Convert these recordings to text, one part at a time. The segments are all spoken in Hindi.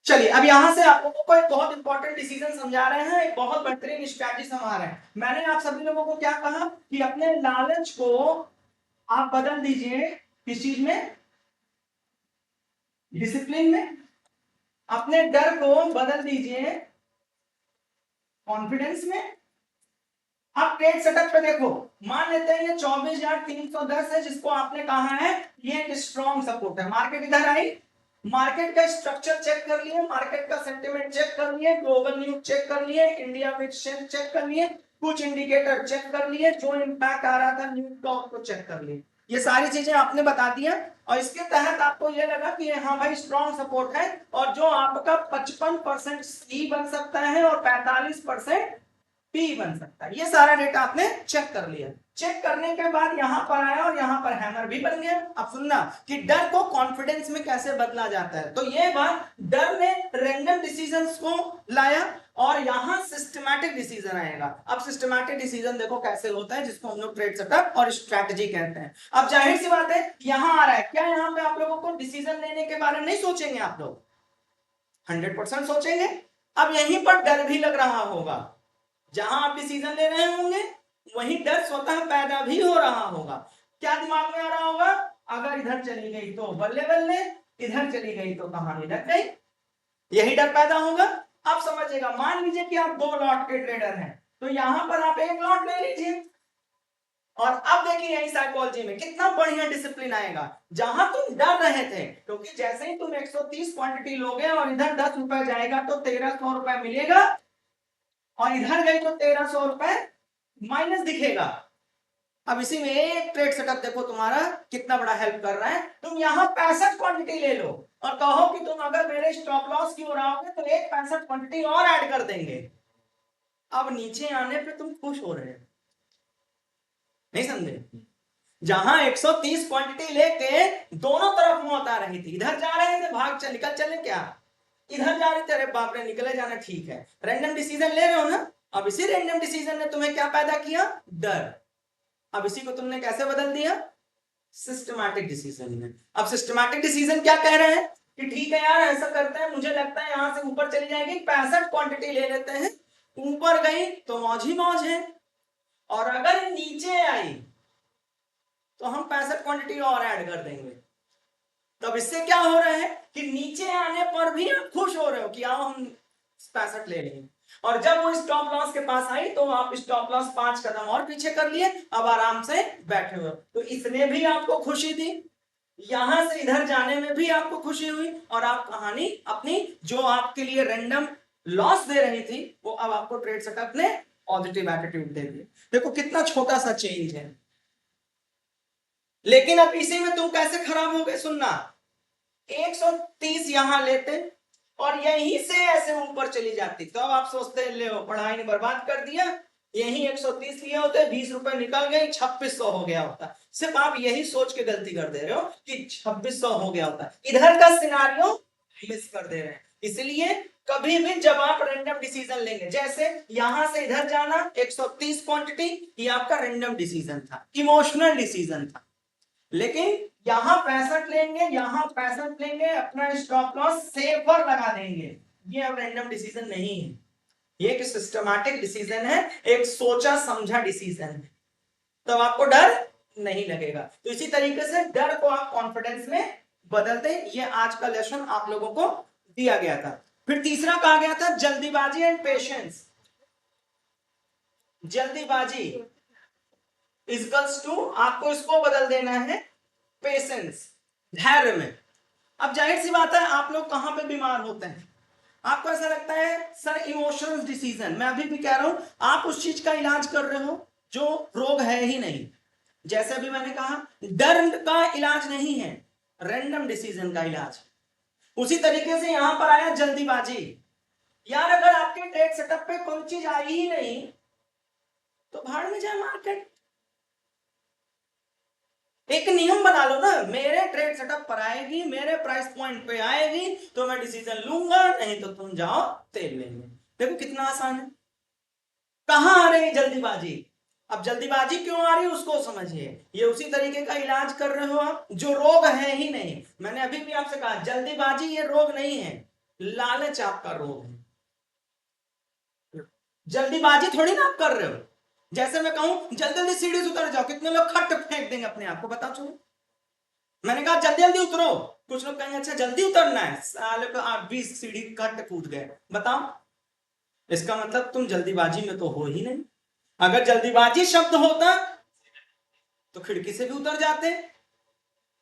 चलिए अब यहां से आप लोगों को एक बहुत इंपॉर्टेंट डिसीजन समझा रहे हैं, एक बहुत बेहतरीन स्ट्रैटेजी समझा रहे हैं। मैंने आप सभी लोगों को क्या कहा कि अपने लालच को आप बदल दीजिए किस चीज में, डिसिप्लिन में। अपने डर को बदल दीजिए कॉन्फिडेंस में। आप ट्रेड सेटअप पे देखो, मान लेते हैं ये 24,310 है जिसको आपने कहा है ये एक स्ट्रॉन्ग सपोर्ट है। मार्केट इधर आई, मार्केट का स्ट्रक्चर चेक कर लिए, मार्केट का सेंटिमेंट चेक कर लिए, ग्लोबल न्यूज चेक कर लिए, इंडिया में एक्सचेंज चेक कर लिए, कुछ इंडिकेटर चेक कर लिए, जो इंपैक्ट आ रहा था न्यूज का उसको चेक कर लिए। ये सारी चीजें आपने बता दिया और इसके तहत आपको ये लगा कि हाँ भाई स्ट्रॉन्ग सपोर्ट है और जो आपका 55% सी बन सकता है और 45% पी बन सकता है। ये सारा डेटा आपने चेक कर लिया। चेक करने के बाद यहां पर आया और यहां पर हैमर भी बन गया। अब सुनना कि डर को कॉन्फिडेंस में कैसे बदला जाता है। तो ये बात डर ने रैंडम डिसीजंस को लाया और यहां सिस्टमैटिक डिसीजन आएगा। अब सिस्टमैटिक डिसीजन देखो कैसे होता है, जिसको हम लोग ट्रेड सेटअप और स्ट्रैटेजी कहते हैं। अब जाहिर सी बात है यहां आ रहा है, क्या यहां पे आप लोगों को डिसीजन लेने के बारे में नहीं सोचेंगे आप लोग? 100% सोचेंगे। अब यहीं पर डर भी लग रहा होगा, जहां आप डिसीजन ले रहे होंगे वहीं डर स्वतः पैदा भी हो रहा होगा। क्या दिमाग में आ रहा होगा? अगर इधर चली गई तो बल्ले बल्ले, इधर चली गई तो कहानी लग गई। यही डर पैदा होगा। आप समझिएगा, मान लीजिए कि आप 2 लॉट के ट्रेडर हैं तो यहां पर आप 1 लॉट ले लीजिए और अब देखिए यही साइकोलॉजी में कितना बढ़िया डिसिप्लिन आएगा। जहां तुम डर रहे थे, क्योंकि जैसे ही तुम 130 क्वांटिटी लोगे और इधर 10 रुपए जाएगा तो 1300 रुपए मिलेगा और इधर गई तो 1300 रुपए माइनस दिखेगा। अब इसी में एक ट्रेड सेटअप देखो तुम्हारा कितना बड़ा हेल्प कर रहा है। तुम यहां 65 क्वांटिटी ले लो और कहो कि तुम अगर मेरे स्टॉप लॉस की ओर आओगे तो एक 65 क्वांटिटी और ऐड कर देंगे। अब नीचे आने पे तुम खुश हो रहे हो, नहीं समझे? जहां 130 क्वांटिटी लेके दोनों तरफ मौत आ रही थी, इधर जा रहे थे भाग चल निकल चले, क्या इधर जा रहे थे अरे बाप रे निकले जाना, ठीक है रैंडम डिसीजन ले रहे हो ना। अब इसी रैंडम डिसीजन ने तुम्हें क्या पैदा किया? डर। अब इसी को तुमने कैसे बदल दिया? सिस्टमैटिक डिसीजन में। अब सिस्टमैटिक डिसीजन क्या कह रहे हैं कि ठीक है यार ऐसा करते हैं, मुझे लगता है यहां से ऊपर चली जाएगी, 65 क्वांटिटी ले लेते हैं, ऊपर गई तो मौज ही मौज है और अगर नीचे आई तो हम 65 क्वांटिटी और ऐड कर देंगे। तब इससे क्या हो रहा है कि नीचे आने पर भी आप खुश हो रहे हो कि आओ हम 65 ले लेंगे और जब वो स्टॉप लॉस के पास आई तो आप स्टॉप लॉस 5 कदम और पीछे कर लिए, अब आराम से बैठे हुए। तो इसने भी आपको खुशी दी, यहां से इधर जाने में भी आपको खुशी हुई और आप कहानी अपनी जो आपके लिए रैंडम लॉस दे रही थी वो अब आपको ट्रेड सेटअप ने पॉजिटिव एटीट्यूड दे दिया। देखो कितना छोटा सा चेंज है, लेकिन अब इसी में तुम कैसे खराब हो गए। सुनना, 130 यहां लेते और यहीं से ऐसे ऊपर चली जाती तो अब आप सोचते ले पढ़ाई ने बर्बाद कर दिया, यही 130 लिए होते, 20 रुपए निकल गए, 2600 हो गया होता। सिर्फ आप यही सोच के गलती कर दे रहे हो कि 2600 हो गया होता, इधर का सिनारियो मिस कर दे रहे हैं। इसलिए कभी भी जब आप रैंडम डिसीजन लेंगे, जैसे यहां से इधर जाना 130 क्वांटिटी, ये आपका रैंडम डिसीजन था, इमोशनल डिसीजन था। लेकिन यहां 65 लेंगे, यहां 65 लेंगे, अपना स्टॉप लॉस सेफर लगा देंगे, ये अब रैंडम डिसीजन नहीं है, ये एक सिस्टमैटिक डिसीजन है, एक सोचा समझा डिसीजन है। तब आपको डर नहीं लगेगा। तो इसी तरीके से डर को आप कॉन्फिडेंस में बदलते, ये आज का लेसन आप लोगों को दिया गया था। फिर तीसरा कहा गया था जल्दीबाजी एंड पेशेंस। जल्दीबाजी इक्वल्स टू आपको इसको बदल देना है पेशेंस, धैर्य में। अब जाहिर सी बात है आप लोग कहां पे बीमार होते हैं, आपको ऐसा लगता है सर इमोशनल डिसीजन, मैं अभी भी कह रहा हूं आप उस चीज का इलाज कर रहे हो जो रोग है ही नहीं। जैसे अभी मैंने कहा डर का इलाज नहीं है, रैंडम डिसीजन का इलाज। उसी तरीके से यहां पर आया जल्दीबाजी। यार अगर आपके ट्रेड सेटअप पे कोई चीज आई ही नहीं तो भाड़ में जाए मार्केट। एक नियम बना लो ना, मेरे ट्रेड सेटअप पर आएगी, मेरे प्राइस पॉइंट पे आएगी तो मैं डिसीजन लूंगा, नहीं तो तुम जाओ तेल लेंगे। देखो कितना आसान है। कहां आ रही जल्दीबाजी? अब जल्दीबाजी क्यों आ रही है उसको समझिए, ये उसी तरीके का इलाज कर रहे हो आप जो रोग है ही नहीं। मैंने अभी भी आपसे कहा जल्दीबाजी ये रोग नहीं है, लालच आपका रोग है, जल्दीबाजी थोड़ी ना आप कर रहे हो। जैसे मैं कहूं जल्दी जल्दी सीढ़ी से उतर जाओ, कितने लोग खट फेंक देंगे अपने आप को, बताओ चलो। मैंने कहा जल्दी जल्दी उतरो, कुछ लोग कहेंगे अच्छा जल्दी उतरना है, साले को 8-20 सीढ़ी खट कूद गए, बताओ। इसका मतलब तुम जल्दीबाजी में तो हो ही नहीं। अगर जल्दीबाजी शब्द होता तो खिड़की से भी उतर जाते,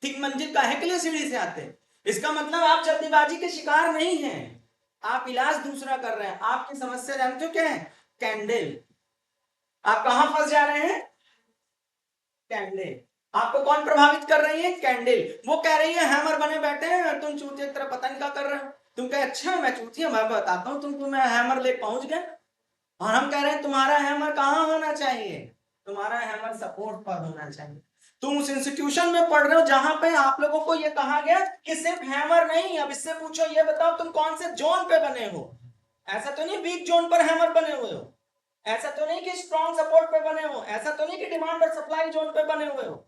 ठीक मंजिल काहे के लिए सीढ़ी से आते। इसका मतलब आप जल्दीबाजी के शिकार नहीं हैं, आप इलाज दूसरा कर रहे हैं। आपकी समस्या जानते हो क्या है? कैंडल। आप कहां फंस जा रहे हैं? कैंडल। आपको कौन प्रभावित कर रही है? कैंडल। वो कह रही है हैमर बने बैठे हैं और तुम चूतिया की तरह पता नहीं क्या कर रहे हो। तुम कहे अच्छा मैं चूतिया, मैं बताता हूँ तुमको, मैं हैमर ले पहुंच गए। और हम कह रहे हैं तुम्हारा हैमर कहाँ होना चाहिए? तुम्हारा हैमर सपोर्ट पर होना चाहिए। तुम उस इंस्टीट्यूशन में पढ़ रहे हो जहां पे आप लोगों को यह कहा गया कि सिर्फ हैमर नहीं। अब इससे पूछो, ये बताओ तुम कौन से जोन पे बने हो? ऐसा तो नहीं वीक जोन पर हैमर बने हुए हो, ऐसा तो नहीं कि स्ट्रॉन्ग सपोर्ट पे बने हो, ऐसा तो नहीं कि डिमांड और सप्लाई जोन पे बने हुए हो,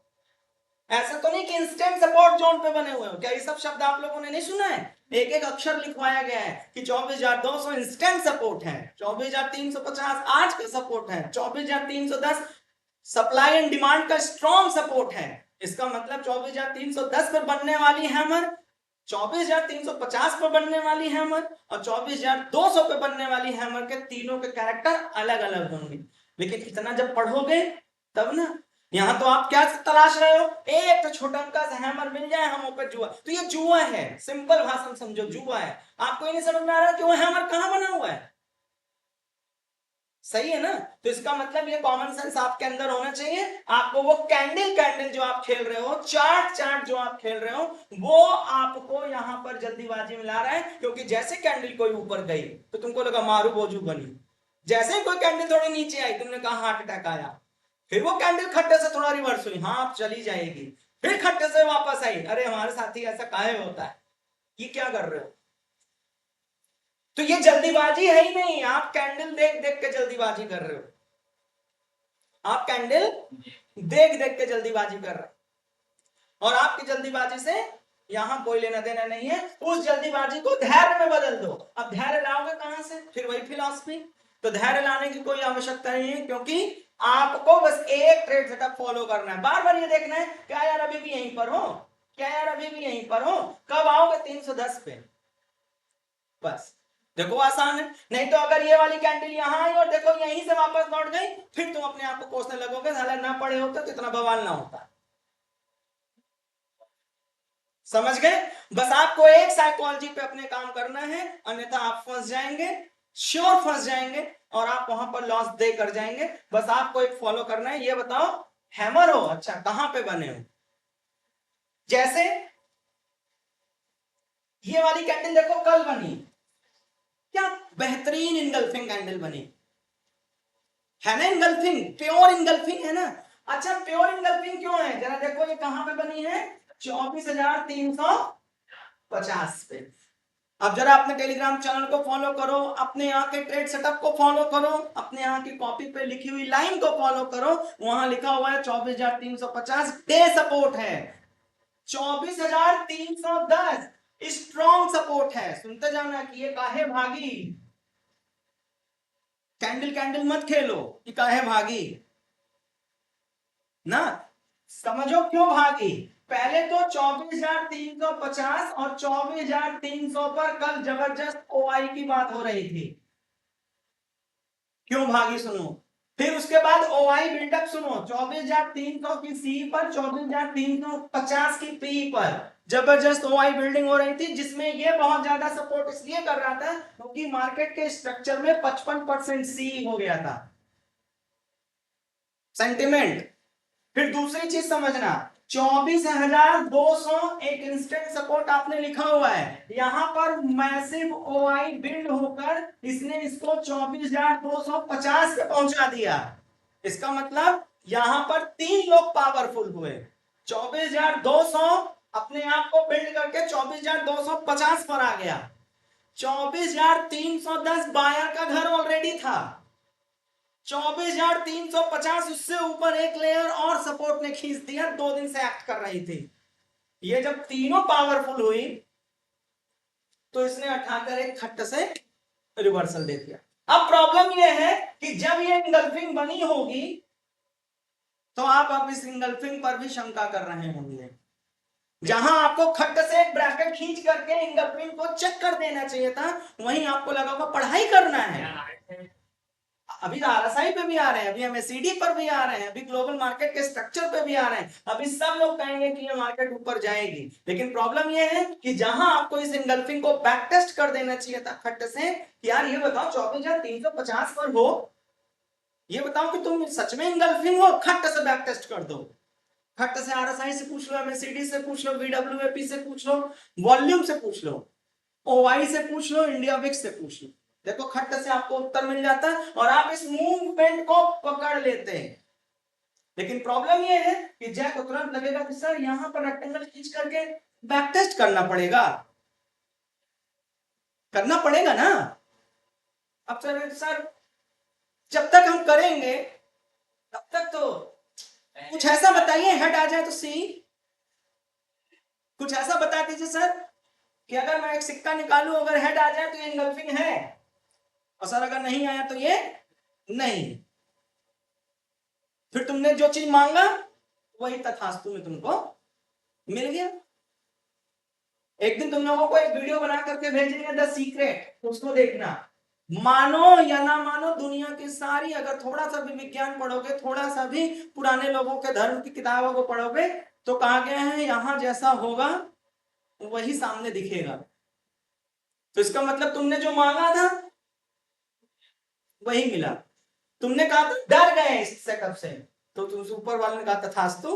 ऐसा तो नहीं कि इंस्टेंट सपोर्ट जोन पे बने हुए हो। क्या ये सब शब्द आप लोगों ने नहीं सुना है? एक एक अक्षर लिखवाया गया है कि 24,200 इंस्टेंट सपोर्ट है, 24,350 आज का सपोर्ट है, 24,310 सप्लाई एंड डिमांड का स्ट्रॉन्ग सपोर्ट है। इसका मतलब 24,310 पर बनने वाली हैमर, 24,350 पर बनने वाली हैमर और 24,200 पे बनने वाली हैमर के तीनों के कैरेक्टर अलग अलग होंगे। लेकिन इतना जब पढ़ोगे तब ना। यहां तो आप क्या तलाश रहे हो? एक तो छोटा सा हैमर मिल जाए, हम ऊपर जुआ। तो ये जुआ है, सिंपल भाषा में समझो, जुआ है। आपको ये नहीं समझ में आ रहा कि वो हैमर कहां बना हुआ है? सही है ना? तो इसका मतलब ये कॉमन सेंस आपके अंदर होना चाहिए। आपको वो कैंडल कैंडल जो आप खेल रहे हो, चार्ट चार्ट जो आप खेल रहे हो, वो आपको यहां पर जल्दीबाजी में ला रहा है। क्योंकि जैसे कैंडल कोई ऊपर गई तो तुमको लगा मारू बोझू बनी, जैसे ही कोई कैंडल थोड़ी नीचे आई तुमने कहा हार्ट अटैक आया। फिर वो कैंडल खट्टे से थोड़ा रिवर्स हुई, हाँ आप चली जाएगी, फिर खट्टे से वापस आई। अरे हमारे साथी ऐसा काहे होता है, ये क्या कर रहे हो? तो ये जल्दीबाजी है ही नहीं, आप कैंडल देख देख के जल्दीबाजी कर रहे हो। आप कैंडल देख देख के जल्दीबाजी कर रहे हो और आपकी जल्दीबाजी से यहां कोई लेना देना नहीं है। उस जल्दीबाजी को धैर्य में बदल दो। अब धैर्य लाओगे कहां से? फिर वही फिलॉसफी। तो धैर्य लाने की कोई आवश्यकता नहीं है, क्योंकि आपको बस एक ट्रेड सेटअप फॉलो करना है। बार बार ये देखना है क्या यार अभी भी यहीं पर हो, क्या यार अभी भी यहीं पर हो, कब आओगे 310 पे, बस। देखो आसान है। नहीं तो अगर ये वाली कैंडल यहां आई और देखो यहीं से वापस लौट गई, फिर तुम अपने आप को कोसने लगोगे साला ना पढ़े होते तो इतना बवाल ना होता। समझ गए? बस आपको एक साइकोलॉजी पे अपने काम करना है, अन्यथा आप फंस जाएंगे, श्योर फंस जाएंगे और आप वहां पर लॉस दे कर जाएंगे। बस आपको एक फॉलो करना है। ये बताओ हैमर हो, अच्छा कहां पे बने हो? जैसे ये वाली कैंडल देखो कल बनी, क्या बेहतरीन इंगल्फिंग कैंडल बनी है ना, इंगल्फिंग, प्योर इंगल्फिंग है ना। अच्छा प्योर इंगल्फिंग क्यों है? जरा देखो ये कहां पे बनी है, 24,350 पे। अब जरा अपने टेलीग्राम चैनल को फॉलो करो, अपने यहाँ के ट्रेड सेटअप को फॉलो करो, अपने यहाँ की कॉपी पे लिखी हुई लाइन को फॉलो करो। वहां लिखा हुआ है 24,350 डे सपोर्ट है, 24,310 स्ट्रॉन्ग सपोर्ट है। सुनते जाना कि ये काहे भागी, कैंडल कैंडल मत खेलो कि काहे भागी ना, समझो क्यों भागी। पहले तो 24,350 और 24,300 पर कल जबरदस्त ओआई की बात हो रही थी, क्यों भागी सुनो। फिर उसके बाद ओआई बिल्डअप सुनो, 24,300 की सी पर, 24,350 की पी पर जबरदस्त ओआई बिल्डिंग हो रही थी, जिसमें ये बहुत ज्यादा सपोर्ट इसलिए कर रहा था क्योंकि मार्केट के स्ट्रक्चर में 55% सी हो गया था, सेंटिमेंट। फिर दूसरी चीज समझना, 24,200 एक इंस्टेंट सपोर्ट आपने लिखा हुआ है, यहां पर मैसिव ओआई बिल्ड होकर इसने इसको 24,250 पे पहुंचा दिया। इसका मतलब यहां पर 3 लोग पावरफुल हुए, 24,200 अपने आप को बिल्ड करके 24,250 पर आ गया, 24,310 बायर का घर ऑलरेडी था, 24,350 उससे ऊपर एक लेयर और सपोर्ट ने खींच दिया, 2 दिन से एक्ट कर रही थी। ये जब तीनों पावरफुल हुई तो इसने उठाकर एक खट्ट से रिवर्सल दे दिया। अब प्रॉब्लम यह है कि जब ये इंगल्फिंग बनी होगी तो आप अब इस इंगल्फिंग पर भी शंका कर रहे होंगे। जहां आपको खट्ट से एक ब्रैकेट खींच करके इंगल्फिंग को चेक कर देना चाहिए था, वहीं आपको लगा होगा पढ़ाई करना है। अभी आरएसआई पे भी आ रहे हैं, अभी एमएससीडी पर भी आ रहे हैं, अभी ग्लोबल मार्केट के स्ट्रक्चर पे भी आ रहे हैं। अभी सब लोग कहेंगे कि ये मार्केट ऊपर जाएगी, लेकिन प्रॉब्लम ये है कि जहां आपको इस इंगल्फिंग को बैक टेस्ट कर देना चाहिए था खट्ट से, यार ये बताओ 24,350 पर हो, ये बताओ कि तुम सच में इंगल्फिंग हो, खट्ट से बैक टेस्ट कर दो। खट्ट से आरएसआई से पूछ लो, एमएससीडी से पूछ लो, बीडब्ल्यूएपी से पूछ लो, वॉल्यूम से पूछ लो, ओवाई से पूछ लो, इंडिया विक्स से पूछ लो, देखो खट्ट से आपको उत्तर मिल जाता है और आप इस मूवमेंट को पकड़ लेते हैं। लेकिन प्रॉब्लम ये है कि जैक को तुरंत लगेगा कि सर यहां पर रेक्टेंगल खींच करके बैक टेस्ट करना पड़ेगा, करना पड़ेगा ना। अब सर जब तक हम करेंगे तब तक तो कुछ ऐसा बताइए, हेड आ जाए तो सही, कुछ ऐसा बता दीजिए सर कि अगर मैं एक सिक्का निकालूं, अगर हेड आ जाए तो ये इंगल्फिंग है, और सर अगर नहीं आया तो ये नहीं। फिर तुमने जो चीज मांगा वही तथास्तु में तुमको मिल गया। एक दिन तुम लोगों को एक वीडियो बना करके भेजेंगे द सीक्रेट, उसको देखना, मानो या ना मानो दुनिया की सारी, अगर थोड़ा सा भी विज्ञान पढ़ोगे, थोड़ा सा भी पुराने लोगों के धर्म की किताबों को पढ़ोगे, तो कहा गया है यहां जैसा होगा वही सामने दिखेगा। तो इसका मतलब तुमने जो मांगा था वही मिला। तुमने कहा था डर गए इस सेटअप से, तो तुम ऊपर वाले ने कहा तथास्तु।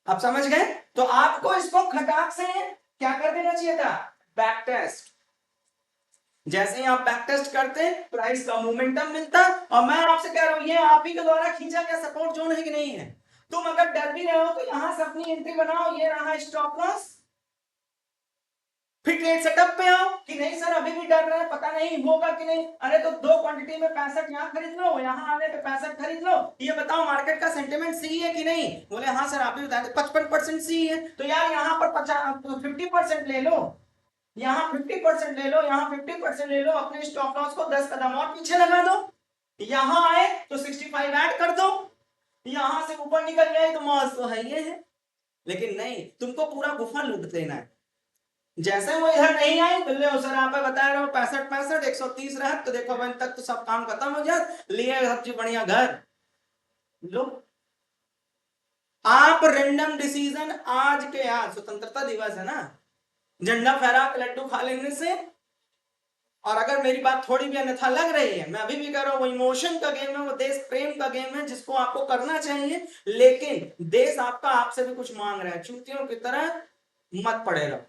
आप समझ गए? तो आपको इसको खटाक से क्या कर देना चाहिए था, बैक टेस्ट। जैसे ही आप बैक टेस्ट करते प्राइस का मोमेंटम मिलता। और मैं आपसे कह रहा हूं ये आप ही के द्वारा खींचा गया सपोर्ट जोन है कि नहीं है। तुम अगर डर भी रहे हो तो यहां से अपनी एंट्री बनाओ, ये रहा स्टॉप लॉस, फिर ट्रेड सेटअप पे आओ कि नहीं सर अभी भी डर रहे हैं, पता नहीं होगा कि नहीं, अरे तो दो क्वांटिटी में 65 यहाँ खरीद लो, यहाँ आने पे 65 खरीद लो, ये बताओ मार्केट का सेंटिमेंट सही है कि नहीं। बोले हाँ सर आप भी बता दें 55% सही है, तो यार यहाँ पर 50% ले लो, यहाँ 50% ले लो, यहाँ 50% ले लो, अपने स्टॉप लॉस को 10 कदम और पीछे लगा दो, यहाँ आए तो 65 ऐड कर दो, यहां से ऊपर निकल गए तो मौज तो है ये है। लेकिन नहीं, तुमको पूरा गुफा लूट देना है। जैसे वो इधर नहीं आई बोले सर आप बता रहे हो 65 130 रहा, तो देखो बहन तक तो सब काम खत्म हो जाए, लिए सबसे बढ़िया घर लो। आप रैंडम डिसीजन आज के, आज स्वतंत्रता दिवस है ना, झंडा फहरा के लड्डू खा लेने से, और अगर मेरी बात थोड़ी भी अन्यथा लग रही है, मैं अभी भी कह रहा हूं वो इमोशन का गेम है, वो देश प्रेम का गेम है जिसको आपको करना चाहिए, लेकिन देश आपका आपसे भी कुछ मांग रहा है, चूतियों की तरह मत पड़े रहो।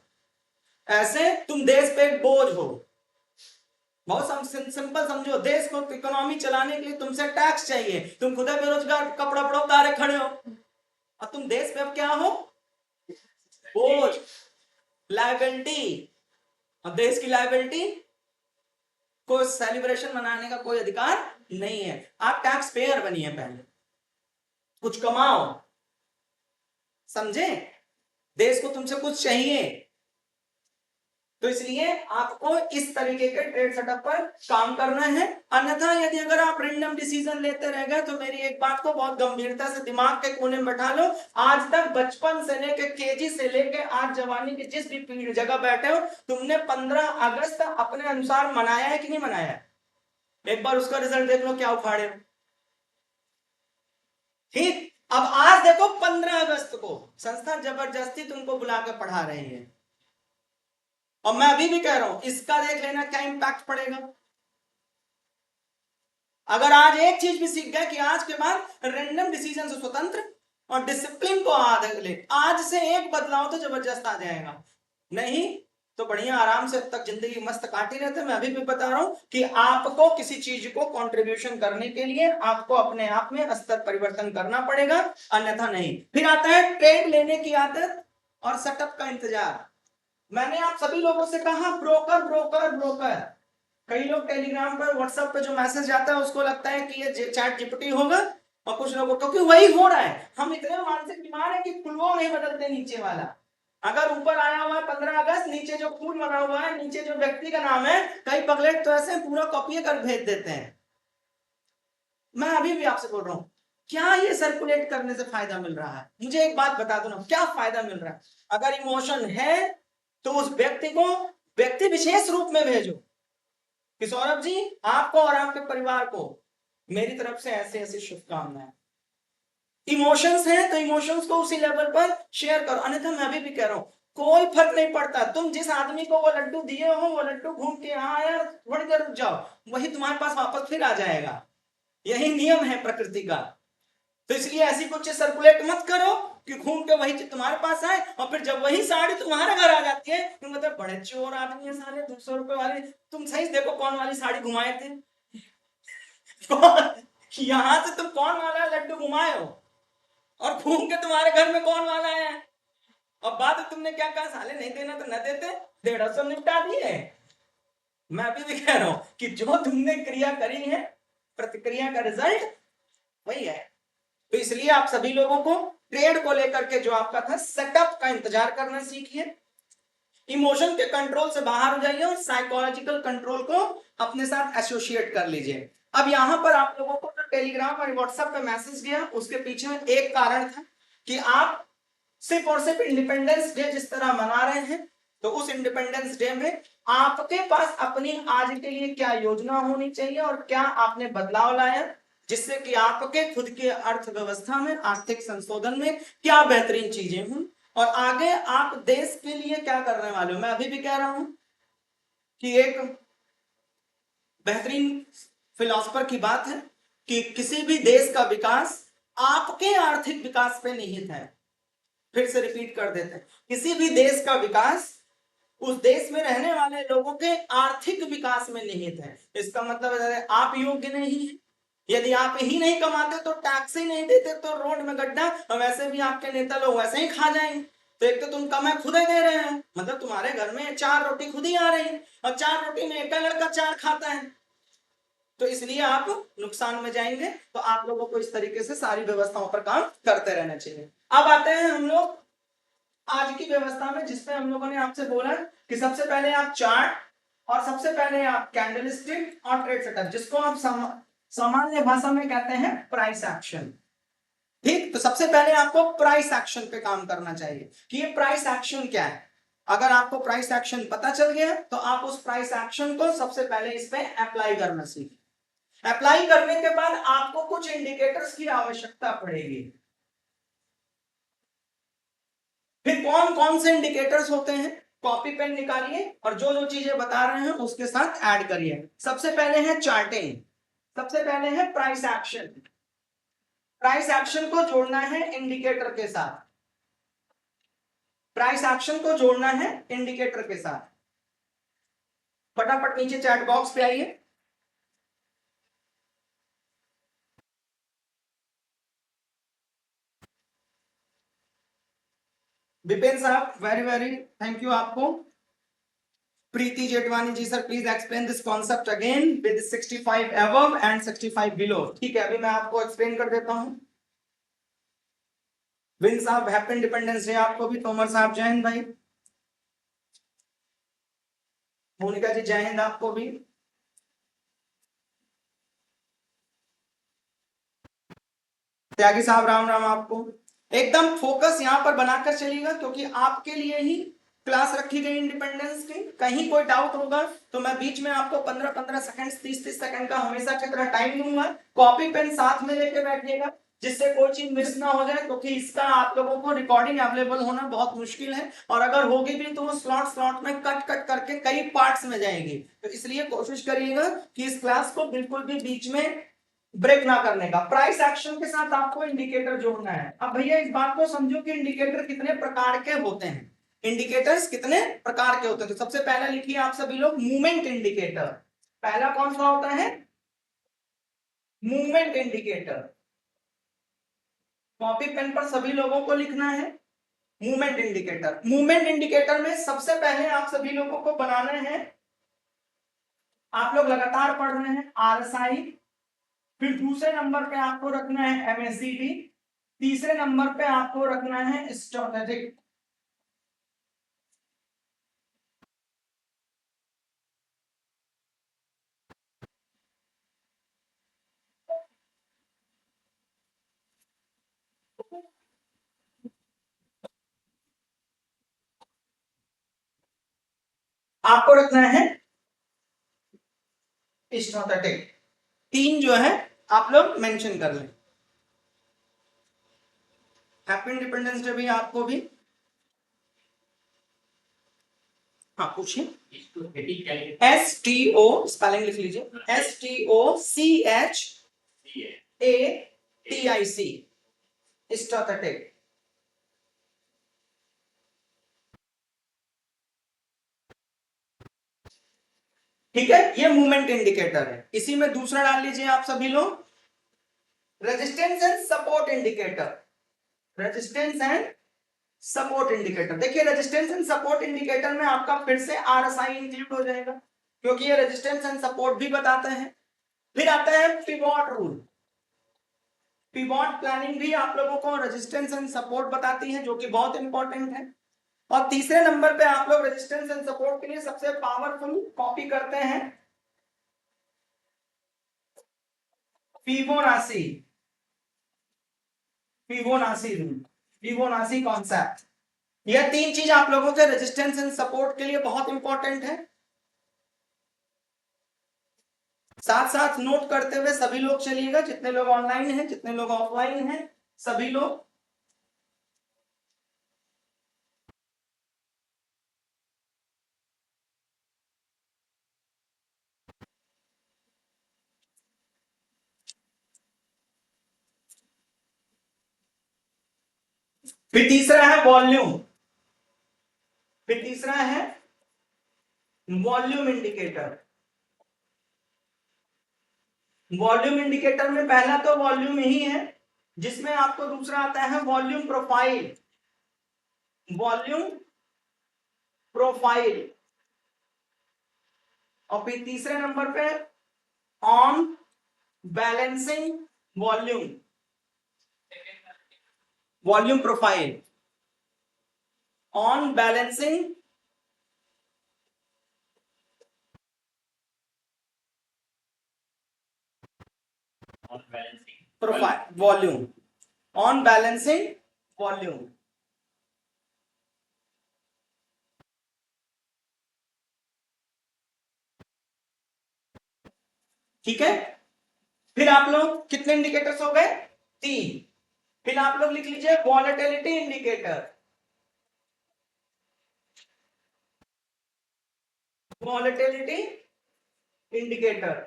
ऐसे तुम देश पे एक बोझ हो। बहुत सिंपल समझो, देश को इकोनॉमी चलाने के लिए तुमसे टैक्स चाहिए, तुम खुदा बेरोजगार कपड़ा बड़ो उतारे खड़े हो, और तुम देश पे अब क्या हो, बोझ, लायबिलिटी। और देश की लायबिलिटी को सेलिब्रेशन मनाने का कोई अधिकार नहीं है। आप टैक्स पेयर बनिए, पहले कुछ कमाओ, समझे, देश को तुमसे कुछ चाहिए। तो इसलिए आपको इस तरीके के ट्रेड सेटअप पर काम करना है। अन्यथा यदि अगर आप रैंडम डिसीजन लेते रह गए तो मेरी एक बात को बहुत गंभीरता से दिमाग के कोने में बैठा लो, आज तक बचपन से लेके केजी से लेके आज जवानी के जिस भी जगह बैठे हो, तुमने 15 अगस्त अपने अनुसार मनाया है कि नहीं मनाया? एक बार उसका रिजल्ट देख लो क्या उखाड़े। ठीक, अब आज देखो 15 अगस्त को संस्था जबरदस्ती तुमको बुला के पढ़ा रही है, और मैं अभी भी कह रहा हूं इसका देख लेना क्या इंपैक्ट पड़ेगा। अगर आज एक चीज भी सीख गए कि आज के बाद रैंडम डिसीजन से स्वतंत्र और डिसिप्लिन को आज से एक बदलाव तो जबरदस्त आ जाएगा, नहीं तो बढ़िया आराम से अब तक जिंदगी मस्त काटी रहते। मैं अभी भी बता रहा हूं कि आपको किसी चीज को कंट्रीब्यूशन करने के लिए आपको अपने आप में स्तर परिवर्तन करना पड़ेगा, अन्यथा नहीं। फिर आता है ट्रेड लेने की आदत और सेटअप का इंतजार। मैंने आप सभी लोगों से कहा ब्रोकर ब्रोकर ब्रोकर, कई लोग टेलीग्राम पर व्हाट्सएप पे जो मैसेज आता है उसको लगता है कि ये चैट जीपीटी होगा, और कुछ लोगों क्योंकि वही हो रहा है, हम इतने मानसिक बीमार है कि पुलवा नहीं बदलते नीचे वाला। अगर ऊपर आया हुआ है 15 अगस्त, नीचे जो फूल बना हुआ है, नीचे जो व्यक्ति का नाम है, कई पगलेट तो ऐसे पूरा कॉपी कर भेज देते हैं। मैं अभी भी आपसे बोल रहा हूं, क्या ये सर्कुलेट करने से फायदा मिल रहा है? मुझे एक बात बता दो ना, क्या फायदा मिल रहा है? अगर इमोशन है तो उस व्यक्ति को व्यक्ति विशेष रूप में भेजो कि सौरभ जी, आपको और आपके परिवार को मेरी तरफ से ऐसे ऐसी शुभकामनाएं। इमोशंस हैं तो इमोशंस को उसी लेवल पर शेयर करो। अन्यथा मैं अभी भी कह रहा हूं, कोई फर्क नहीं पड़ता, तुम जिस आदमी को वो लड्डू दिए हो, वो लड्डू घूम के, हाँ यार थोड़ी देर रुक जाओ, वही तुम्हारे पास वापस फिर आ जाएगा। यही नियम है प्रकृति का। तो इसलिए ऐसी कुछ सर्कुलेट मत करो कि घूम के वही तुम्हारे पास आए, और फिर जब वही साड़ी तुम्हारे घर आ जाती है तो मतलब बड़े चोर आदमी है सारे, 200 रुपए वाले। तुम सही देखो कौन वाली साड़ी घुमाए थे, यहां से तुम कौन वाला लड्डू घुमाए हो, और घूम के तुम्हारे घर में कौन वाला है। अब बात तुमने क्या कहा, साले नहीं देना तो न देते, 150 निपटा दिए। मैं अभी भी कह रहा हूं कि जो तुमने क्रिया करी है, प्रतिक्रिया का रिजल्ट वही है। तो इसलिए आप सभी लोगों को ट्रेड को लेकर के जो आपका था सेटअप का इंतजार करना सीखिए, इमोशन के कंट्रोल से बाहर हो जाइए और साइकोलॉजिकल कंट्रोल को अपने साथ एसोसिएट कर लीजिए। अब यहां पर आप लोगों को जो टेलीग्राम और व्हाट्सएप पे मैसेज गया, उसके पीछे एक कारण था कि आप सिर्फ और सिर्फ इंडिपेंडेंस डे जिस तरह मना रहे हैं, तो उस इंडिपेंडेंस डे में आपके पास अपनी आज के लिए क्या योजना होनी चाहिए और क्या आपने बदलाव लाया, जिससे कि आपके खुद की अर्थव्यवस्था में, आर्थिक संशोधन में क्या बेहतरीन चीजें हों, और आगे आप देश के लिए क्या करने वाले हो। मैं अभी भी कह रहा हूं कि एक बेहतरीन फिलोसफर की बात है कि किसी भी देश का विकास आपके आर्थिक विकास पे निहित है। फिर से रिपीट कर देते हैं, किसी भी देश का विकास उस देश में रहने वाले लोगों के आर्थिक विकास में निहित है। इसका मतलब है आप योग्य नहीं है, यदि आप ही नहीं कमाते तो टैक्स ही नहीं देते तो रोड में गड्ढा, और वैसे भी आपके नेता लोग वैसे ही खा जाएंगे। तो एक तो तुम कमाई खुद ही दे रहे हो, मतलब तुम्हारे घर में 4 रोटी खुद ही आ रही है, और 4 रोटी में एक लड़का 4 खाता है, तो इसलिए आप नुकसान में जाएंगे। तो आप लोगों को इस तरीके से सारी व्यवस्थाओं पर काम करते रहना चाहिए। अब आते हैं हम लोग आज की व्यवस्था में, जिसमें हम लोगों ने आपसे बोला कि सबसे पहले आप चार्ट, और सबसे पहले आप कैंडलस्टिक और ट्रेड सेटअप, जिसको आप सामान्य भाषा में कहते हैं प्राइस एक्शन। ठीक, तो सबसे पहले आपको प्राइस एक्शन पे काम करना चाहिए कि ये प्राइस एक्शन क्या है। अगर आपको प्राइस एक्शन पता चल गया तो आप उस प्राइस एक्शन को सबसे पहले इस पे अप्लाई करना सीखें। अप्लाई करने के बाद आपको कुछ इंडिकेटर्स की आवश्यकता पड़ेगी। फिर कौन कौन से इंडिकेटर्स होते हैं, कॉपी पेन निकालिए और जो जो चीजें बता रहे हैं उसके साथ ऐड करिए। सबसे पहले है चार्टिंग, सबसे पहले है प्राइस एक्शन। प्राइस एक्शन को जोड़ना है इंडिकेटर के साथ, प्राइस एक्शन को जोड़ना है इंडिकेटर के साथ। फटाफट नीचे चैट बॉक्स पे आइए। विपिन साहब वेरी वेरी थैंक यू आपको। Preeti Jethwani ji sir please explain this concept again with 65 above and 65 below. ठीक है, अभी मैं आपको एक्सप्लेन कर देता हूं। विन साहब हैप्पी इंडिपेंडेंस डे आपको भी। तोमर साहब जय हिंद भाई। मोनिका जी जय हिंद आपको भी। त्यागी साहब राम राम आपको। एकदम फोकस यहां पर बनाकर चलिएगा, क्योंकि आपके लिए ही क्लास रखी गई इंडिपेंडेंस की। कहीं कोई डाउट होगा तो मैं बीच में आपको 15-15 सेकंड, 30-30 सेकंड का हमेशा की तरह टाइम दूंगा। कॉपी पेन साथ में लेके बैठिएगा, जिससे कोई चीज मिस ना हो जाए, क्योंकि इसका आप लोगों को रिकॉर्डिंग अवेलेबल होना बहुत मुश्किल है, और अगर होगी भी तो वो स्लॉट स्लॉट में कट कट करके कई पार्ट्स में जाएगी। तो इसलिए कोशिश करिएगा कि इस क्लास को बिल्कुल भी बीच में ब्रेक ना करने का। प्राइस एक्शन के साथ आपको इंडिकेटर जोड़ना है। अब भैया इस बात को समझो कि इंडिकेटर कितने प्रकार के होते हैं, इंडिकेटर्स कितने प्रकार के होते हैं। तो सबसे पहला लिखिए आप सभी लोग, मूवमेंट इंडिकेटर। पहला कौन सा होता है, मूवमेंट इंडिकेटर। कॉपी पेन पर सभी लोगों को लिखना है मूवमेंट इंडिकेटर। मूवमेंट इंडिकेटर में सबसे पहले आप सभी लोगों को बनाना है, आप लोग लगातार पढ़ रहे हैं, आरएसआई। फिर दूसरे नंबर पे आपको रखना है एमएससीटी। तीसरे नंबर पे आपको रखना है स्टैटिक। आपको रखना है स्टोथेटिक, तीन जो है आप लोग मेंशन कर लें। हैप्पी इंडिपेंडेंस डे भी आपको भी। हाँ पूछिए। STO स्पेलिंग लिख लीजिए, STOCHATIC, स्टोथेटिक। ठीक है, ये मूवमेंट इंडिकेटर है। इसी में दूसरा डाल लीजिए आप सभी लोग, resistance and support indicator. Resistance and support indicator, देखिए रेजिस्टेंस एंड सपोर्ट इंडिकेटर में आपका फिर से RSI इंक्लूड हो जाएगा, क्योंकि ये रेजिस्टेंस एंड सपोर्ट भी बताते हैं। फिर आता है पिवोट रूल। पिवोट प्लानिंग भी आप लोगों को रेजिस्टेंस एंड सपोर्ट बताती है, जो कि बहुत इंपॉर्टेंट है। और तीसरे नंबर पे आप लोग रेजिस्टेंस एंड सपोर्ट के लिए सबसे पावरफुल कॉपी करते हैं Fibonacci. Fibonacci rule, Fibonacci concept. यह तीन चीज आप लोगों के रेजिस्टेंस एंड सपोर्ट के लिए बहुत इंपॉर्टेंट है। साथ साथ नोट करते हुए सभी लोग चलिएगा, जितने लोग ऑनलाइन हैं, जितने लोग ऑफलाइन हैं, सभी लोग। फिर तीसरा है वॉल्यूम। फिर तीसरा है वॉल्यूम इंडिकेटर। वॉल्यूम इंडिकेटर में पहला तो वॉल्यूम ही है, जिसमें आपको दूसरा आता है वॉल्यूम प्रोफाइल। Volume profile. और फिर तीसरे नंबर पे on balancing volume. Volume profile on balancing profile volume, on balancing volume. ठीक है, फिर आप लोग कितने इंडिकेटर्स हो गए? 3। फिर आप लोग लिख लीजिए वॉलेटिलिटी इंडिकेटर। वॉलेटिलिटी इंडिकेटर,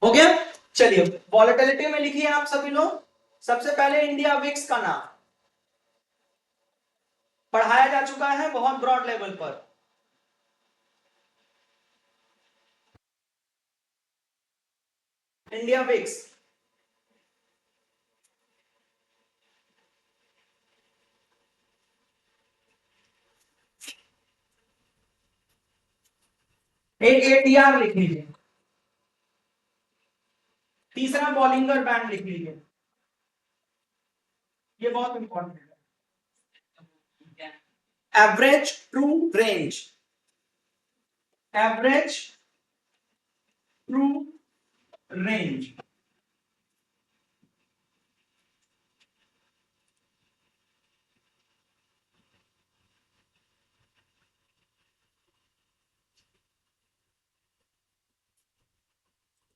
हो गया। चलिए वॉलेटिलिटी में लिखिए आप सभी लोग। सबसे पहले इंडिया विक्स का नाम पढ़ाया जा चुका है बहुत ब्रॉड लेवल पर। इंडिया विक्स, एक ATR लिख लीजिए। तीसरा बॉलिंगर बैंड लिख लीजिए, ये बहुत इंपॉर्टेंट है। Average true range, average true range.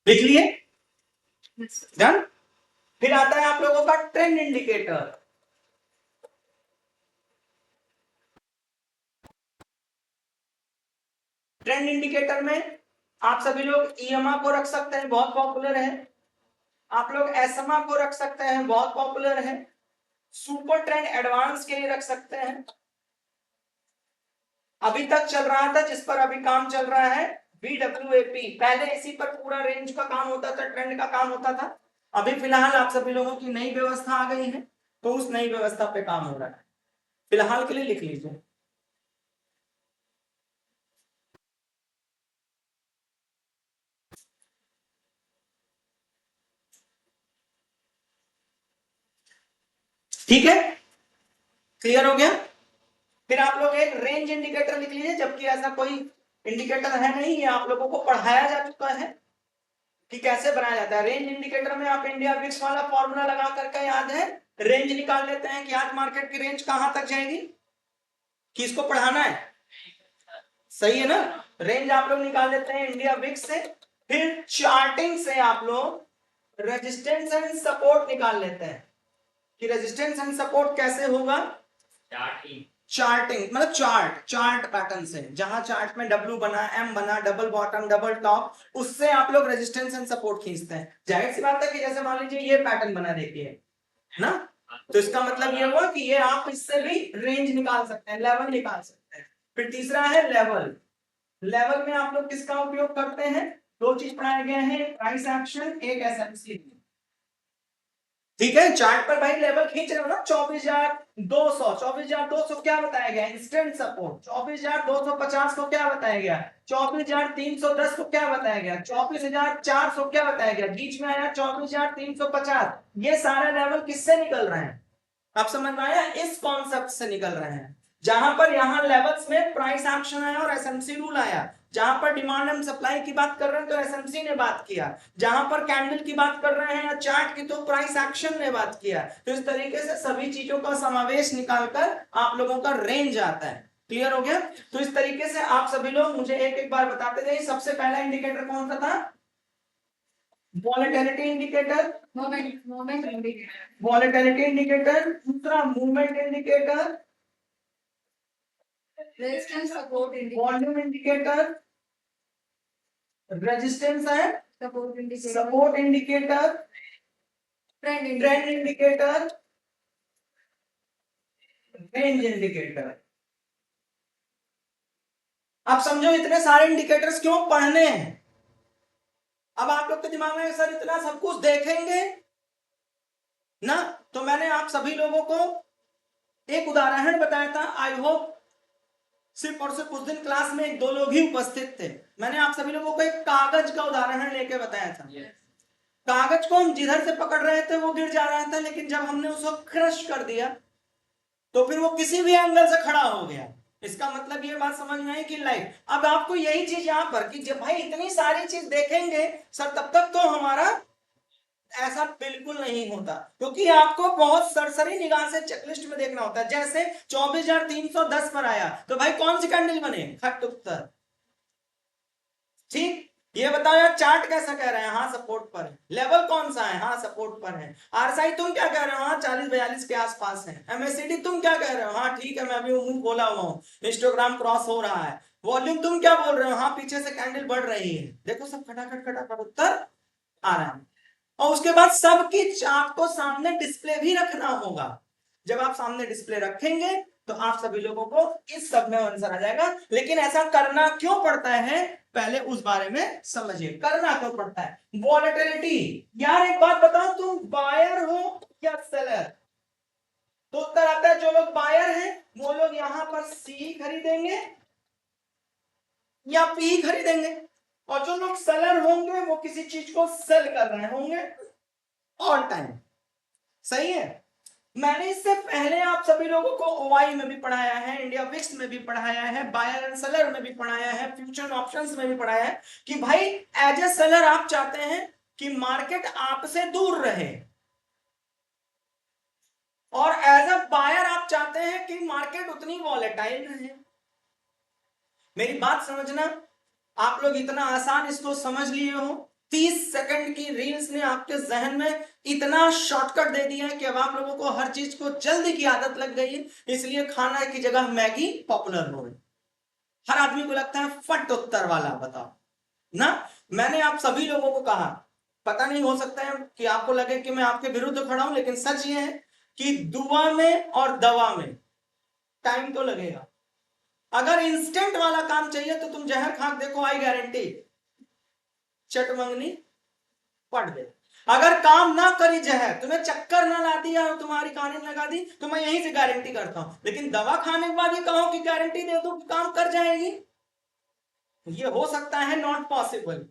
लिख लिए? डन। फिर आता है आप लोगों का ट्रेंड इंडिकेटर। ट्रेंड इंडिकेटर में आप सभी लोग EMA को रख सकते हैं, बहुत पॉपुलर है। आप लोग SMA को रख सकते हैं, बहुत पॉपुलर है। सुपर ट्रेंड एडवांस के लिए रख सकते हैं। अभी तक चल रहा था, जिस पर अभी काम चल रहा है, BWAP। पहले इसी पर पूरा रेंज का काम होता था, ट्रेंड का काम होता था। अभी फिलहाल आप सभी लोगों की नई व्यवस्था आ गई है, तो उस नई व्यवस्था पे काम हो रहा है। फिलहाल के लिए लिख लीजिए। ठीक है, क्लियर हो गया? फिर आप लोग एक रेंज इंडिकेटर लिख लीजिए, जबकि ऐसा कोई इंडिकेटर है नहीं, ये आप लोगों को पढ़ाया जा चुका है कि कैसे बनाया जाता है। रेंज इंडिकेटर में आप इंडिया विक्स वाला फॉर्मूला लगा करके याद है रेंज निकाल लेते हैं कि आज मार्केट की रेंज कहां तक जाएगी। किसको पढ़ाना है, सही है ना। रेंज आप लोग निकाल लेते हैं इंडिया विक्स से। फिर चार्टिंग से आप लोग रेजिस्टेंस एंड सपोर्ट निकाल लेते हैं कि रेजिस्टेंस एंड सपोर्ट कैसे होगा। चार्टिंग मतलब चार्ट पैटर्न से, जहां चार्ट में डब्ल्यू बना, एम बना, डबल बॉटम डबल टॉप, उससे आप लोग रेजिस्टेंस एंड सपोर्ट खींचते हैं। जाहिर सी बात है कि जैसे मान लीजिए ये पैटर्न बना, देखिए है ना, तो इसका मतलब ये हुआ कि ये आप इससे भी रेंज निकाल सकते हैं, लेवल निकाल सकते हैं। फिर तीसरा है लेवल। लेवल में आप लोग किसका उपयोग करते हैं, दो चीज पढ़ाए गए हैं, प्राइस एक्शन, एक एसएमसी। ठीक है, चार्ट पर भाई लेवल खींच रहे हो ना, 24,200, 24,200 क्या बताया गया, इंस्टेंट सपोर्ट। 24,250 को क्या बताया गया, 24,310 को क्या बताया गया, 24,400 क्या बताया गया, बीच में आया 24,350। ये सारे लेवल किससे निकल रहे हैं, आप समझ में आया, इस कॉन्सेप्ट से निकल रहे हैं। जहां पर यहां लेवल्स में प्राइस एक्शन आया और एसएमसी रूल आया। जहां पर डिमांड एंड सप्लाई की बात कर रहे हैं तो एसएमसी ने बात किया, जहां पर कैंडल की बात कर रहे हैं या चार्ट की तो प्राइस एक्शन ने बात किया। तो इस तरीके से सभी चीजों का समावेश निकालकर आप लोगों का रेंज आता है। क्लियर हो गया। तो इस तरीके से आप सभी लोग मुझे एक एक बार बताते जाइए। सबसे पहला इंडिकेटर कौन सा था, वॉलेटिलिटी इंडिकेटर, वॉलेटिलिटी इंडिकेटर। दूसरा movement indicator, resistance support indicator, volume indicator, resistance है, support indicator, trend indicator, range indicator. आप समझो इतने सारे इंडिकेटर्स क्यों पढ़ने हैं। अब आप लोग के दिमाग में सर इतना सब कुछ देखेंगे ना, तो मैंने आप सभी लोगों को एक उदाहरण बताया था। आई होप सिर्फ और सिर्फ उस दिन क्लास में एक दो लोग ही उपस्थित थे। मैंने आप सभी लोगों को एक कागज का उदाहरण लेके बताया था। कागज को हम जिधर से पकड़ रहे थे वो गिर जा रहा था, लेकिन जब हमने उसको क्रश कर दिया तो फिर वो किसी भी एंगल से खड़ा हो गया। इसका मतलब ये बात समझ में आई कि लाइफ। अब आपको यही चीज यहां पर कि जब भाई इतनी सारी चीज देखेंगे सर, तब तक तो हमारा ऐसा बिल्कुल नहीं होता, क्योंकि आपको बहुत सरसरी निगाह से चेकलिस्ट में देखना होता है। जैसे 24,310 पर आया तो भाई कौन सी कैंडल बने, खट उत्तर। ठीक, ये बताओ यार, चार्ट कैसा कह रहे हैं, हाँ सपोर्ट पर है। लेवल कौन सा है, हाँ सपोर्ट पर है। आरएसआई तुम क्या कह रहे हो, हाँ 40-42 के आसपास है। एमएससीडी तुम क्या कह रहे हो, हाँ ठीक है मैं अभी मुंह खोला हुआ हूँ, हिस्टोग्राम क्रॉस हो रहा है। वॉल्यूम तुम क्या बोल रहे हो, हाँ पीछे से कैंडल बढ़ रही है। देखो सब खटाखट खटाखट उत्तर आ रहा है। और उसके बाद सबकी चार्ट को सामने डिस्प्ले भी रखना होगा। जब आप सामने डिस्प्ले रखेंगे तो आप सभी लोगों को इस सब में आंसर आ जाएगा। लेकिन ऐसा करना क्यों पड़ता है, पहले उस बारे में समझिए, करना क्यों पड़ता है। वॉलेटिलिटी, यार एक बात बताओ, तुम बायर हो या सेलर, तो उत्तर आता है जो लोग बायर हैं वो लोग यहां पर सी खरीदेंगे या पी खरीदेंगे, और जो लोग सेलर होंगे वो किसी चीज को सेल कर रहे होंगे ऑल टाइम। सही है। मैंने इससे पहले आप सभी लोगों को ओआई में भी पढ़ाया है, इंडिया विक्स में भी पढ़ाया है, बायर एंड सेलर में भी पढ़ाया है, फ्यूचर ऑप्शंस में भी पढ़ाया है कि भाई एज ए सेलर आप चाहते हैं कि मार्केट आपसे दूर रहे, और एज अ बायर आप चाहते हैं कि मार्केट उतनी वॉलेटाइल रहे। मेरी बात समझना, आप लोग इतना आसान इसको समझ लिए हो। 30 सेकंड की रील्स ने आपके जहन में इतना शॉर्टकट दे दिया है कि अब आप लोगों को हर चीज को जल्दी की आदत लग गई है, इसलिए खाना की जगह मैगी पॉपुलर हो गई। हर आदमी को लगता है फट उत्तर वाला बताओ ना। मैंने आप सभी लोगों को कहा, पता नहीं हो सकता है कि आपको लगे कि मैं आपके विरुद्ध खड़ा हूं, लेकिन सच ये है कि दुआ में और दवा में टाइम तो लगेगा। अगर इंस्टेंट वाला काम चाहिए तो तुम जहर खा देखो, आई गारंटी चट मंगनी पढ़ दे। अगर काम ना करी जहर, तुम्हें चक्कर ना ला दिया और तुम्हारी कहानी लगा दी, तो मैं यहीं से गारंटी करता हूं। लेकिन दवा खाने के बाद ये कहो कि गारंटी दे दो कि काम कर जाएगी, ये हो सकता है नॉट पॉसिबल,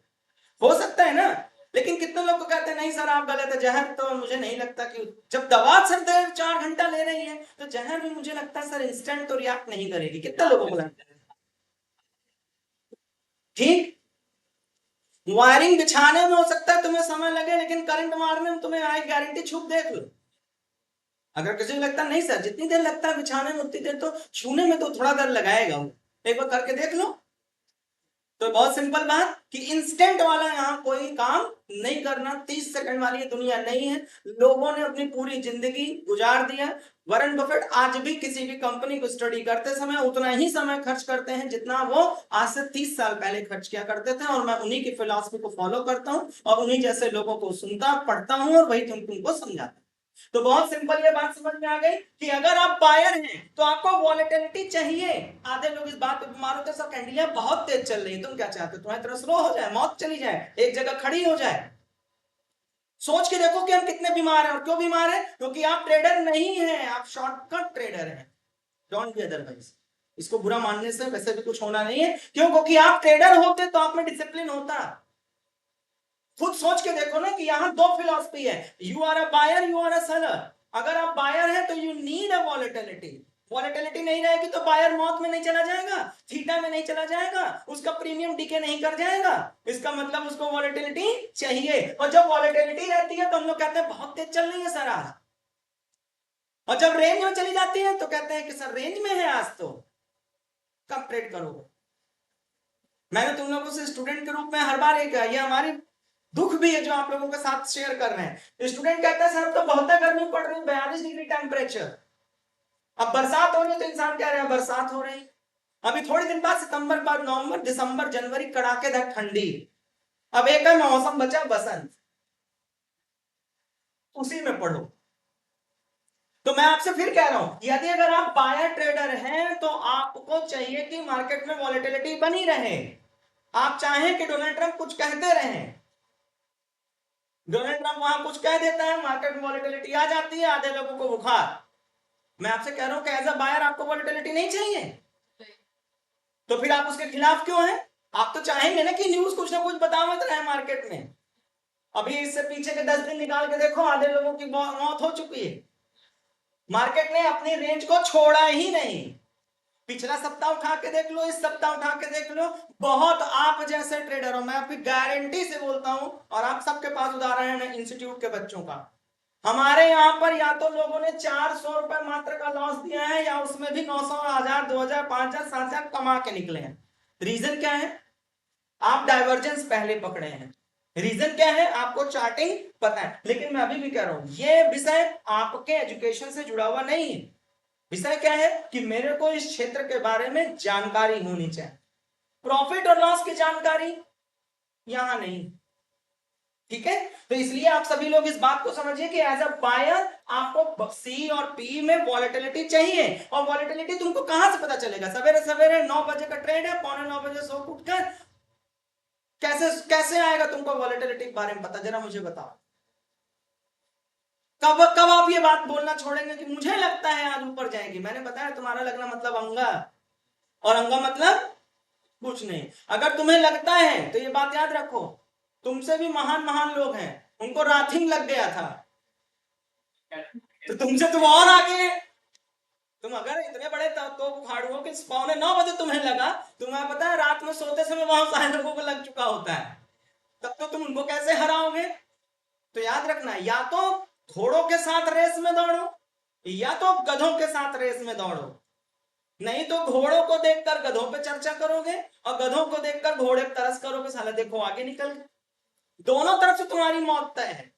हो सकता है ना। लेकिन कितने लोग को कहते हैं नहीं सर आप गलत है, जहर तो मुझे नहीं लगता कि जब दवा सर 4 घंटा ले रही है तो जहर भी मुझे लगता है सर इंस्टेंट तो रिएक्ट नहीं करेगी। कितने लोगों को लगता है? ठीक, वायरिंग बिछाने में हो सकता है तुम्हें समय लगे, लेकिन करंट मारने में तुम्हें आई गारंटी छुप देख लो। अगर किसी को लगता नहीं सर जितनी देर लगता है बिछाने में उतनी देर तो छूने में तो थोड़ा देर लगाएगा, एक बार करके देख लो। तो बहुत सिंपल बात कि इंस्टेंट वाला यहाँ कोई काम नहीं करना, 30 सेकंड वाली दुनिया नहीं है। लोगों ने अपनी पूरी जिंदगी गुजार दिया। वॉरेन बफेट आज भी किसी भी कंपनी को स्टडी करते समय उतना ही समय खर्च करते हैं जितना वो आज से 30 साल पहले खर्च किया करते थे, और मैं उन्हीं की फिलॉसफी को फॉलो करता हूं और उन्हीं जैसे लोगों को सुनता पढ़ता हूं और वही तुमको समझाता हूं। तो बहुत सिंपल ये बात समझ में आ गई कि अगर आप बायर हैं तो आपको वॉलेटिलिटी चाहिए। आधे लोग इस बात पे बीमार होते हैं सर कैंडलियां बहुत तेज चल रही है, तुम क्या चाहते हो तुम्हारी तरह स्लो हो जाए, मौत चली जाए, एक जगह खड़ी हो जाए। सोच के देखो कि हम कितने बीमार हैं, और क्यों बीमार हैं? क्योंकि आप ट्रेडर नहीं हैं, आप शॉर्टकट ट्रेडर हैं। Don't be otherwise. इसको बुरा मानने से वैसे भी कुछ होना नहीं है। क्यों? क्योंकि आप ट्रेडर होते तो आप में डिसिप्लिन होता। खुद सोच के देखो ना कि यहां दो फिलॉसफी है, you are a buyer, you are a seller. अगर आप बायर हैं तो you need a volatility. Volatility नहीं रहेगी तो बायर मौत में नहीं चला जाएगा, थीटा में नहीं चला जाएगा, उसका प्रीमियम डीके नहीं कर जाएगा। इसका मतलब उसको वॉलेटिलिटी चाहिए। और जब वॉलेटिलिटी रहती है तो हम लोग कहते हैं बहुत तेज चल रही है सर आज, और जब रेंज में चली जाती है तो कहते हैं कि सर रेंज में है आज, तो कब ट्रेड करोगे? मैंने तुम लोगों से स्टूडेंट के रूप में हर बार एक ये हमारी दुख भी है जो आप लोगों के साथ शेयर कर रहे हैं। स्टूडेंट कहता है सर अब तो बहुत गर्मी पड़ रही है, 42 डिग्री टेम्परेचर। अब बरसात हो रही है तो इंसान कह रहे हैं बरसात हो रही, अभी थोड़े दिन बाद सितंबर बाद नवंबर दिसंबर जनवरी कड़ाकेदार ठंडी, अब एक है मौसम बचा बसंत, उसी में पढ़ो। तो मैं आपसे फिर कह रहा हूं यदि अगर आप बायर ट्रेडर हैं तो आपको चाहिए कि मार्केट में वॉलेटिलिटी बनी रहे। आप चाहें कि डोनाल्ड ट्रंप कुछ कहते रहे, डोनाल्ड ट्रंप वहां कुछ कह देता है, मार्केट में वॉलेटिलिटी आ जाती है, आधे लोगों को बुखार। मैं आपसे कह रहा हूं कि एज अ बायर आपको वॉलेटिलिटी नहीं चाहिए, तो फिर आप उसके खिलाफ क्यों हैं? आप तो चाहेंगे ना कि न्यूज कुछ ना कुछ बतावत रहे मार्केट में। अभी इससे पीछे के 10 दिन निकाल के देखो, आधे लोगों की मौत हो चुकी है। मार्केट ने अपनी रेंज को छोड़ा ही नहीं। पिछला सप्ताह उठा के देख लो, इस सप्ताह उठा के देख लो, बहुत आप जैसे ट्रेडर हो, मैं आपकी गारंटी से बोलता हूं, और आप सबके पास उदाहरण है इंस्टीट्यूट के बच्चों का। हमारे यहां पर या तो लोगों ने 400 रुपए मात्र का लॉस दिया है, या उसमें भी 900, 1000, 2000, 5000, 7000 कमा के निकले हैं। रीजन क्या है? आप डाइवर्जेंस पहले पकड़े हैं। रीजन क्या है? आपको चार्टिंग पता है। लेकिन मैं अभी भी कह रहा हूं ये विषय आपके एजुकेशन से जुड़ा हुआ नहीं है। विषय क्या है कि मेरे को इस क्षेत्र के बारे में जानकारी होनी चाहिए। प्रॉफिट और लॉस की जानकारी यहां नहीं, ठीक है? तो इसलिए आप सभी लोग इस बात को समझिए कि एज अ बायर आपको सी और पी में वॉलेटिलिटी चाहिए। और वॉलेटिलिटी तुमको कहां से पता चलेगा? सवेरे सवेरे 9 बजे का ट्रेड है, 8:45 बजे सो उठकर कैसे कैसे आएगा तुमको वॉलेटिलिटी के बारे में पता? जरा मुझे बताओ। कब कब आप ये बात बोलना छोड़ेंगे कि मुझे लगता है आज ऊपर जाएगी? मैंने बताया तुम्हारा लगना मतलब अंगा, और अंगा मतलब कुछ नहीं। अगर तुम्हें लगता है तो ये बात याद रखो, तुमसे भी महान महान लोग हैं, उनको राथिंग लग गया था, तो तुमसे तुम और आगे हैं। तुम अगर इतने बड़े तो उखाड़ू हो कि 8:45 बजे तुम्हें लगा, तुम्हें पता है रात में सोते समय वहां सारे लोगों को लग चुका होता है, तब तो तुम उनको कैसे हराओगे? तो याद रखना, या तो घोड़ों के साथ रेस में दौड़ो, या तो गधों के साथ रेस में दौड़ो। नहीं तो घोड़ों को देखकर गधों पे चर्चा करोगे, और गधों को देखकर घोड़े तरस करोगे, साला देखो आगे निकल गए। दोनों तरफ से तुम्हारी मौत तय है।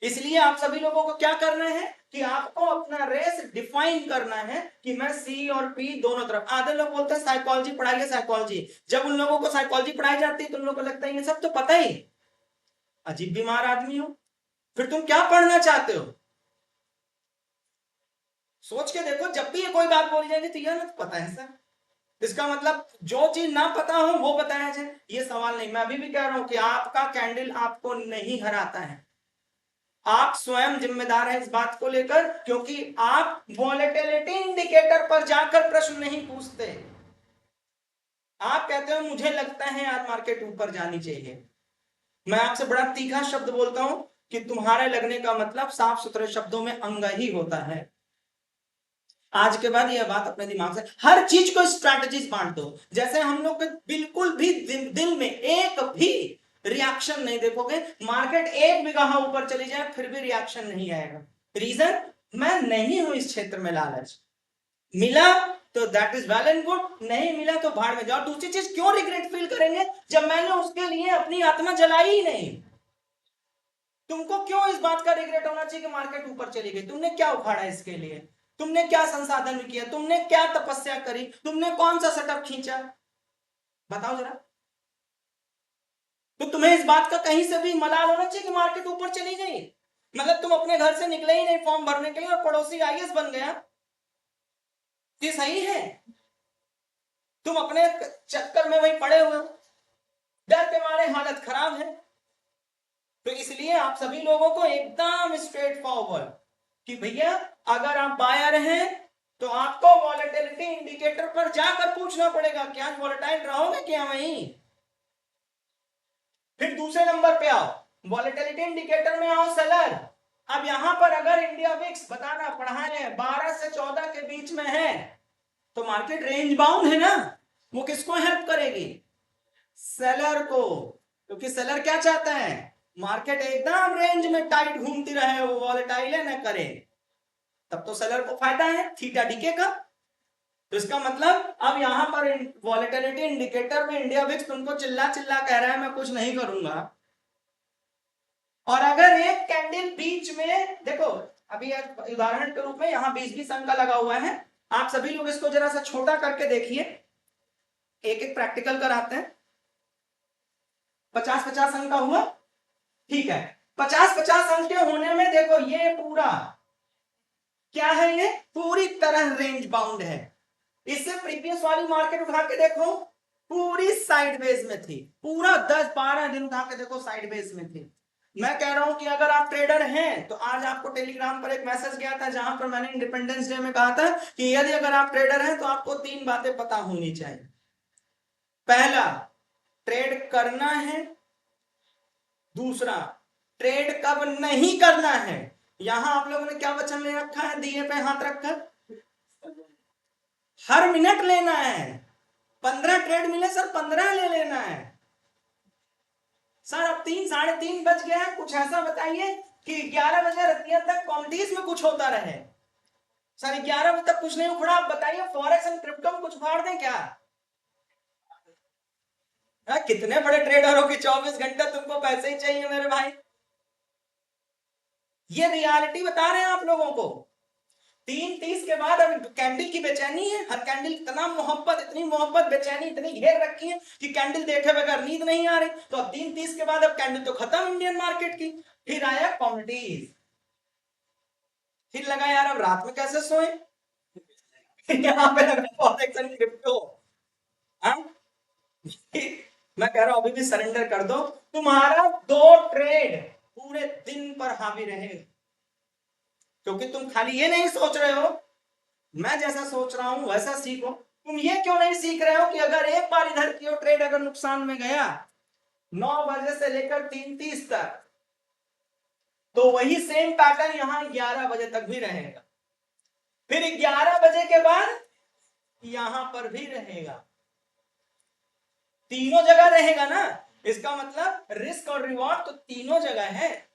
इसलिए आप सभी लोगों को क्या करना है कि आपको अपना रेस डिफाइन करना है कि मैं सी और पी दोनों तरफ। आधे लोग बोलते हैं साइकोलॉजी पढ़ाइए, साइकोलॉजी। जब उन लोगों को साइकोलॉजी पढ़ाई जाती है तो उन लोगों को लगता है ये सब तो पता ही, अजीब बीमार आदमी हो, फिर तुम क्या पढ़ना चाहते हो? सोच के देखो, जब भी ये कोई बात बोली जाएगी तो यह ना पता है सर, इसका मतलब जो चीज ना पता हो वो बताया जाए, ये सवाल नहीं। मैं अभी भी कह रहा हूं कि आपका कैंडल आपको नहीं हराता है, आप स्वयं जिम्मेदार हैं इस बात को लेकर, क्योंकि आप वॉलेटिलिटी इंडिकेटर पर जाकर प्रश्न नहीं पूछते। आप कहते हो मुझे लगता है आज मार्केट ऊपर जानी चाहिए, मैं आपसे बड़ा तीखा शब्द बोलता हूं कि तुम्हारे लगने का मतलब साफ सुथरे शब्दों में अंग ही होता है। आज के बाद यह बात अपने दिमाग से, हर चीज को स्ट्रैटेजीज बांट दो। जैसे हम लोग बिल्कुल भी दिल में एक भी रिएक्शन नहीं देखोगे, मार्केट एक भी कहां ऊपर चली जाए फिर भी रिएक्शन नहीं आएगा। रीजन, मैं नहीं हूं इस क्षेत्र में लालच। मिला तो that is well and good, नहीं मिला तो भाड़ में जाओ। दूसरी चीज, क्यों रिग्रेट फील करेंगे जब मैंने उसके लिए अपनी आत्मा जलाई ही नहीं। तुमको क्यों इस बात का रिग्रेट होना चाहिए कि मार्केट ऊपर चली गई? तुमने क्या उखाड़ा इसके लिए? तुमने क्या संसाधन किया? तुमने क्या तपस्या करी? तुमने कौन सा सेटअप खींचा? बताओ जरा। तो तुम्हें इस बात का कहीं से भी मलाल होना चाहिए कि मार्केट ऊपर चली गई? मतलब तुम अपने घर से निकले ही नहीं फॉर्म भरने के लिए और पड़ोसी आईएएस बन गया, ये सही है? तुम अपने चक्कर में वही पड़े हुए हो, डर के मारे हालत खराब है। तो इसलिए आप सभी लोगों को एकदम स्ट्रेट फॉरवर्ड कि भैया अगर आप बायर हैं तो आपको वॉलेटिलिटी इंडिकेटर पर जाकर पूछना पड़ेगा कि आज वॉलेटाइल रहोगे क्या वहीं। फिर दूसरे नंबर पे आओ, वॉलेटिलिटी इंडिकेटर में आओ सेलर। अब यहां पर अगर इंडिया विक्स बताना पड़ा है 12 से 14 के बीच में है तो मार्केट रेंज बाउंड है ना, वो किसको हेल्प करेगी? सेलर को। क्योंकि सेलर क्या चाहता है? मार्केट एकदम रेंज में टाइट घूमती रहे, वो वॉलेटाइल न करे, तब तो सेलर को फायदा है, थीटा डीके का। तो इसका मतलब अब यहां पर वॉलेटिलिटी इंडिकेटर में इंडिया विक्स तुमको चिल्ला चिल्ला कह रहा है मैं कुछ नहीं करूंगा। और अगर एक कैंडल बीच में देखो, अभी उदाहरण के रूप में यहां 20-20 अंक का लगा हुआ है, आप सभी लोग इसको जरा सा छोटा करके देखिए, एक एक प्रैक्टिकल कराते हैं। 50-50 अंक का हुआ, ठीक है। 50-50 अंक के होने में देखो ये पूरा क्या है, ये पूरी तरह रेंज बाउंड है। इससे प्रीवियस वाली मार्केट उठा के देखो, पूरी साइडवेज में थी, पूरा 10-12 दिन उठा के देखो साइडवेज में थी। मैं कह रहा हूं कि अगर आप ट्रेडर हैं तो आज आपको टेलीग्राम पर एक मैसेज गया था जहां पर मैंने इंडिपेंडेंस डे में कहा था कि यदि अगर आप ट्रेडर हैं तो आपको 3 बातें पता होनी चाहिए। पहला, ट्रेड करना है। दूसरा, ट्रेड कब नहीं करना है। यहां आप लोगों ने क्या वचन ले रखा है, दिए पे हाथ रखकर? हर मिनट लेना है। 15 ट्रेड मिले सर, 15 ले लेना है। सर अब 3-3:30 बज गया है, कुछ ऐसा बताइए कि 11 बजे रतिया तक कॉमडीज में कुछ होता रहे। सर 11 बजे तक कुछ नहीं उखड़ा, आप बताइए फॉरेक्स एंड क्रिप्टो में कुछ उखाड़ दें क्या? कितने बड़े ट्रेडर हो कि 24 घंटा तुमको पैसे ही चाहिए मेरे भाई। ये रियलिटी बता रहे हैं आप लोगों को। 3:30 के बाद अब कैंडल की बेचैनी है, हर कैंडल इतना मोहब्बत, इतनी मोहब्बत, बेचैनी इतनी घेर रखी है कि कैंडल देखे बगैर नींद नहीं आ रही। तो अब 3:30 के बाद अब कैंडल तो खत्म इंडियन मार्केट की। फिर आया कॉमोडिटीज, फिर लगा यार अब रात में कैसे सोए, यहाँ पे लगा फॉरेक्स एंड क्रिप्टो। मैं कह रहा हूं अभी भी सरेंडर कर दो, तुम्हारा 2 ट्रेड पूरे दिन पर हावी रहेगा। क्योंकि तुम खाली ये नहीं सोच रहे हो मैं जैसा सोच रहा हूं वैसा सीखो। तुम ये क्यों नहीं सीख रहे हो कि अगर एक बार इधर की ट्रेड अगर नुकसान में गया 9 बजे से लेकर 3:30 तक, तो वही सेम पैटर्न यहां 11 बजे तक भी रहेगा, फिर 11 बजे के बाद यहां पर भी रहेगा, तीनों जगह रहेगा ना। इसका मतलब रिस्क और रिवॉर्ड तो तीनों जगह है।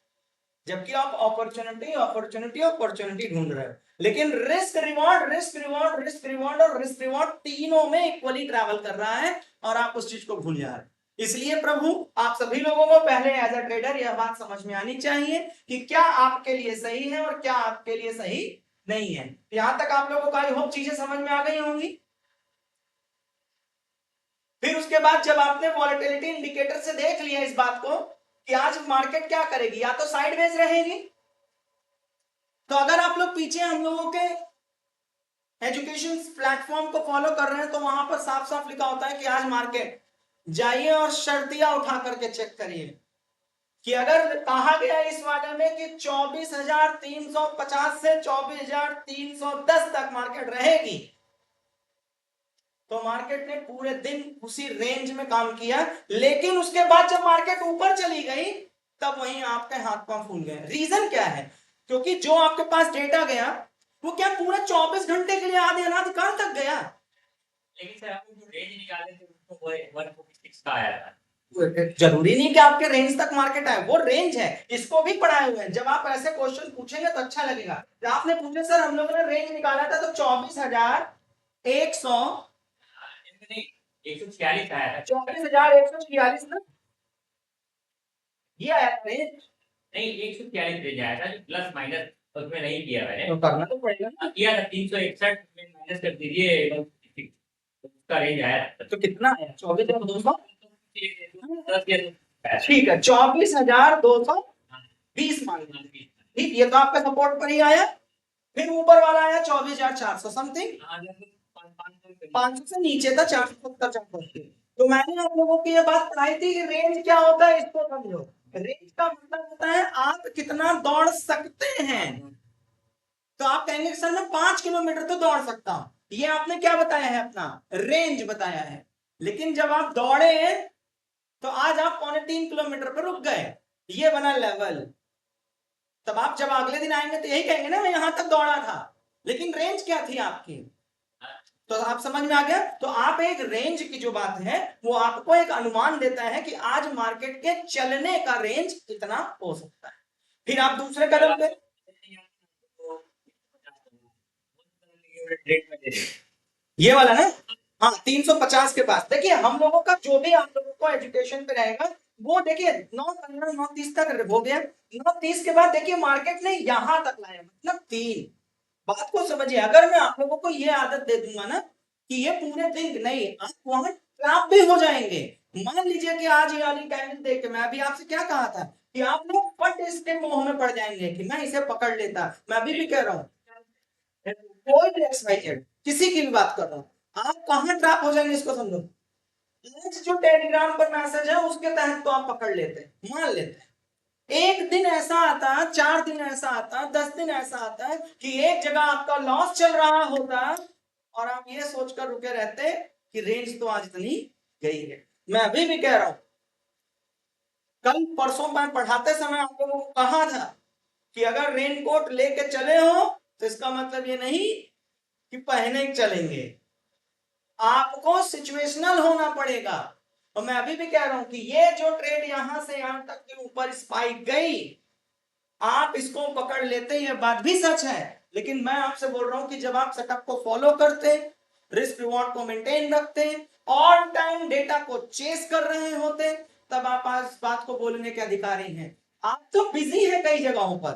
जबकि आप अपॉर्चुनिटी अपॉर्चुनिटी अपॉर्चुनिटी ढूंढ रहे हो, लेकिन risk reward risk reward risk reward और रिस्क रिवॉर्ड तीनों में इक्वली ट्रैवल कर रहा है और आप उस चीज को भूल जा रहे हैं। इसलिए प्रभु आप सभी लोगों को पहले एज अ ट्रेडर यह बात समझ में आनी चाहिए कि क्या आपके लिए सही है और क्या आपके लिए सही नहीं है। यहां तक आप लोगों को आई होप चीजें समझ में आ गई होंगी। फिर उसके बाद जब आपने वॉलेटिलिटी इंडिकेटर से देख लिया इस बात को कि आज मार्केट क्या करेगी, या तो साइडवेज रहेगी, तो अगर आप लोग पीछे हम लोगों के एजुकेशन प्लेटफॉर्म को फॉलो कर रहे हैं तो वहां पर साफ साफ लिखा होता है कि आज मार्केट जाइए और शर्तियां उठा करके चेक करिए कि अगर कहा गया इस वाले में कि 24,350 से 24,310 तक मार्केट रहेगी, तो मार्केट ने पूरे दिन उसी रेंज में काम किया, लेकिन उसके बाद जब मार्केट ऊपर चली गई तब वहीं आपके हाथ पांव फूल गए। रीजन क्या है? क्योंकि जो आपके पास डेटा गया वो क्या पूरा 24 घंटे के लिए आधे अनाधिकार तक गया। लेकिन सर आपने जो रेंज निकाले थे उसको 146 का आया था। जरूरी नहीं कि आपके रेंज तक मार्केट आए, वो रेंज है, इसको भी पढ़ाए हुए हैं। जब आप ऐसे क्वेश्चन पूछेंगे तो अच्छा लगेगा। जब आपने पूछे सर हम लोगों ने रेंज निकाला था तो 24,100 नहीं 146 आया था। 24,146 ना, ये आया था रेंज। नहीं 146 रेंज आया था, प्लस माइनस उसमें नहीं किया मैंने। तो करना तो पड़ेगा ना। किया था 361 में माइनस कर दीजिए, उसका रेंज आया था। तो कितना आया? 24,200। ठीक है 24,220 मान लीजिए। ठीक, ये तो आपका सपोर्ट पर ही आया। फिर ऊपर वाला आया 24,400 समथिंग, 500 से नीचे था 470 480। तो मैंने आप लोगों को ये बात पढ़ाई थी कि रेंज क्या होता है, इसको समझो। रेंज का मतलब होता है आप कितना दौड़ सकते हैं। तो आप कहेंगे सर मैं 5 किलोमीटर तो दौड़ सकता हूं, ये आपने क्या बताया है? अपना रेंज बताया है। लेकिन जब आप दौड़े तो आज आप 2.25 किलोमीटर पर रुक गए, ये बना लेवल। तब आप जब अगले दिन आएंगे तो यही कहेंगे ना मैं यहां तक दौड़ा था, लेकिन रेंज क्या थी आपकी? तो आप समझ में आ गया। तो आप एक रेंज की जो बात है वो आपको एक अनुमान देता है कि आज मार्केट के चलने का रेंज कितना हो सकता है। फिर आप दूसरे कदम पे ये वाला ना, हाँ 350 के पास देखिए हम लोगों का जो भी आप लोगों को एजुकेशन पे रहेगा वो देखिए 9:15 9:30 तक हो गया। 9:30 के बाद देखिए मार्केट ने यहां तक लाया, मतलब 3। बात को समझिए, अगर मैं आप लोगों को ये आदत दे दूंगा ना कि ये पूरे दिन नहीं, आप वहां ट्रैप भी हो जाएंगे। मान लीजिए कि आज ये वाली कैंडल देख के मैं अभी आपसे क्या कहा था कि आप लोग फट इसके मोह में पड़ जाएंगे कि मैं इसे पकड़ लेता। मैं अभी भी कह रहा हूँ कोई भी XYZ किसी की भी बात कर रहा हूँ, आप कहां ट्रैप हो जाएंगे इसको समझो। आज जो टेलीग्राम पर मैसेज है उसके तहत तो आप पकड़ लेते, मान लेते। एक दिन ऐसा आता, 4 दिन ऐसा आता, 10 दिन ऐसा आता है कि एक जगह आपका लॉस चल रहा होता और आप ये सोचकर रुके रहते कि रेंज तो आज इतनी गई है। मैं अभी भी कह रहा हूं, कल परसों मैं पढ़ाते समय आप लोगों को कहा था कि अगर रेनकोट लेके चले हो तो इसका मतलब ये नहीं कि पहने ही चलेंगे, आपको सिचुएशनल होना पड़ेगा। और मैं अभी भी कह रहा हूं कि ये जो ट्रेड यहां से यहां तक के ऊपर स्पाइक गई, आप इसको पकड़ लेते, ये बात भी सच है। लेकिन मैं आपसे बोल रहा हूं कि जब आप सेटअप को फॉलो करते, रिस्क रिवॉर्ड को मेंटेन रखते, ऑन टाइम डेटा को चेस कर रहे होते, तब आप आज बात को बोलने के अधिकारी हैं। आप तो बिजी है कई जगहों पर,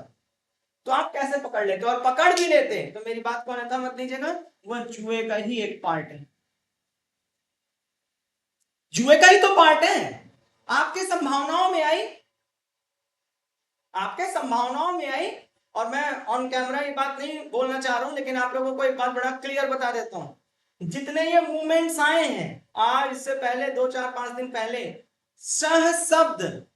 तो आप कैसे पकड़ लेते? और पकड़ भी लेते तो मेरी बात को अन्यथा मत लीजिएगा, वह जुए का ही एक पार्ट है। जुए का ही तो पार्ट है। आपकी संभावनाओं में आई, आपके संभावनाओं में आई। और मैं ऑन कैमरा ये बात नहीं बोलना चाह रहा हूं, लेकिन आप लोगों को एक बात बड़ा क्लियर बता देता हूं। जितने ये मूवमेंट्स आए हैं आज, इससे पहले 2 4 5 दिन पहले, सह शब्द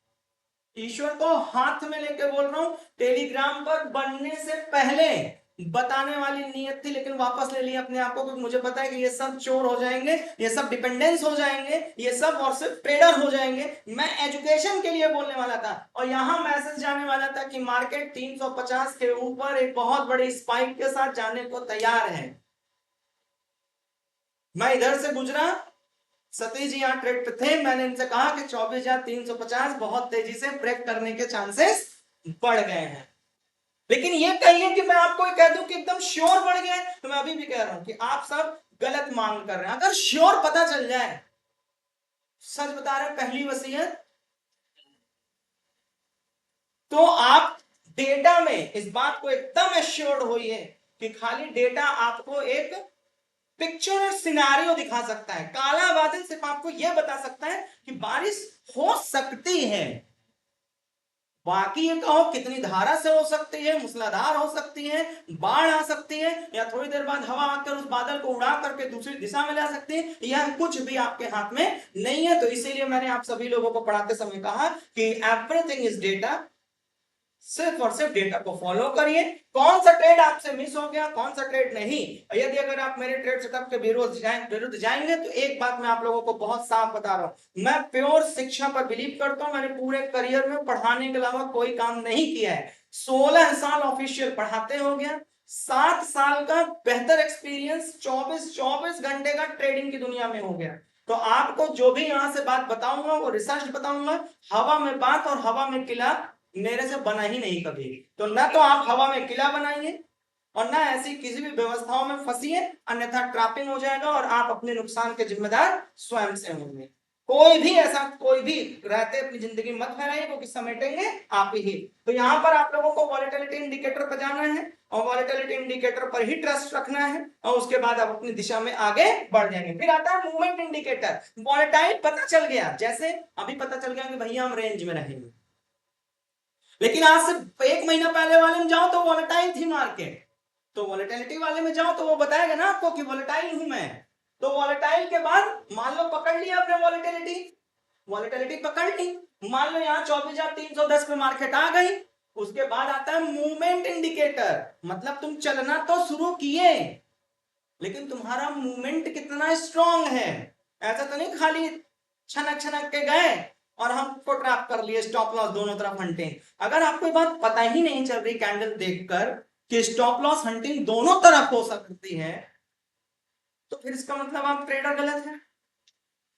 ईश्वर को हाथ में लेके बोल रहा हूं, टेलीग्राम पर बनने से पहले बताने वाली नीयत थी, लेकिन वापस ले लिया अपने आप को, क्योंकि मुझे पता है कि ये सब चोर हो जाएंगे, ये सब डिपेंडेंस हो जाएंगे, ये सब और सिर्फ ट्रेडर हो जाएंगे। मैं एजुकेशन के लिए बोलने वाला था और यहां मैसेज जाने वाला था कि मार्केट 350 के ऊपर एक बहुत बड़ी स्पाइक के साथ जाने को तैयार है। मैं इधर से गुजरा, सतीश जी यहाँ ट्रेड पे थे, मैंने इनसे कहा कि 24,350 बहुत तेजी से ब्रेक करने के चांसेस बढ़ गए हैं। लेकिन ये कहिए कि मैं आपको कह दूं कि एकदम श्योर बढ़ गया है, तो मैं अभी भी कह रहा हूं कि आप सब गलत मांग कर रहे हैं। अगर श्योर पता चल जाए, सच बता रहे हैं, पहली वसीयत तो आप डेटा में इस बात को एकदम एश्योर्ड होइए कि खाली डेटा आपको एक पिक्चर और सिनेरियो दिखा सकता है। काला बादल सिर्फ आपको यह बता सकता है कि बारिश हो सकती है, बाकी ये कहो कितनी धारा से हो सकती है, मूसलाधार हो सकती है, बाढ़ आ सकती है, या थोड़ी देर बाद हवा आकर उस बादल को उड़ा करके दूसरी दिशा में ला सकती है, यह कुछ भी आपके हाथ में नहीं है। तो इसीलिए मैंने आप सभी लोगों को पढ़ाते समय कहा कि एवरीथिंग इज डेटा, सिर्फ और सिर्फ डेटा को फॉलो करिए। कौन सा ट्रेड आपसे मिस हो गया, कौन सा ट्रेड नहीं, यदि अगर आप मेरे ट्रेड सेटअप के विरुद्ध जाएंगे तो एक बात मैं आप लोगों को बहुत साफ बता रहा हूं, मैं प्योर शिक्षा पर बिलीव करता हूं। मैंने पूरे करियर में पढ़ाने के अलावा कोई काम नहीं किया है। 16 साल ऑफिशियल पढ़ाते हो गया, 7 साल का बेहतर एक्सपीरियंस 24 घंटे का ट्रेडिंग की दुनिया में हो गया। तो आपको जो भी यहां से बात बताऊंगा वो रिसर्च बताऊंगा। हवा में बात और हवा में किला मेरे से बना ही नहीं कभी। तो ना तो आप हवा में किला बनाइए और ना ऐसी किसी भी व्यवस्थाओं में फंसिए, अन्यथा ट्रैपिंग हो जाएगा और आप अपने नुकसान के जिम्मेदार स्वयं से होंगे। कोई भी रहते अपनी जिंदगी मत फैलाइए, क्योंकि समेटेंगे आप ही। तो यहाँ पर आप लोगों को वॉलेटिलिटी इंडिकेटर पर जाना है और वॉलेटिलिटी इंडिकेटर पर ही ट्रस्ट रखना है और उसके बाद आप अपनी दिशा में आगे बढ़ जाएंगे। फिर आता है मूवमेंट इंडिकेटर। वॉलेटाइल पता चल गया, जैसे अभी पता चल गया कि भैया हम रेंज में रहेंगे, लेकिन आज से 1 महीना पहले वाले में जाओ तो वॉलेटाइल थी मार्केट, तो वॉलेटिलिटी वाले में जाओ तो वो बताएगा ना आपको कि वॉलेटाइल हूं मैं। तो वॉलेटाइल के बाद मान लो पकड़ लिया आपने वॉलेटिलिटी पकड़ ली, मान लो यहाँ 24,310 पे मार्केट आ गई। उसके बाद आता है मूवमेंट इंडिकेटर, मतलब तुम चलना तो शुरू किए लेकिन तुम्हारा मूवमेंट कितना स्ट्रांग है। ऐसा तो नहीं खाली छनक छनक के गए और हमको ट्रैप कर लिए, स्टॉप लॉस दोनों तरफ हंटिंग। अगर आपको बात पता ही नहीं चल रही कैंडल देखकर कि स्टॉप लॉस हंटिंग दोनों तरफ हो सकती है, तो फिर इसका मतलब आप ट्रेडर गलत है।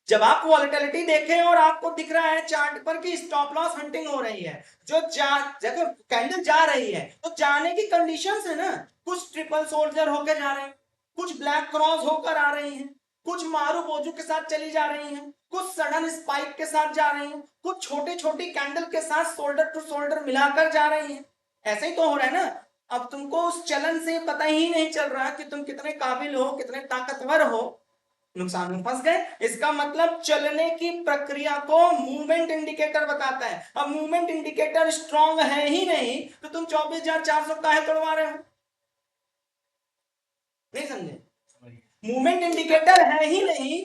जब आप वॉलेटिलिटी देखें और आपको दिख रहा है चार्ट पर कि स्टॉप लॉस हंटिंग हो रही है, जो जगह कैंडल जा रही है तो जाने की कंडीशंस है ना, कुछ ट्रिपल सोल्जर होकर जा रहे हैं, कुछ ब्लैक क्रॉस होकर आ रही हैं, कुछ मारू बोजू के साथ चली जा रही हैं, कुछ सडन स्पाइक के साथ जा रही हैं, कुछ छोटी छोटी कैंडल के साथ शोल्डर टू शोल्डर मिलाकर जा रही हैं। ऐसे ही तो हो रहा है ना। अब तुमको उस चलन से पता ही नहीं चल रहा कि तुम कितने काबिल हो, कितने ताकतवर हो, नुकसान में फंस गए। इसका मतलब चलने की प्रक्रिया को मूवमेंट इंडिकेटर बताता है। अब मूवमेंट इंडिकेटर स्ट्रांग है ही नहीं तो तुम 24,400 काहे तोड़वा रहे हो, नहीं समझे। मूवमेंट इंडिकेटर है ही नहीं,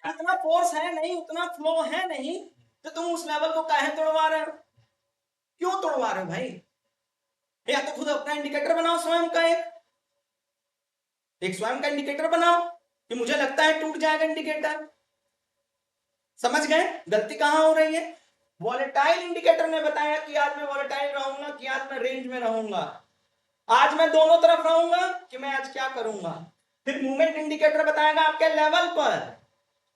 उतना फोर्स है नहीं, उतना फ्लो है नहीं, तो तुम उस लेवल को काहे तोड़वा रहे हो, क्यों तोड़वा रहे हो भाई। या तो खुद अपना इंडिकेटर बनाओ, स्वयं का एक स्वयं का इंडिकेटर बनाओ कि मुझे लगता है टूट जाएगा इंडिकेटर। समझ गए गलती कहां हो रही है। वॉलेटाइल इंडिकेटर ने बताया कि आज मैं वॉलेटाइल रहूंगा, कि आज मैं रेंज में रहूंगा, आज मैं दोनों तरफ रहूंगा, कि मैं आज क्या करूंगा। फिर मूवमेंट इंडिकेटर बताएगा आपके लेवल पर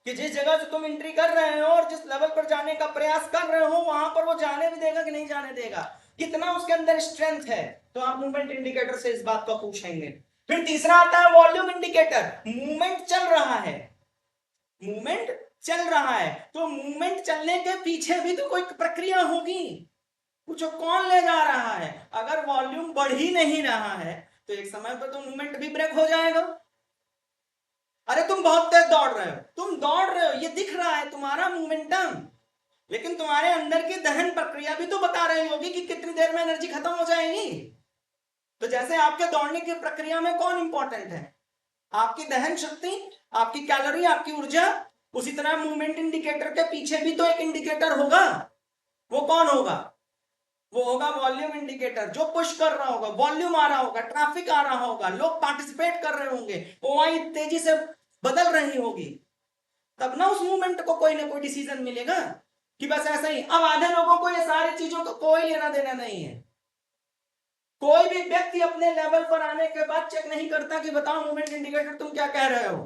कि जिस जगह से तुम एंट्री कर रहे हो और जिस लेवल पर जाने का प्रयास कर रहे हो वहां पर वो जाने भी देगा कि नहीं जाने देगा, कितना उसके अंदर स्ट्रेंथ है। तो आप मूवमेंट इंडिकेटर से इस बात को पूछेंगे। फिर तीसरा आता है वॉल्यूम इंडिकेटर। मूवमेंट चल रहा है, मूवमेंट चल रहा है, तो मूवमेंट चलने के पीछे भी तो कोई प्रक्रिया होगी, पूछो कौन ले जा रहा है। अगर वॉल्यूम बढ़ ही नहीं रहा है तो एक समय पर तो मूवमेंट भी ब्रेक हो जाएगा। अरे तुम बहुत तेज दौड़ रहे हो, तुम दौड़ रहे हो, ये दिख रहा है तुम्हारा मोमेंटम, लेकिन तुम्हारे अंदर की दहन प्रक्रिया भी तो बता रही होगी कि कितनी देर में एनर्जी खत्म हो जाएगी। तो जैसे आपके दौड़ने की प्रक्रिया में कौन इंपॉर्टेंट है, आपकी दहन शक्ति, आपकी कैलोरी, आपकी ऊर्जा, उसी तरह मूवमेंट इंडिकेटर के पीछे भी तो एक इंडिकेटर होगा। वो कौन होगा, वो होगा वॉल्यूम इंडिकेटर, जो पुश कर रहा होगा, वॉल्यूम आ रहा होगा, ट्रैफिक आ रहा होगा, लोग पार्टिसिपेट कर रहे होंगे, ओआई तेजी से बदल रही होगी, तब ना उस मूवमेंट को कोई ना कोई डिसीजन मिलेगा कि बस ऐसा ही। अब आधे लोगों को ये सारी चीजों को कोई लेना देना नहीं है। कोई भी व्यक्ति अपने लेवल पर आने के बाद चेक नहीं करता कि बताओ मूवमेंट इंडिकेटर तुम क्या कह रहे हो,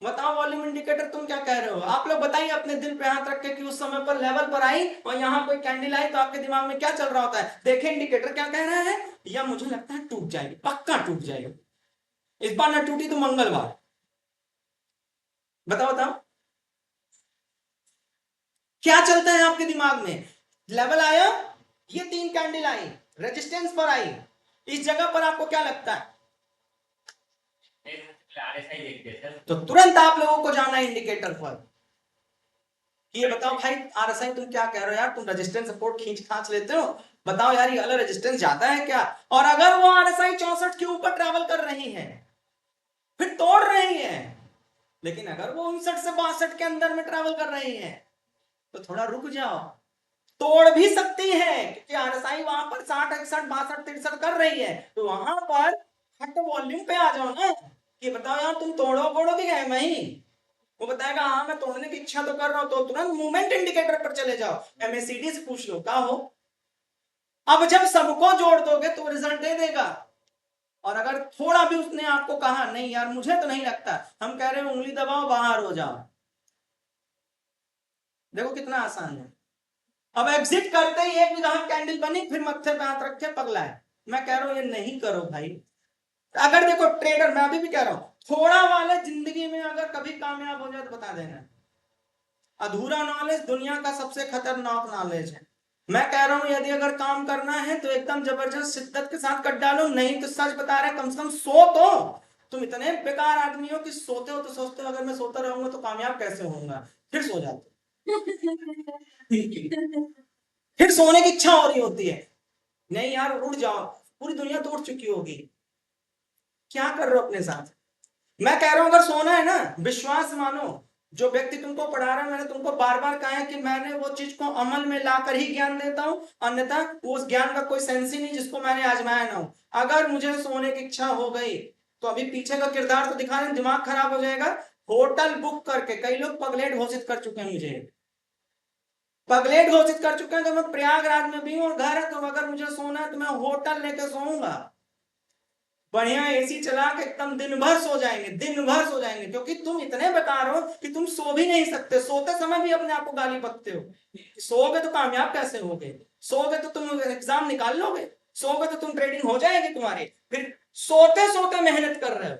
बताओ वॉल्यूम इंडिकेटर तुम क्या कह रहे हो। आप लोग बताइए अपने दिल पे हाथ रख के कि उस समय पर लेवल पर आई और यहाँ कोई कैंडल आई तो आपके दिमाग में क्या चल रहा होता है। देखे इंडिकेटर क्या कह रहा है, या मुझे लगता है टूट जाएगी, पक्का टूट जाएगी, इस बार ना टूटी तो मंगलवार। बताओ बताओ क्या चलता है आपके दिमाग में। लेवल आया, ये 3 कैंडल आई, रेजिस्टेंस पर आई, इस जगह पर आपको क्या लगता है, RSI देखते हैं सर। तो तुरंत आप लोगों को जाना है इंडिकेटर पर कि ये बताओ भाई आरएसआई तुम क्या कह रहे हो यार, तुम रेजिस्टेंस सपोर्ट खींच खांच लेते हो, बताओ यार ये अलग रेजिस्टेंस जाता है क्या। और अगर वो आरएसआई 64 के ऊपर ट्रैवल कर रही है फिर तोड़ रही है, लेकिन अगर वो 59 से 62 के अंदर में ट्रैवल कर रही है तो थोड़ा रुक जाओ, तोड़ भी सकती है, क्योंकि आरएसआई वहां पर 60 61 62 63 कर रही है, तो वहां पर हट वॉल्यूम पे आ जाओ ना कि बताओ यार तुम तोड़ो भी गए मैं ही, वो बताएगा हाँ मैं तोड़ने की इच्छा तो कर रहा हूं, तो तुरंत मूवमेंट इंडिकेटर पर चले जाओ, एमएसीडी से पूछ लो क्या हो। अब जब सबको जोड़ दोगे तो रिजल्ट दे देगा, और अगर थोड़ा भी उसने आपको कहा नहीं यार मुझे तो नहीं लगता, हम कह रहे हैं उंगली दबाओ बाहर हो जाओ। देखो कितना आसान है। अब एग्जिट करते ही एक जहां कैंडल बनी फिर मत्थे पे हाथ रख के पगला है। मैं कह रहा हूं ये नहीं करो भाई। अगर देखो ट्रेडर, मैं अभी भी कह रहा हूं, थोड़ा वाले जिंदगी में अगर कभी कामयाब हो जाए तो बता देना। अधूरा नॉलेज दुनिया का सबसे खतरनाक नॉलेज है। मैं कह रहा हूं यदि अगर काम करना है तो एकदम जबरदस्त शिद्दत के साथ कर डालो, नहीं तो सच बता रहे कम से कम सो तो। तुम इतने बेकार आदमी हो कि सोते हो तो सोचते हो अगर मैं सोता रहूंगा तो कामयाब कैसे होऊंगा, फिर सो जाते फिर सोने की इच्छा हो रही होती है, नहीं यार उड़ जाओ, पूरी दुनिया तो उड़ चुकी होगी, क्या कर रहे हो अपने साथ। मैं कह रहा हूं अगर सोना है ना, विश्वास मानो, जो व्यक्ति तुमको पढ़ा रहा है मैंने तुमको बार बार कहा है कि मैंने वो चीज को अमल में लाकर ही ज्ञान देता हूं, अन्यथा उस ज्ञान का कोई सेंस ही नहीं जिसको मैंने आजमाया ना हो। अगर मुझे सोने की इच्छा हो गई तो अभी पीछे का किरदार तो दिखा रहे, दिमाग खराब हो जाएगा। होटल बुक करके कई लोग पगलेट घोषित कर चुके हैं, मुझे पगलेट घोषित कर चुके हैं कि मैं प्रयागराज में भी हूं और घर है, तो अगर मुझे सोना है तो मैं होटल लेके सोऊंगा, बढ़िया एसी चला के एकदम दिन भर सो जाएंगे, दिन भर सो जाएंगे, क्योंकि तुम इतने बेकार हो कि तुम सो भी नहीं सकते, सोते समय भी अपने आप को गाली बकते हो। सोओगे तो कामयाब कैसे होगे, सोओगे तो तुम एग्जाम निकाल लोगे, सोओगे तो तुम ट्रेडिंग हो जाएगी तुम्हारी, फिर सोते सोते मेहनत कर रहे हो,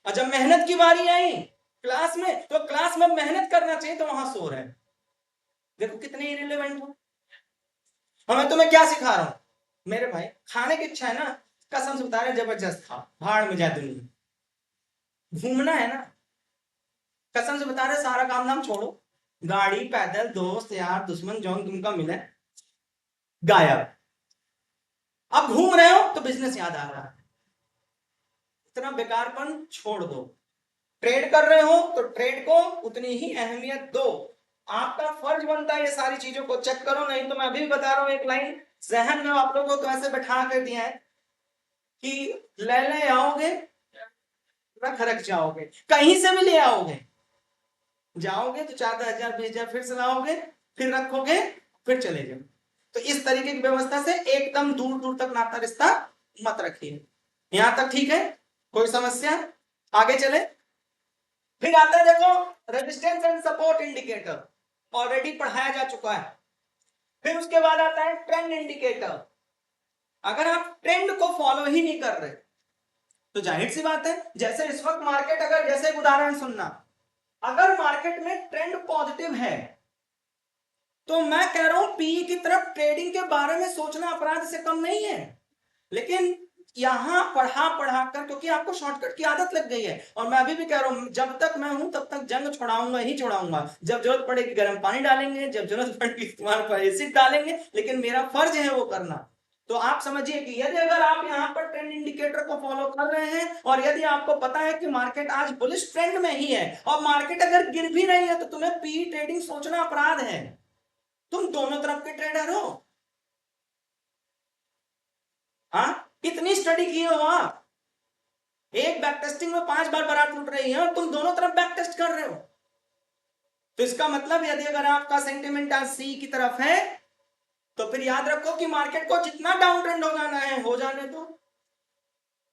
और जब मेहनत की बारी आई क्लास में, तो क्लास में मेहनत करना चाहिए तो वहां सो रहे हो। देखो कितने इरिलेवेंट हो। और मैं तुम्हें क्या सिखा रहा हूं मेरे भाई, खाने की इच्छा है ना, कसम से बता रहे जबरदस्त खाओ, भाड़ में जाए दुनिया, घूमना है ना, कसम से बता रहे सारा काम धाम छोड़ो, गाड़ी पैदल दोस्त यार दुश्मन जौन तुमका मिले गायब, अब घूम रहे हो तो बिजनेस याद आ रहा है, इतना बेकारपन छोड़ दो, ट्रेड कर रहे हो तो ट्रेड को उतनी ही अहमियत दो, आपका फर्ज बनता है ये सारी चीजों को चेक करो, नहीं तो मैं अभी भी बता रहा हूं एक लाइन जहन में आप लोगों को तो ऐसे बैठा कर दिया है कि ले आओगे खरक जाओगे, कहीं से भी ले आओगे, जाओगे तो 4,000 20,000 फिर से लाओगे, फिर रखोगे, फिर चले जाओ। तो इस तरीके की व्यवस्था से एकदम दूर दूर तक नाता रिश्ता मत रखिए। यहां तक ठीक है, कोई समस्या, आगे चले। फिर आता है देखो resistance and support indicator, already पढ़ाया जा चुका है। फिर उसके बाद आता है ट्रेंड इंडिकेटर। अगर आप ट्रेंड को फॉलो ही नहीं कर रहे तो जाहिर सी बात है, जैसे इस वक्त मार्केट, अगर जैसे एक उदाहरण सुनना, अगर मार्केट में ट्रेंड पॉजिटिव है तो मैं कह रहा हूं पीई की तरफ ट्रेडिंग के बारे में सोचना अपराध से कम नहीं है, लेकिन यहां पढ़ा पढ़ा कर, क्योंकि आपको शॉर्टकट की आदत लग गई है, और मैं अभी भी कह रहा हूं जब तक मैं हूं तब तक जंग छुड़ाऊंगा ही छुड़ाऊंगा, जब जरूरत पड़ेगी गर्म पानी डालेंगे, जब जरूरत पड़ेगी तुम्हारे पर एसिड डालेंगे, लेकिन मेरा फर्ज है वो करना। तो आप समझिए कि यदि अगर आप यहां पर ट्रेंड इंडिकेटर को फॉलो कर रहे हैं और यदि आपको पता है कि मार्केट आज बुलिश ट्रेंड में ही है और मार्केट अगर गिर भी रही है तो तुम्हें पी ट्रेडिंग सोचना अपराध है, तुम दोनों तरफ के ट्रेडर हो। हाँ, कितनी स्टडी की हो आप, एक बैक टेस्टिंग में 5 बार बारात लुट रही है और तुम दोनों तरफ बैक टेस्ट कर रहे हो, तो इसका मतलब यदि अगर आपका सेंटिमेंट आज सी की तरफ है तो फिर याद रखो कि मार्केट को जितना डाउन ट्रेंड हो जाना है हो जाने दो,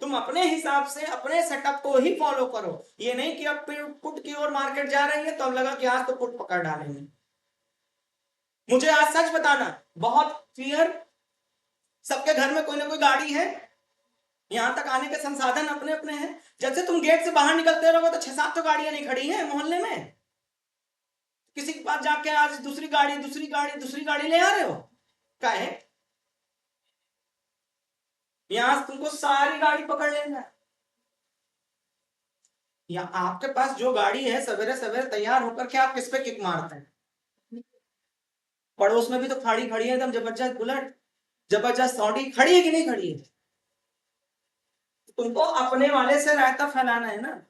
तुम अपने हिसाब से अपने सेटअप को ही फॉलो करो, ये नहीं कि अब पुट की ओर मार्केट जा रही है तो अब लगा कि आज तो पुट पकड़ डालेंगे। मुझे आज सच बताना बहुत क्लियर, सबके घर में कोई ना कोई गाड़ी है, यहां तक आने के संसाधन अपने अपने हैं, जब से तुम गेट से बाहर निकलते रहोगे तो 6-7 तो गाड़ियां नहीं खड़ी हैं मोहल्ले में, किसी के पास जाके आज दूसरी गाड़ी दूसरी गाड़ी दूसरी गाड़ी ले आ रहे हो, क्या है यहां तुमको सारी गाड़ी पकड़ लेना है, या आपके पास जो गाड़ी है सवेरे सवेरे तैयार होकर के आप किस पे किक मारते हैं, पड़ोस में भी तो खाड़ी खड़ी है एकदम जबरदस्त बुलेट, जबरदस्त ऑडी खड़ी है कि नहीं खड़ी है, तुमको अपने वाले से रायता फैलाना है ना,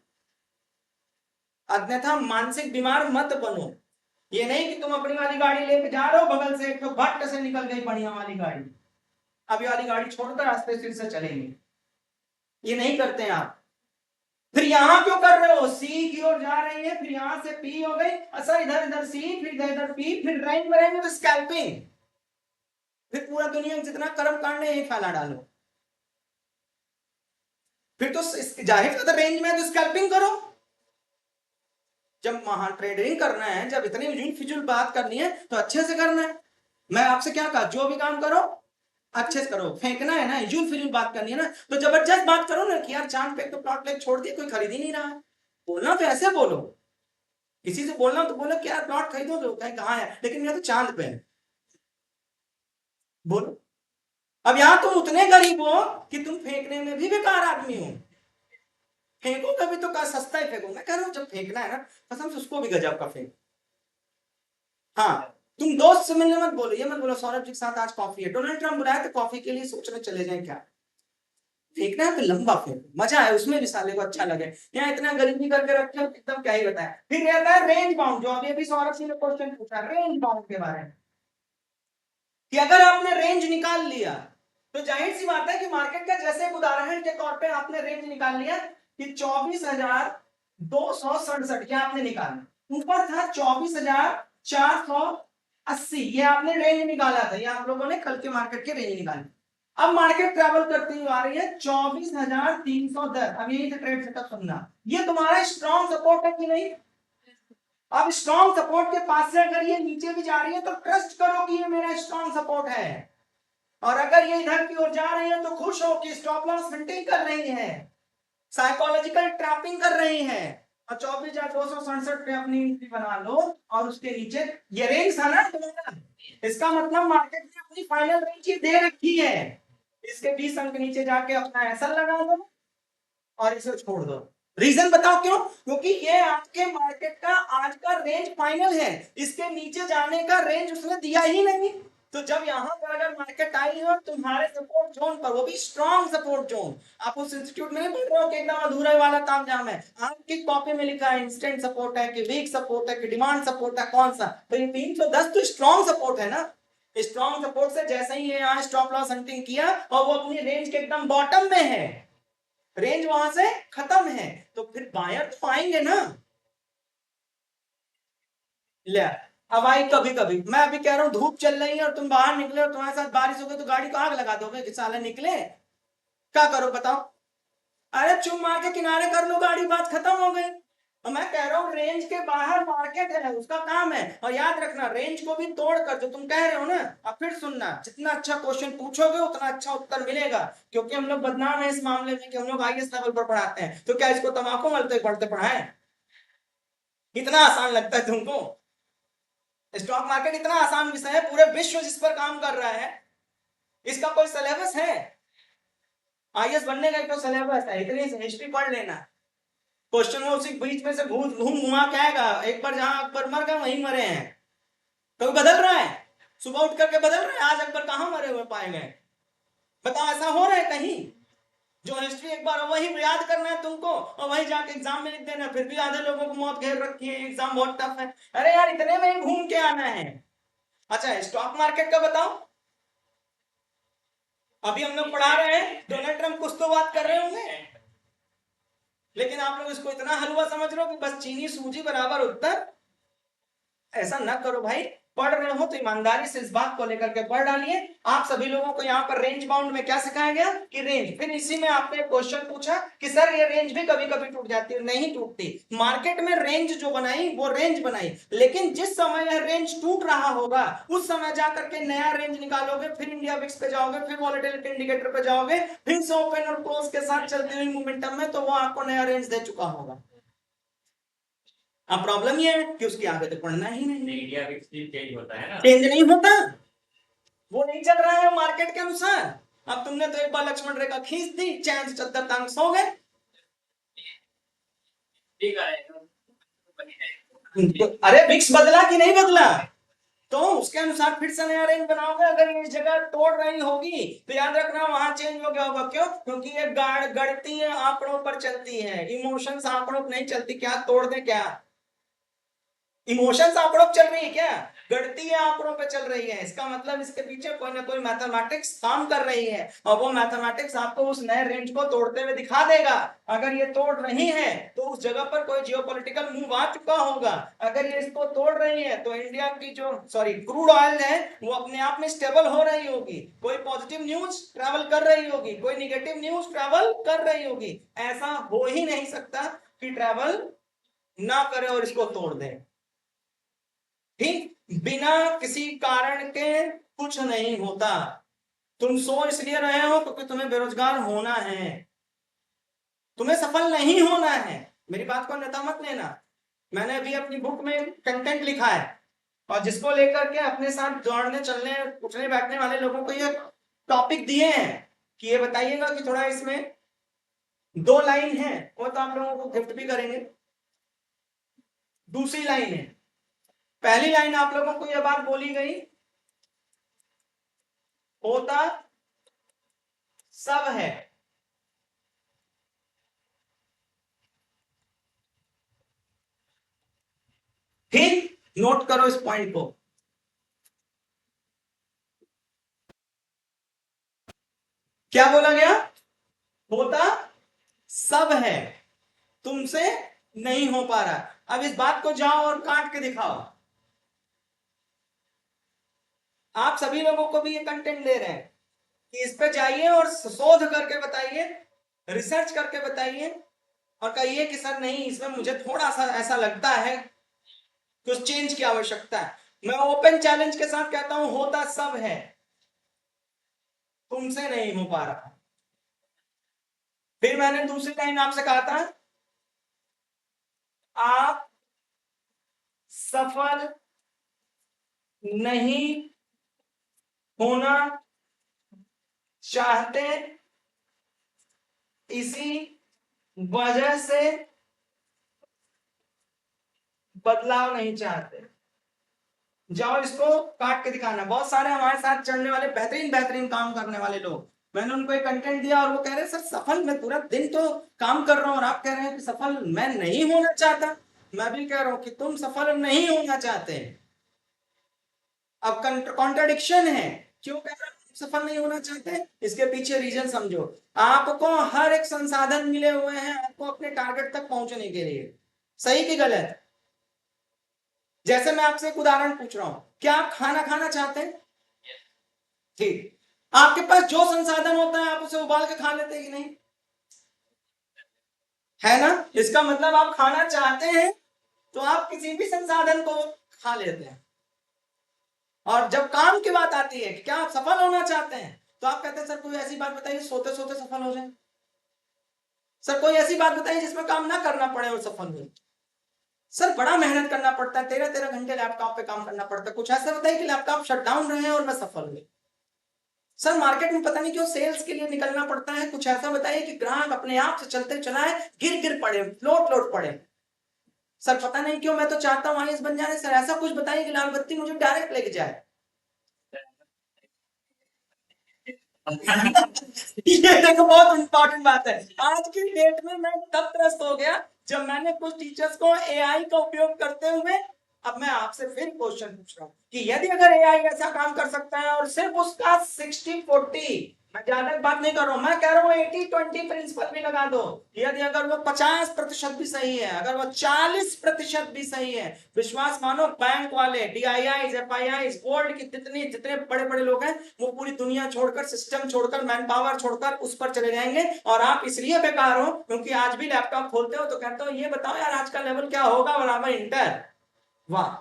अन्यथा मानसिक बीमार मत बनो। ये नहीं कि तुम अपनी वाली गाड़ी लेके जा रहे हो, बगल से एक तो भट्ट से निकल गई बढ़िया वाली गाड़ी, अब ये वाली गाड़ी छोड़कर रास्ते फिर से चलेंगे, ये नहीं करते हैं आप। फिर यहां क्यों कर रहे हो, सी की ओर जा रही है, फिर यहां से पी हो गई, अच्छा इधर इधर सी, फिर इधर इधर पी, फिर रेंज में रहेंगे तो स्कैल्पिंग, फिर पूरा दुनिया में जितना कर्म कांड है यही फैला डालो, फिर तो जाहिर है रेंज में तो स्कैल्पिंग करो। जब वहां ट्रेडिंग करना है, जब इतनी उजूल फिजूल बात करनी है तो अच्छे से करना है। मैं आपसे क्या कहा, जो भी काम करो अच्छे से करो, फेंकना है ना, इजूल फिजूल बात करनी है ना तो जबरदस्त बात करो ना कि यार चांद पे तो प्लॉट प्लेट छोड़ दिया, कोई खरीद ही नहीं रहा। बोलना तो ऐसे बोलो, किसी से बोलना तो बोलो कि यार प्लॉट खरीदोगे, कहाँ है, लेकिन मेरा तो चांद पे है, बोलो। अब यहां तुम उतने गरीब हो कि तुम फेंकने में भी बेकार आदमी हो, फेंको कभी तो का सस्ता ही फेंको, मैं कह रहा हूं जब फेंकना है ना कसम से उसको भी गजब का फेंक। हाँ, तुम दोस्त से मिलने मत बोलो, ये मत बोलो सौरभ जी के साथ आज कॉफी है, डोनाल्ड ट्रम्प बुलाया तो कॉफी के लिए सोचने चले जाए क्या, फेंकना है तो लंबा फेंको, मजा है उसमें भी, साले को अच्छा लगे। यहाँ इतना गरीबी करके रखे हो एकदम, क्या ही बताया। फिर रहता है रेंज बाउंड, जो अभी सौरभ जी ने क्वेश्चन पूछा रेंज बाउंड के बारे में, कि अगर आपने रेंज निकाल लिया तो जाहिर सी बात है कि मार्केट का, जैसे एक उदाहरण के तौर पे आपने रेंज निकाल लिया कि 24,267 ये आपने निकाला, ऊपर था 24,480, ये आपने रेंज निकाला था, ये आप लोगों ने कल के मार्केट के रेंज निकाले। अब मार्केट ट्रेवल करती हुई आ रही है 24,310, अब यही से ट्रेड सेटअप सुनना, ये तुम्हारा स्ट्रॉन्ग सपोर्ट है कि नहीं। अब स्ट्रॉन्ग सपोर्ट के पास से अगर ये नीचे भी जा रही है तो ट्रस्ट करो कि ये मेरा स्ट्रॉन्ग सपोर्ट है, और अगर ये इधर की ओर जा रही है तो खुश हो कि स्टॉप लॉस हंटिंग कर रही है, साइकोलॉजिकल ट्रैपिंग कर रही है, और 24,267 पे अपनी एंट्री बना लो, और उसके नीचे ये रेंज था ना तुम्हारा, इसका मतलब मार्केट ने अपनी फाइनल रेंज दे रखी है, इसके 20 अंक नीचे जाके अपना ऐसा लगा दो और इसे छोड़ दो। रीजन बताओ क्यों, क्योंकि ये आपके मार्केट का आज का रेंज फाइनल है, इसके नीचे जाने का रेंज उसने दिया ही नहीं। तो जब यहां पर अगर मार्केट आई हो तुम्हारे सपोर्ट जोन पर, वो भी स्ट्रॉन्ग सपोर्ट जोन, आप उस इंस्टीट्यूट में नहीं पढ़ रहे हो कि एकदम अधूरा वाला तामझाम है, आपकी कॉपी में लिखा है इंस्टेंट सपोर्ट है कि वीक सपोर्ट है कि डिमांड सपोर्ट है, कौन सा, तो ये 310 तो स्ट्रॉन्ग सपोर्ट है ना। स्ट्रॉन्ग सपोर्ट से जैसे ही ये यहाँ स्टॉप लॉस हंटिंग किया और वो अपनी रेंज के एकदम बॉटम में है, रेंज वहां से खत्म है, तो फिर बायर तो आएंगे ना। ले, अब आई कभी कभी, मैं अभी कह रहा हूं धूप चल रही है और तुम बाहर निकले और तुम्हारे साथ बारिश हो गई तो गाड़ी को आग लगा दोगे कि साले निकले, क्या करो बताओ। अरे चुप मार के किनारे कर लो गाड़ी, बात खत्म हो गई। और मैं कह रहा हूँ रेंज के बाहर मार्केट है, उसका काम है, और याद रखना रेंज को भी तोड़कर जो तुम कह रहे हो ना, अब फिर सुनना, जितना अच्छा क्वेश्चन पूछोगे उतना अच्छा उत्तर मिलेगा, क्योंकि हम लोग बदनाम है इस मामले में कि हम लोग आईएएस लेवल पर पढ़ाते हैं, तो क्या इसको तम्बाकू मलते पढ़ते पढ़ाएं, इतना आसान लगता है तुमको। स्टॉक मार्केट इतना आसान विषय है, पूरे विश्व जिस पर काम कर रहा है, इसका कोई सिलेबस है, आईएएस बनने का तो सिलेबस है, इतनी हिस्ट्री पढ़ लेना, क्वेश्चन वो उसी बीच में से घूम घुमा के आएगा, एक बार जहां अकबर मर गए वहीं मरे हैं, कभी बदल रहा है, सुबह उठ करके बदल रहा है, आज अकबर कहां मरे हुए पाए गए, बताओ ऐसा हो रहा है कहीं। जो हिस्ट्री एक बार वही याद करना है तुमको और वही जाके एग्जाम में लिख देना, फिर भी आधे लोगों को मौत घेर रखी है, एग्जाम बहुत टफ है, अरे यार इतने में ही घूम के आना है। अच्छा स्टॉक मार्केट का बताओ, अभी हम लोग पढ़ा रहे हैं, डोनाल्ड ट्रम्प कुछ तो बात कर रहे होंगे, लेकिन आप लोग इसको इतना हलवा समझ रहे हो कि बस चीनी सूजी बराबर उत्तर, ऐसा ना करो भाई, पढ़ रहे हो तो ईमानदारी से इस बात को लेकर के पढ़ डालिए। आप सभी लोगों को यहाँ पर रेंज बाउंड में क्या सिखाया गया कि रेंज, फिर इसी में आपने क्वेश्चन पूछा कि सर ये रेंज भी कभी कभी टूट जाती है, नहीं टूटती, मार्केट में रेंज जो बनाई वो रेंज बनाई, लेकिन जिस समय यह रेंज टूट रहा होगा उस समय जाकर के नया रेंज निकालोगे, फिर इंडिया विक्स पे जाओगे, फिर वॉलेटिलिटी इंडिकेटर पे जाओगे, फिर से ओपन और क्लोज के साथ चलती हुई मोमेंटम में, तो वो आपको नया रेंज दे चुका होगा। अब प्रॉब्लम ये है कि उसकी आगे तो पढ़ना ही नहीं, इंडिया चेंज होता है ना, चेंज नहीं होता, वो नहीं चल रहा है मार्केट के अनुसार। अब तुमने तो एक बार लक्ष्मण रेखा खींच दी, चैन से चद्दर टांग सो गए, ठीक है। अरे विक्स बदला कि नहीं बदला, तो उसके अनुसार फिर से नया रेंज बनाओगे, अगर ये जगह तोड़ रही होगी तो याद रखना वहां चेंज हो गया होगा, क्यों, क्योंकि ये गढ़ती है, आंकड़ों पर चलती है, इमोशंस आंकड़ों पर नहीं चलती, क्या तोड़ दे क्या, इमोशंस आंकड़ों पे चल रही है क्या? गणितीय आंकड़ों पे चल रही है। इसका मतलब इसके पीछे कोई ना कोई मैथमेटिक्स काम कर रही है और वो मैथमेटिक्स आपको उस नए रेंज को तोड़ते हुए दिखा देगा। अगर ये तोड़ रही है तो उस जगह पर कोई जियोपॉलिटिकल मूव आ चुका होगा। अगर ये इसको तोड़ रही है तो इंडिया की जो क्रूड ऑयल है वो अपने आप में स्टेबल हो रही होगी। कोई पॉजिटिव न्यूज ट्रैवल कर रही होगी, कोई निगेटिव न्यूज ट्रैवल कर रही होगी। ऐसा हो ही नहीं सकता कि ट्रैवल ना करे और इसको तोड़ दे। ठीक, बिना किसी कारण के कुछ नहीं होता। तुम सो इसलिए रहे हो क्योंकि तुम्हें बेरोजगार होना है, तुम्हें सफल नहीं होना है। मेरी बात को अन्यथा मत लेना। मैंने अभी अपनी बुक में कंटेंट लिखा है और जिसको लेकर के अपने साथ दौड़ने चलने उठने बैठने वाले लोगों को ये टॉपिक दिए हैं कि ये बताइएगा कि थोड़ा इसमें 2 लाइन है वो तो आप लोगों को गिफ्ट भी करेंगे। दूसरी लाइन है, पहली लाइन आप लोगों को यह बात बोली गई, होता सब है। ठीक, नोट करो इस पॉइंट को। क्या बोला गया? होता सब है, तुमसे नहीं हो पा रहा। अब इस बात को जाओ और काट के दिखाओ। आप सभी लोगों को भी ये कंटेंट दे रहे हैं कि इस पे जाइए और शोध करके बताइए, रिसर्च करके बताइए और कहिए कि सर नहीं, इसमें मुझे थोड़ा सा ऐसा लगता है कुछ चेंज की आवश्यकता है। मैं ओपन चैलेंज के साथ कहता हूं होता सब है, तुमसे नहीं हो पा रहा। फिर मैंने दूसरी लाइन आपसे कहा था, आप सफल नहीं होना चाहते, इसी वजह से बदलाव नहीं चाहते। जाओ इसको काट के दिखाना। बहुत सारे हमारे साथ चलने वाले बेहतरीन बेहतरीन काम करने वाले लोग, मैंने उनको एक कंटेंट दिया और वो कह रहे हैं सर सफल मैं पूरा दिन तो काम कर रहा हूं और आप कह रहे हैं कि सफल मैं नहीं होना चाहता। मैं भी कह रहा हूं कि तुम सफल नहीं होना चाहते। अब कॉन्ट्रडिक्शन है। क्यों कह रहे हैं सफल नहीं होना चाहते? इसके पीछे रीजन समझो। आपको हर एक संसाधन मिले हुए हैं आपको अपने टारगेट तक पहुंचने के लिए, सही कि गलत? जैसे मैं आपसे एक उदाहरण पूछ रहा हूं, क्या आप खाना खाना चाहते हैं? ठीक, आपके पास जो संसाधन होता है आप उसे उबाल के खा लेते हैं कि नहीं? है ना? इसका मतलब आप खाना चाहते हैं तो आप किसी भी संसाधन को खा लेते हैं। और जब काम की बात आती है कि क्या आप सफल होना चाहते हैं तो आप कहते हैं सर कोई ऐसी बात बताइए सोते सोते सफल हो जाए। सर कोई ऐसी बात बताइए जिसमें काम ना करना पड़े और सफल हो। सर बड़ा मेहनत करना पड़ता है, 13-13 घंटे लैपटॉप पे काम करना पड़ता है। कुछ ऐसा बताइए कि लैपटॉप शट डाउन रहे और मैं सफल हुई। सर मार्केट में पता नहीं क्यों सेल्स के लिए निकलना पड़ता है। कुछ ऐसा बताइए कि ग्राहक अपने आप से चलते चलाए, गिर गिर पड़े, लोट लोट पड़े। सर पता नहीं क्यों मैं तो चाहता हूं आईएएस बन जाने। सर ऐसा कुछ बताइए कि लाल बत्ती मुझे डायरेक्ट लेके जाए। ये देखो बहुत इंपॉर्टेंट बात है। आज की डेट में मैं तब त्रस्त हो गया जब मैंने कुछ टीचर्स को एआई का उपयोग करते हुए, अब मैं आपसे फिर क्वेश्चन पूछ रहा हूं कि यदि अगर एआई ऐसा काम कर सकता है और सिर्फ उसका 60-40, मैं ज्यादा बात नहीं कर रहा हूं, मैं कह रहा हूं 80-20 प्रिंसिपल भी लगा दो। यदि अगर वो 50% भी सही है, अगर वो 40% भी सही है, विश्वास मानो बैंक वाले डीआईआई एफआईआई गोल्ड की जितने जितने बड़े बड़े लोग हैं वो पूरी दुनिया छोड़कर, सिस्टम छोड़कर, मैन पावर छोड़कर उस पर चले जाएंगे। और आप इसलिए बेकार हो क्योंकि आज भी लैपटॉप खोलते हो तो कहते हो ये बताओ यार आज का लेवल क्या होगा बराबर इंटर। वाह,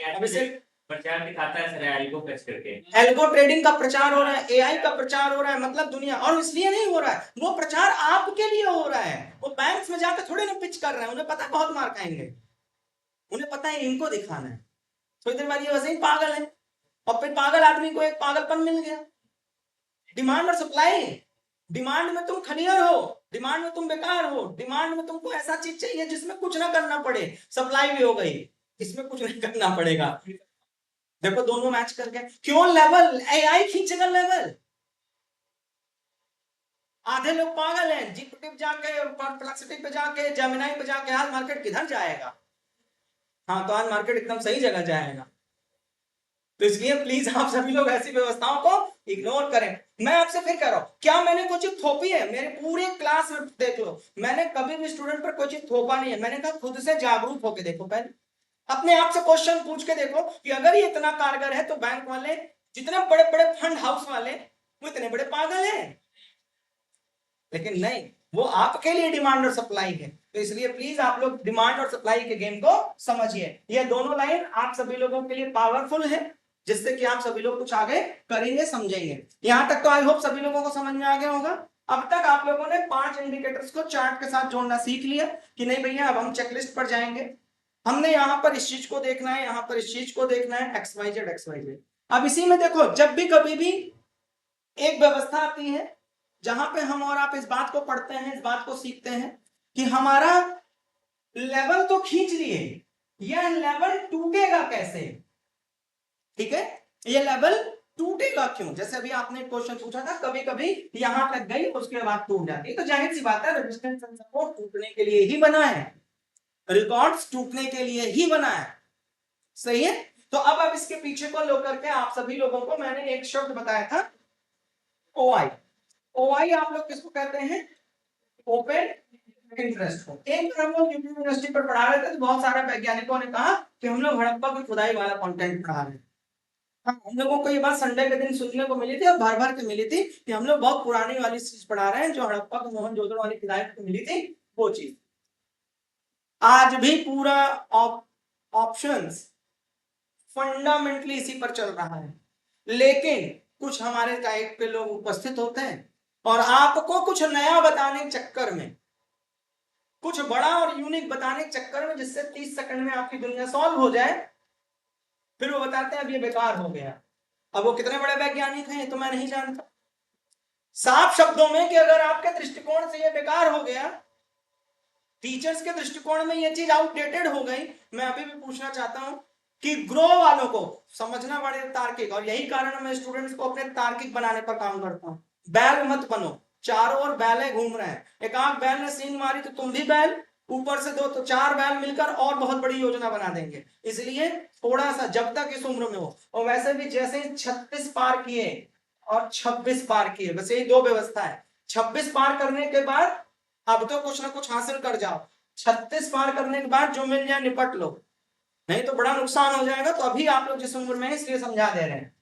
अब इसे प्रचार दिखाता है सर एआई को प्रेस करके। एल्गो ट्रेडिंग का प्रचार हो रहा है, एआई का प्रचार हो रहा है, मतलब दुनिया। और इसलिए नहीं हो रहा है, वो प्रचार आपके लिए हो रहा है। वो बैंक्स में जाकर थोड़े ना पिच कर रहे हैं, उन्हें पता है बहुत मार खाएंगे, उन्हें पता है इनको दिखाना है। थोड़ी देर बाद ये वैसे ही पागल है और फिर पागल आदमी को एक पागलपन मिल गया। डिमांड और सप्लाई, डिमांड में तुम खनियर हो, डिमांड में तुम बेकार हो, डिमांड में तुमको ऐसा चीज चाहिए जिसमें कुछ ना करना पड़े, सप्लाई भी हो गई, इसमें कुछ नहीं करना पड़ेगा। देखो दोनों मैच करके क्यों लेवल एआई खींचेगा लेवल। आधे लोग पागल हैं, जीपीटी पे जाके, परप्लेक्सिटी पे जाके, जेमिनी पे जाके, आज मार्केट किधर जाएगा। हाँ, तो आज मार्केट एकदम सही जगह जाएगा। तो इसलिए प्लीज आप सभी लोग ऐसी व्यवस्थाओं को इग्नोर करें। मैं आपसे फिर कह रहा हूं, क्या मैंने कोई चीज थोपी है? मेरे पूरे क्लास में देख लो, मैंने कभी भी स्टूडेंट पर कोई चीज थोपा नहीं है। मैंने कहा खुद से जागरूक होकर देखो, पहले अपने आप से क्वेश्चन पूछ के देखो कि अगर ये इतना कारगर है तो बैंक वाले, जितने बड़े बड़े फंड हाउस वाले, वो इतने बड़े पागल हैं। लेकिन नहीं, वो आपके लिए डिमांड और सप्लाई है। तो इसलिए प्लीज आप लोग डिमांड और सप्लाई के गेम को समझिए। ये दोनों लाइन आप सभी लोगों के लिए पावरफुल है, जिससे कि आप सभी लोग कुछ आगे करेंगे, समझेंगे। यहां तक तो आई होप सभी लोगों को समझ में आ गया होगा। अब तक आप लोगों ने 5 इंडिकेटर्स को चार्ट के साथ जोड़ना सीख लिया कि नहीं भैया, अब हम चेकलिस्ट पर जाएंगे। हमने यहां पर इस चीज को देखना है, यहां पर इस चीज को देखना है, XYZ XYZ। अब इसी में देखो, जब भी कभी भी एक व्यवस्था आती है जहां पे हम और आप इस बात को पढ़ते हैं, इस बात को सीखते हैं कि हमारा लेवल तो खींच लिए, यह लेवल टूटेगा कैसे? ठीक है, ये लेवल टूटेगा क्यों? जैसे अभी आपने क्वेश्चन पूछा था, कभी कभी यहां तक गई उसके बाद टूट जाती, तो जाहिर सी बात है रेजिस्टेंस एंड सपोर्ट टूटने के लिए ही बना है, रिकॉर्ड्स टूटने के लिए ही बना है। सही है। तो अब इसके पीछे को लो करके आप सभी लोगों को मैंने एक शब्द बताया था, OI। OI आप लोग किसको कहते हैं? ओपन इंटरेस्ट को। एक हम लोग यूनिवर्सिटी पर पढ़ा रहे थे, तो बहुत सारे वैज्ञानिकों ने कहा कि हम लोग हड़प्पा की खुदाई वाला कंटेंट पढ़ा रहे हैं। हाँ, हम लोगों को ये बात संडे के दिन सुनने को मिली थी और भर भर के मिली थी कि हम लोग बहुत पुरानी वाली चीज पढ़ा रहे हैं, जो हड़प्पा को मोहनजोदड़ो वाली खुदाई को मिली थी वो चीज। आज भी पूरा ऑप्शंस फंडामेंटली इसी पर चल रहा है, लेकिन कुछ हमारे टाइप के लोग उपस्थित होते हैं और आपको कुछ नया बताने के चक्कर में, कुछ बड़ा और यूनिक बताने के चक्कर में, जिससे 30 सेकंड में आपकी दुनिया सॉल्व हो जाए, फिर वो बताते हैं अब ये बेकार हो गया। अब वो कितने बड़े वैज्ञानिक हैं तो मैं नहीं जानता। साफ शब्दों में कि अगर आपके दृष्टिकोण से ये बेकार हो गया, टीचर्स के दृष्टिकोण में ये चीज आउटडेटेड हो गई, मैं अभी भी पूछना चाहता हूं कि ग्रो वालों को समझना बड़े तार्किक, और यही कारण मैं स्टूडेंट्स को अपने तार्किक बनाने पर काम करता हूं। बैल मत बनो, चारों ओर बैले घूम रहे हैं, एक आंख बैल ने सीन मारी तो तुम भी बैल, ऊपर से 2 तो 4 बैल मिलकर और बहुत बड़ी योजना बना देंगे। इसलिए थोड़ा सा जब तक इस उम्र में हो, और वैसे भी जैसे 36 पार किए और 26 पार किए, बस यही 2 व्यवस्था है। 26 पार करने के बाद अब तो कुछ ना कुछ हासिल कर जाओ, 36 पार करने के बाद जो मिल जाए निपट लो, नहीं तो बड़ा नुकसान हो जाएगा। तो अभी आप लोग जिस उम्र में है इसलिए समझा दे रहे हैं।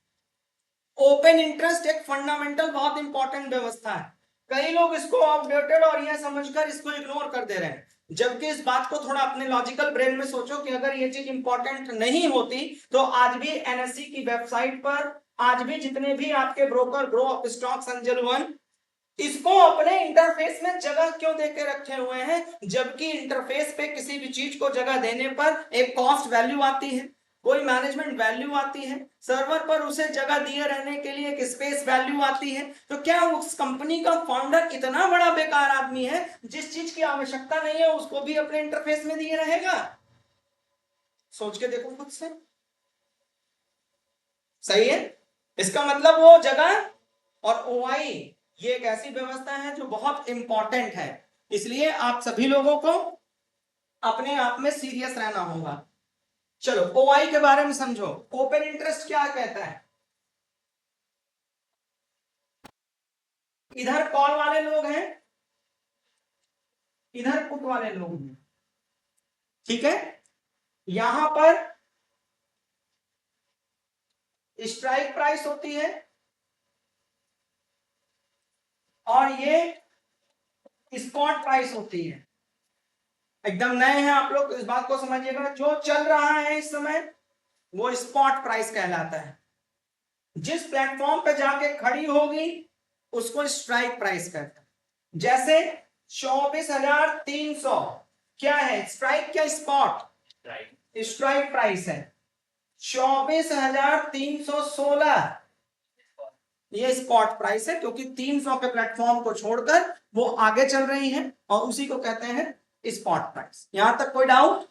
ओपन इंटरेस्ट एक फंडामेंटल बहुत इंपॉर्टेंट व्यवस्था है। कई लोग इसको आउटडेटेड और यह समझकर इसको इग्नोर कर दे रहे हैं, जबकि इस बात को थोड़ा अपने लॉजिकल ब्रेन में सोचो कि अगर ये चीज इंपॉर्टेंट नहीं होती तो आज भी NSE की वेबसाइट पर, आज भी जितने भी आपके broker grow of stocks angel one इसको अपने इंटरफेस में जगह क्यों देके रखे हुए हैं? जबकि इंटरफेस पे किसी भी चीज को जगह देने पर एक कॉस्ट वैल्यू आती है, कोई मैनेजमेंट वैल्यू आती है, सर्वर पर उसे जगह दिए रहने के लिए एक स्पेस वैल्यू आती है। तो क्या उस कंपनी का फाउंडर इतना बड़ा बेकार आदमी है, जिस चीज की आवश्यकता नहीं है उसको भी अपने इंटरफेस में दिए रहेगा? सोच के देखो खुद से। सही है। इसका मतलब वो जगह और OI ये एक ऐसी व्यवस्था है जो बहुत इंपॉर्टेंट है, इसलिए आप सभी लोगों को अपने आप में सीरियस रहना होगा। चलो OI के बारे में समझो। ओपन इंटरेस्ट क्या कहता है? इधर कॉल वाले लोग हैं, इधर पुट वाले लोग हैं, ठीक है। यहां पर स्ट्राइक प्राइस होती है और ये स्पॉट प्राइस होती है। एकदम नए हैं आप लोग, इस बात को समझिएगा, जो चल रहा है इस समय वो स्पॉट प्राइस कहलाता है। जिस प्लेटफॉर्म पे जाके खड़ी होगी उसको स्ट्राइक प्राइस कहते हैं। जैसे 24,300 क्या है? स्ट्राइक क्या स्पॉट? स्ट्राइक प्राइस है। 24,316 ये स्पॉट प्राइस है, क्योंकि 300 के प्लेटफॉर्म को छोड़कर वो आगे चल रही है और उसी को कहते हैं स्पॉट प्राइस। यहां तक कोई डाउट?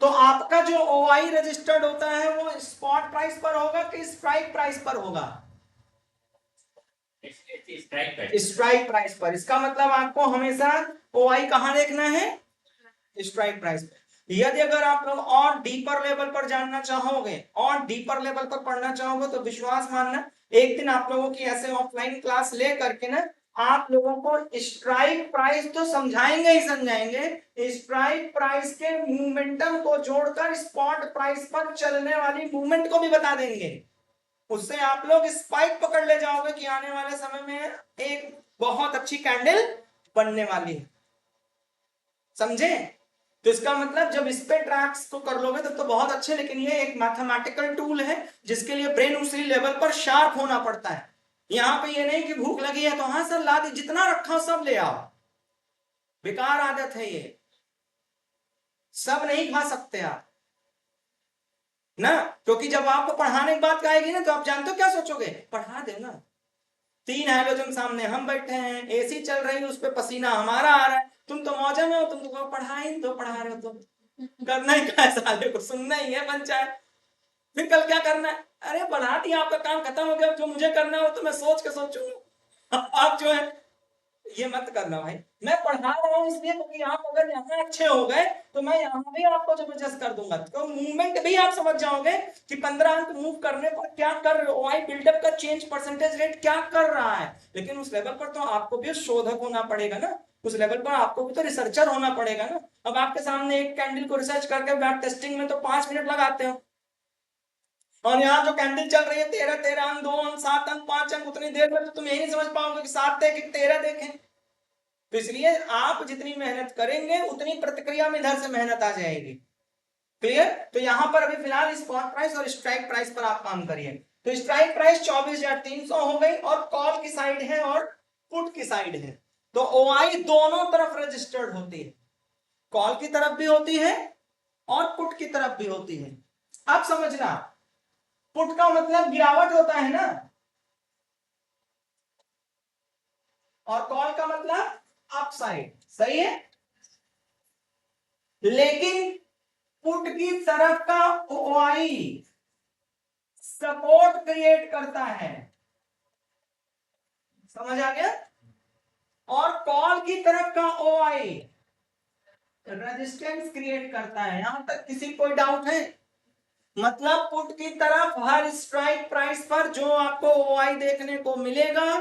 तो आपका जो OI रजिस्टर्ड होता है वो स्पॉट प्राइस पर होगा कि स्ट्राइक प्राइस पर होगा? स्ट्राइक प्राइस पर। इसका मतलब आपको हमेशा OI कहां देखना है? स्ट्राइक प्राइस पे। यदि अगर आप लोग और डीपर लेवल पर जानना चाहोगे और डीपर लेवल पर पढ़ना चाहोगे तो विश्वास मानना, एक दिन आप लोगों की ऐसे ऑफलाइन क्लास ले करके ना आप लोगों को स्ट्राइक प्राइस तो समझाएंगे ही समझाएंगे, स्ट्राइक प्राइस के मूवमेंटम को जोड़कर स्पॉट प्राइस पर चलने वाली मूवमेंट को भी बता देंगे। उससे आप लोग स्पाइक पकड़ ले जाओगे कि आने वाले समय में एक बहुत अच्छी कैंडल बनने वाली है। समझे? तो इसका मतलब जब इस पे ट्रैक्स को कर लोगे तब तो बहुत अच्छे, लेकिन ये एक मैथमेटिकल टूल है जिसके लिए ब्रेन उसी लेवल पर शार्प होना पड़ता है। यहां पे ये नहीं कि भूख लगी है तो हाँ सर ला दी, जितना रखा सब ले आओ, बेकार आदत है ये, सब नहीं खा सकते आप ना। क्योंकि जब आपको पढ़ाने की बात आएगी ना तो आप जानते हो क्या सोचोगे, पढ़ा दे ना, 3 हैलोजन सामने हम बैठे हैं, एसी चल रही है, उस पर पसीना हमारा आ रहा है, तुम तो मौजा में हो, तुम तो पढ़ा ही तो पढ़ा रहे हो, तो करना ही क्या है, साले को सुनना ही है पंचायत। फिर कल क्या करना है, अरे बढ़ा दिया, आपका काम खत्म हो गया, जो मुझे करना हो तो मैं सोच के सोचूंगा। आप जो है ये मत करना भाई, मैं पढ़ा रहा हूँ इसलिए क्योंकि आप अगर यहाँ अच्छे हो गए तो मैं यहाँ भी आपको जबरदस्त कर दूंगा, तो मूवमेंट भी आप समझ जाओगे कि 15 अंक मूव करने पर क्या कर रहे हो, आई बिल्डअप का चेंज परसेंटेज रेट क्या कर रहा है। लेकिन उस लेवल पर तो आपको भी शोधक होना पड़ेगा ना, उस लेवल पर आपको भी तो रिसर्चर होना पड़ेगा ना। अब आपके सामने एक कैंडल को रिसर्च करके बैक टेस्टिंग में तो 5 मिनट लगाते हो, और यहाँ जो कैंडल चल रही है 13 अंक, 2 अंक, 7 अंक, 5 अंक, उतनी देर में तो तुम यही नहीं समझ पाओगे कि 7 देखें कि 13 देखें। तो इसलिए आप जितनी मेहनत करेंगे उतनी प्रतिक्रिया में इधर से मेहनत आ जाएगी। क्लियर? तो यहां पर अभी फिलहाल स्पॉट प्राइस और स्ट्राइक प्राइस पर आप काम करिए। तो स्ट्राइक प्राइस 24,300 हो गई और कॉल की साइड है और पुट की साइड है, तो ओआई दोनों तरफ रजिस्टर्ड होती है, कॉल की तरफ भी होती है और पुट की तरफ भी होती है। अब समझना, पुट का मतलब गिरावट होता है ना, और कॉल का मतलब अपसाइड, सही है। लेकिन पुट की तरफ का ओआई सपोर्ट क्रिएट करता है, समझ आ गया, और कॉल की तरफ का ओआई रेजिस्टेंस क्रिएट करता है। यहां तक किसी कोई डाउट है? मतलब पुट की तरफ हर स्ट्राइक प्राइस पर जो आपको ओआई देखने को मिलेगा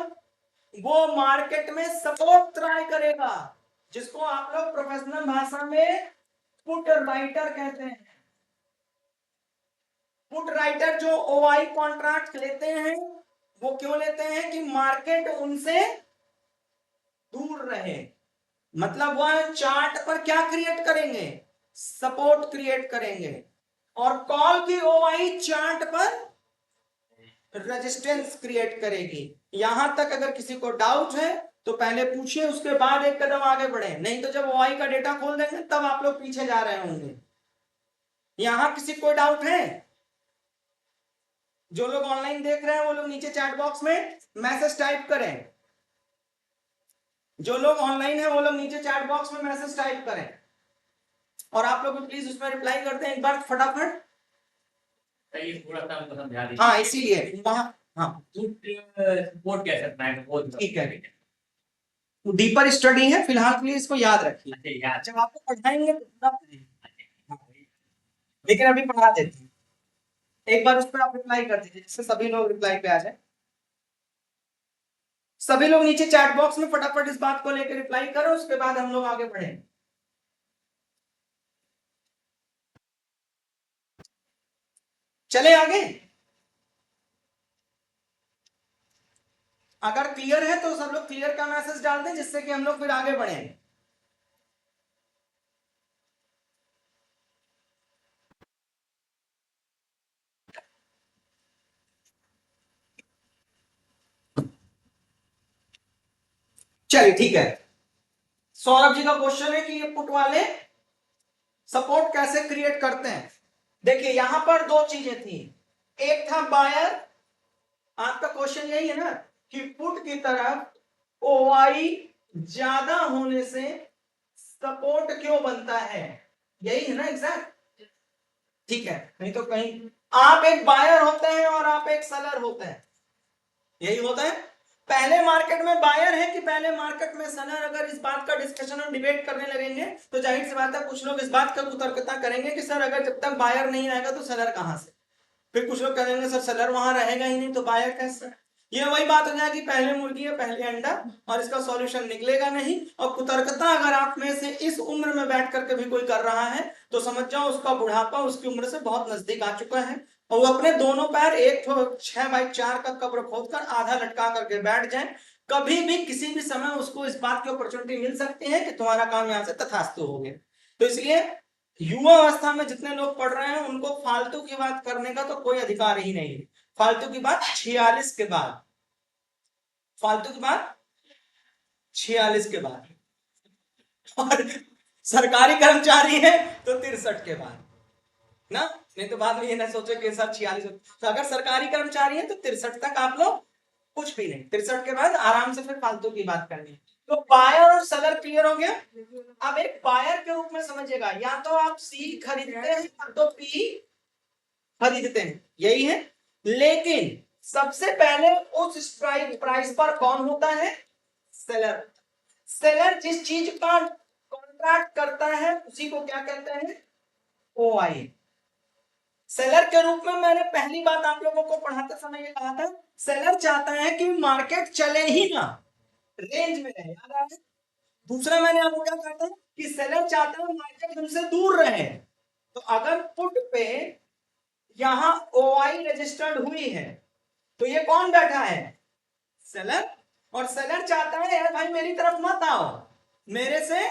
वो मार्केट में सपोर्ट ट्राई करेगा, जिसको आप लोग प्रोफेशनल भाषा में पुट राइटर कहते हैं। पुट राइटर जो ओआई कॉन्ट्रैक्ट लेते हैं वो क्यों लेते हैं कि मार्केट उनसे दूर रहे, मतलब वह चार्ट पर क्या क्रिएट करेंगे, सपोर्ट क्रिएट करेंगे, और कॉल की ओआई चार्ट पर रेजिस्टेंस क्रिएट करेगी। यहां तक अगर किसी को डाउट है तो पहले पूछिए, उसके बाद एक कदम आगे बढ़े, नहीं तो जब ओआई का डेटा खोल देंगे तब आप लोग पीछे जा रहे होंगे। यहां किसी को डाउट है? जो लोग ऑनलाइन देख रहे हैं वो लोग नीचे चैट बॉक्स में मैसेज टाइप करें, जो लोग ऑनलाइन है वो लोग नीचे चैट बॉक्स में मैसेज टाइप करें, और आप लोग प्लीज उसमें रिप्लाई करते हैं एक बार फटाफट। थोड़ा सा हमको समझा दीजिए। हाँ इसीलिए वहां, हाँ सपोर्ट कैसे रखना है वो ठीक है, डीपर स्टडी है फिलहाल के लिए, इसको याद रखिए, अच्छा यार, जब आपको पढ़ाएंगे तो पूरा हाँ, लेकिन अभी पढ़ा देते हैं, एक बार उस पर आप रिप्लाई कर दीजिए जिससे सभी लोग रिप्लाई पे आ जाए। सभी लोग नीचे चैट बॉक्स में फटाफट इस बात को लेकर रिप्लाई करो, उसके बाद हम लोग आगे बढ़े। चले आगे, अगर क्लियर है तो सब लोग क्लियर का मैसेज डाल दें जिससे कि हम लोग फिर आगे बढ़े। चलिए ठीक है, सौरभ जी का क्वेश्चन है कि ये पुट वाले सपोर्ट कैसे क्रिएट करते हैं। देखिए यहां पर दो चीजें थी, एक था बायर, आपका क्वेश्चन यही है ना कि पुट की तरफ ओआई ज्यादा होने से सपोर्ट क्यों बनता है, यही है ना एग्जैक्ट, ठीक है। नहीं तो कहीं आप एक बायर होते हैं और आप एक सेलर होते हैं, यही होता है। पहले मार्केट में बायर है कि पहले मार्केट में सेलर? अगर इस बात का डिस्कशन और डिबेट करने लगेंगे तो जाहिर सी बात है कुछ लोग इस बात का कुतर्कता करेंगे कि सर अगर जब तक बायर नहीं आएगा तो सेलर कहां से? फिर कुछ लोग कहेंगे सर सेलर वहां रहेगा ही नहीं तो बायर कैसे? ये वही बात हो जाएगी, पहले मुर्गी है पहले अंडा, और इसका सॉल्यूशन निकलेगा नहीं। और कुतर्कता अगर आप में से इस उम्र में बैठ करके भी कोई कर रहा है तो समझ जाओ उसका बुढ़ापा उसकी उम्र से बहुत नजदीक आ चुका है, और वो अपने दोनों पैर एक 6x4 का कब्र खोदकर आधा लटका करके बैठ जाए। कभी भी किसी भी समय उसको इस बात की अपॉर्चुनिटी मिल सकती है कि तुम्हारा काम यहां से तथास्तु हो गया। तो इसलिए युवा अवस्था में जितने लोग पढ़ रहे हैं उनको फालतू की बात करने का तो कोई अधिकार ही नहीं है। फालतू की बात 46 के बाद, फालतू की बात 46 के बाद, और सरकारी कर्मचारी है तो 63 के बाद ना, नहीं तो बाद में ये ना सोचे कि सर 46। तो अगर सरकारी कर्मचारी है तो 63 तक आप लोग कुछ भी नहीं, 63 के बाद आराम से फिर फालतू की बात करनी है। तो बायर और सेलर क्लियर हो गया। अब एक बायर के रूप में समझिएगा, या तो आप सी खरीदते हैं या तो पी खरीदते हैं, यही है। लेकिन सबसे पहले उस स्ट्राइक प्राइस पर कौन होता है? सेलर। सेलर जिस चीज का कॉन्ट्रैक्ट करता है उसी को क्या कहते हैं? ओआई। सेलर के रूप में मैंने पहली बात आप लोगों को पढ़ाते समय ये कहा था, सेलर चाहता है कि मार्केट चले ही ना, रेंज में रहे, याद आया? दूसरा मैंने आपको क्या कहा था कि सेलर चाहता है मार्केट हमसे दूर रहे। तो अगर पुट पे यहां ओआई रजिस्टर्ड हुई है तो ये कौन बैठा है? सेलर। और सेलर चाहता है यार भाई मेरी तरफ मत आओ, मेरे से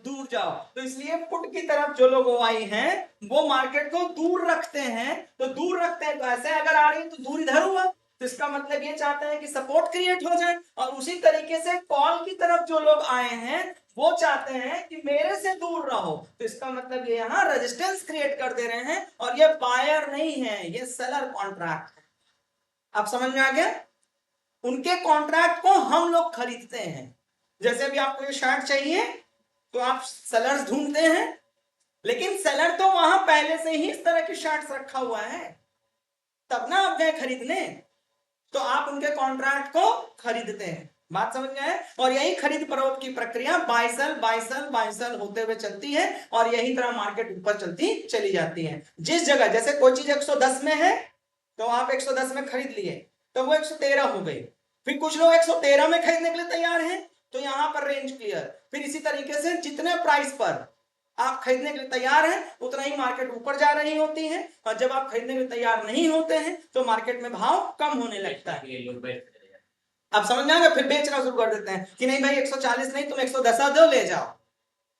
दूर जाओ। तो इसलिए पुट की तरफ जो लोग ओआई हैं वो मार्केट को दूर रखते हैं। तो दूर रखते हैं तो ऐसे अगर आ रही तो दूर इधर हुआ, तो इसका मतलब ये चाहते हैं कि सपोर्ट क्रिएट हो जाए। और उसी तरीके से कॉल की तरफ जो लोग आए हैं वो चाहते हैं कि मेरे से दूर रहो, तो इसका मतलब ये यहां रेजिस्टेंस क्रिएट कर दे रहे हैं। और ये बायर नहीं है, ये सेलर कॉन्ट्रैक्ट है। आप समझ में आ गया? उनके कॉन्ट्रैक्ट को हम लोग खरीदते हैं। जैसे अभी आपको ये शर्ट चाहिए तो आप सेलर्स ढूंढते हैं, लेकिन सेलर तो वहां पहले से ही इस तरह की शर्ट्स रखा हुआ है, तब ना आप गए खरीदने। तो आप उनके कॉन्ट्रैक्ट को खरीदते हैं। बात समझ में आए? और यही खरीद फरोख्त की प्रक्रिया बाय सेल होते हुए चलती है, और यही तरह मार्केट ऊपर चलती चली जाती है। जिस जगह जैसे कोई चीज 110 में है तो आप 110 में खरीद लिए तो वो 113 हो गई, फिर कुछ लोग 113 में खरीदने के लिए तैयार हैं तो यहां पर रेंज क्लियर। फिर इसी तरीके से जितने प्राइस पर आप खरीदने के लिए तैयार हैं उतना ही मार्केट ऊपर जा रही होती है, और जब आप खरीदने के लिए तैयार नहीं होते हैं तो मार्केट में भाव कम होने लगता है। आप समझ में आ गया? फिर बेचना शुरू कर देते हैं कि नहीं भाई 140 नहीं तुम 110 दो ले जाओ।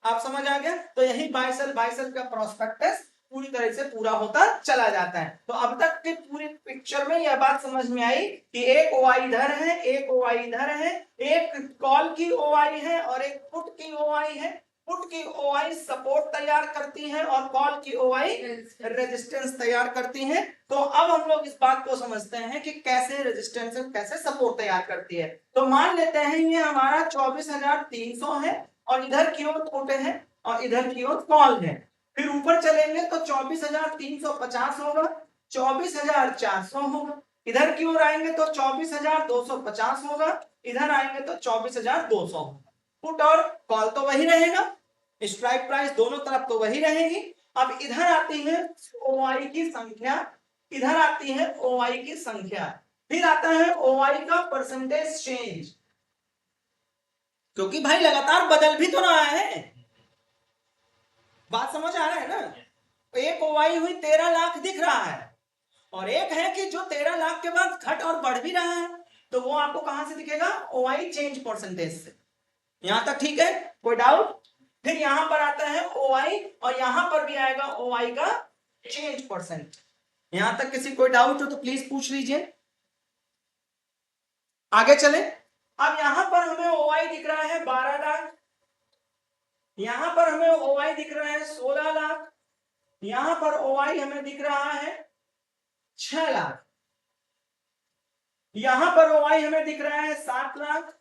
आप समझ आ गया? तो यही बाय सेल का प्रोस्पेक्टस पूरी तरह से पूरा होता चला जाता है। तो अब तक की पूरी पिक्चर में यह बात समझ में आई कि एक ओआई इधर है, एक ओआई इधर है, एक कॉल की ओआई है और एक पुट की ओआई है। पुट की ओआई सपोर्ट तैयार करती है और कॉल की ओआई रेजिस्टेंस तैयार करती है। तो अब हम लोग इस बात को समझते हैं कि कैसे रेजिस्टेंस कैसे सपोर्ट तैयार करती है। तो मान लेते हैं ये हमारा 24,300 है और इधर की ओर पुट है और इधर की ओर कॉल है। फिर ऊपर चलेंगे तो 24,350 होगा, 24,400 होगा, इधर की ओर आएंगे तो 24,250 होगा, इधर आएंगे तो 24,200 होगा। पुट और कॉल तो वही रहेगा, स्ट्राइक प्राइस दोनों तरफ तो वही रहेगी। अब इधर आती है ओआई की संख्या, इधर आती है ओआई की संख्या, फिर आता है ओआई का परसेंटेज चेंज, क्योंकि भाई लगातार बदल भी तो रहा है। बात समझ आ रहा है ना? एक ओआई हुई 13 लाख दिख रहा है, और एक है कि जो 13 लाख के बाद घट और बढ़ भी रहा है, तो वो आपको कहां से दिखेगा? ओआई चेंज परसेंटेज से। यहां तक ठीक है? कोई डाउट? फिर यहां पर आता है ओआई और यहां पर भी आएगा ओआई का चेंज परसेंट। यहां तक किसी कोई डाउट हो तो प्लीज पूछ लीजिए, आगे चले। अब यहां पर हमें ओआई दिख रहा है 12 लाख, यहां पर हमें ओआई दिख रहा है 16 लाख, यहां पर ओआई हमें दिख रहा है 6 लाख, यहां पर ओआई हमें दिख रहा है 7 लाख,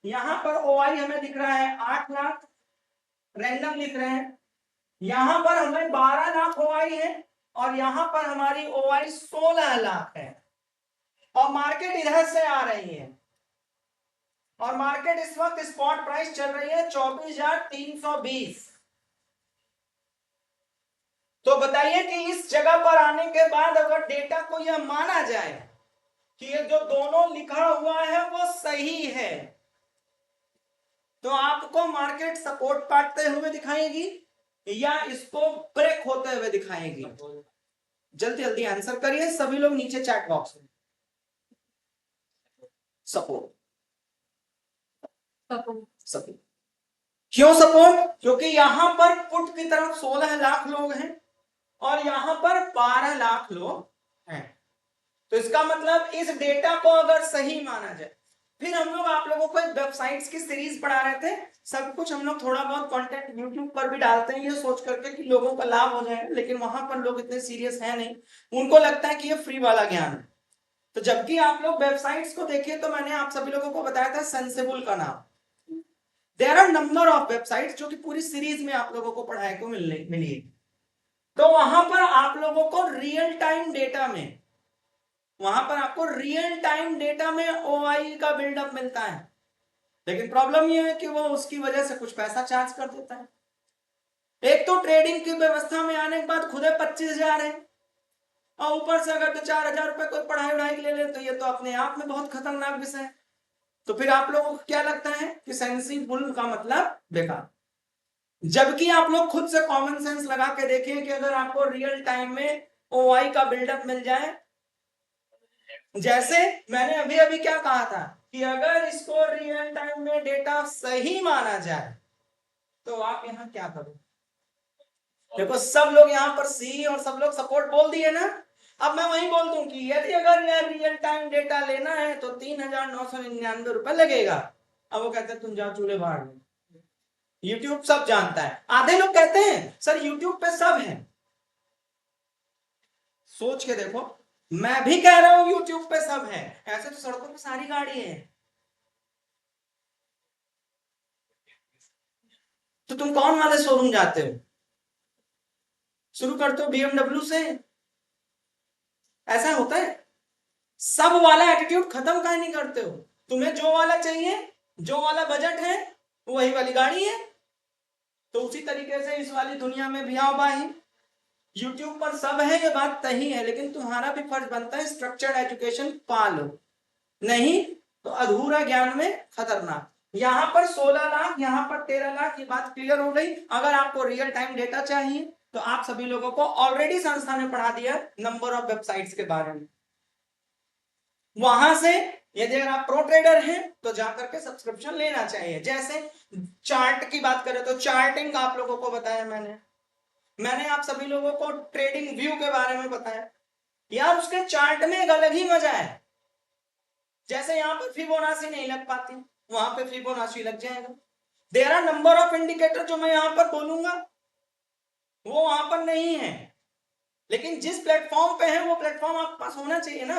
यहां पर ओआई हमें दिख रहा है 8 लाख, रैंडम लिख रहे हैं। यहां पर हमें 12 लाख ओआई है और यहां पर हमारी ओआई 16 लाख है, और मार्केट इधर से आ रही है। और मार्केट इस वक्त स्पॉट प्राइस चल रही है 24,320। तो बताइए कि इस जगह पर आने के बाद अगर डेटा को यह माना जाए कि ये जो दोनों लिखा हुआ है वो सही है, तो आपको मार्केट सपोर्ट काटते हुए दिखाएगी या इसको ब्रेक होते हुए दिखाएगी? जल्दी जल्दी आंसर करिए सभी लोग नीचे चैट बॉक्स में। सपोर्ट। सपोर्ट क्यों सपोर्ट? क्योंकि यहां पर पुट की तरफ 16 लाख लोग हैं और यहां पर 12 लाख लोग हैं। तो इसका मतलब इस डेटा को अगर सही माना जाए, फिर हम लोग आप लोगों को एक वेबसाइट्स की सीरीज पढ़ा रहे थे। सब कुछ हम लोग थोड़ा बहुत कंटेंट यूट्यूब पर भी डालते हैं ये सोच करके कि लोगों का लाभ हो जाए, लेकिन वहां पर लोग इतने सीरियस है नहीं, उनको लगता है कि ये फ्री वाला ज्ञान है। तो जबकि आप लोग वेबसाइट्स को देखिए तो मैंने आप सभी लोगों को बताया था सेंसिबल का नाम। There are number of websites जो कि पूरी सीरीज में आप लोगों को पढ़ाई को मिली। तो वहां पर आप लोगों को रियल टाइम डेटा में, वहां पर आपको रियल टाइम डेटा में ओआई का बिल्डअप मिलता है, लेकिन प्रॉब्लम यह है कि वो उसकी वजह से कुछ पैसा चार्ज कर देता है। एक तो ट्रेडिंग की व्यवस्था में आने के बाद खुद 25,000 है और ऊपर से अगर 4,000 रुपए कोई पढ़ाई उड़ाई ले ले तो ये तो अपने आप में बहुत खतरनाक विषय है। तो फिर आप लोगों को क्या लगता है कि सेंसिबल का मतलब बेकार, जबकि आप लोग खुद से कॉमन सेंस लगा के देखें कि अगर आपको रियल टाइम में ओआई का बिल्डअप मिल जाए, जैसे मैंने अभी अभी क्या कहा था कि अगर इसको रियल टाइम में डेटा सही माना जाए तो आप यहां क्या करोगे? देखो सब लोग यहां पर सी और सब लोग सपोर्ट बोल दिए ना। अब मैं वही बोल दूं कि यदि अगर यार रियल टाइम डेटा लेना है तो 3,999 रुपए लगेगा। अब वो कहते हैं तुम जाओ चूल्हे बाहर लो, यूट्यूब सब जानता है। आधे लोग कहते हैं सर यूट्यूब पे सब है। सोच के देखो, मैं भी कह रहा हूं यूट्यूब पे सब है, ऐसे तो सड़कों पे सारी गाड़ी है। तो तुम कौन वाले शोरूम जाते हो? शुरू करते हो BMW से? ऐसा होता है? सब वाला एटीट्यूड खत्म काहे नहीं करते हो? तुम्हें जो वाला चाहिए, जो वाला बजट है, वही वाली गाड़ी है। तो उसी तरीके से इस वाली दुनिया में भी आओ भाई, यूट्यूब पर सब है ये बात सही है, लेकिन तुम्हारा भी फर्ज बनता है स्ट्रक्चर्ड एजुकेशन पालो, नहीं तो अधूरा ज्ञान में खतरनाक। यहां पर 16 लाख, यहां पर 13 लाख, ये बात क्लियर हो गई। अगर आपको रियल टाइम डेटा चाहिए तो आप सभी लोगों को ऑलरेडी संस्था ने पढ़ा दिया नंबर ऑफ वेबसाइट्स के बारे में। वहां से यदि अगर आप प्रो ट्रेडर हैं तो जाकर के सब्सक्रिप्शन लेना चाहिए। जैसे चार्ट की बात करें तो चार्टिंग आप लोगों को बताया मैंने आप सभी लोगों को ट्रेडिंग व्यू के बारे में बताया यार, उसके चार्ट में एक अलग ही मजा है। जैसे यहां पर फिबोनाची नहीं लग पाती, वहां पे फिबोनाची लग जाएगा। There are number of indicator जो मैं यहां पर बोलूंगा वो वहां पर नहीं है, लेकिन जिस प्लेटफॉर्म पे है वो प्लेटफॉर्म आपके पास होना चाहिए ना।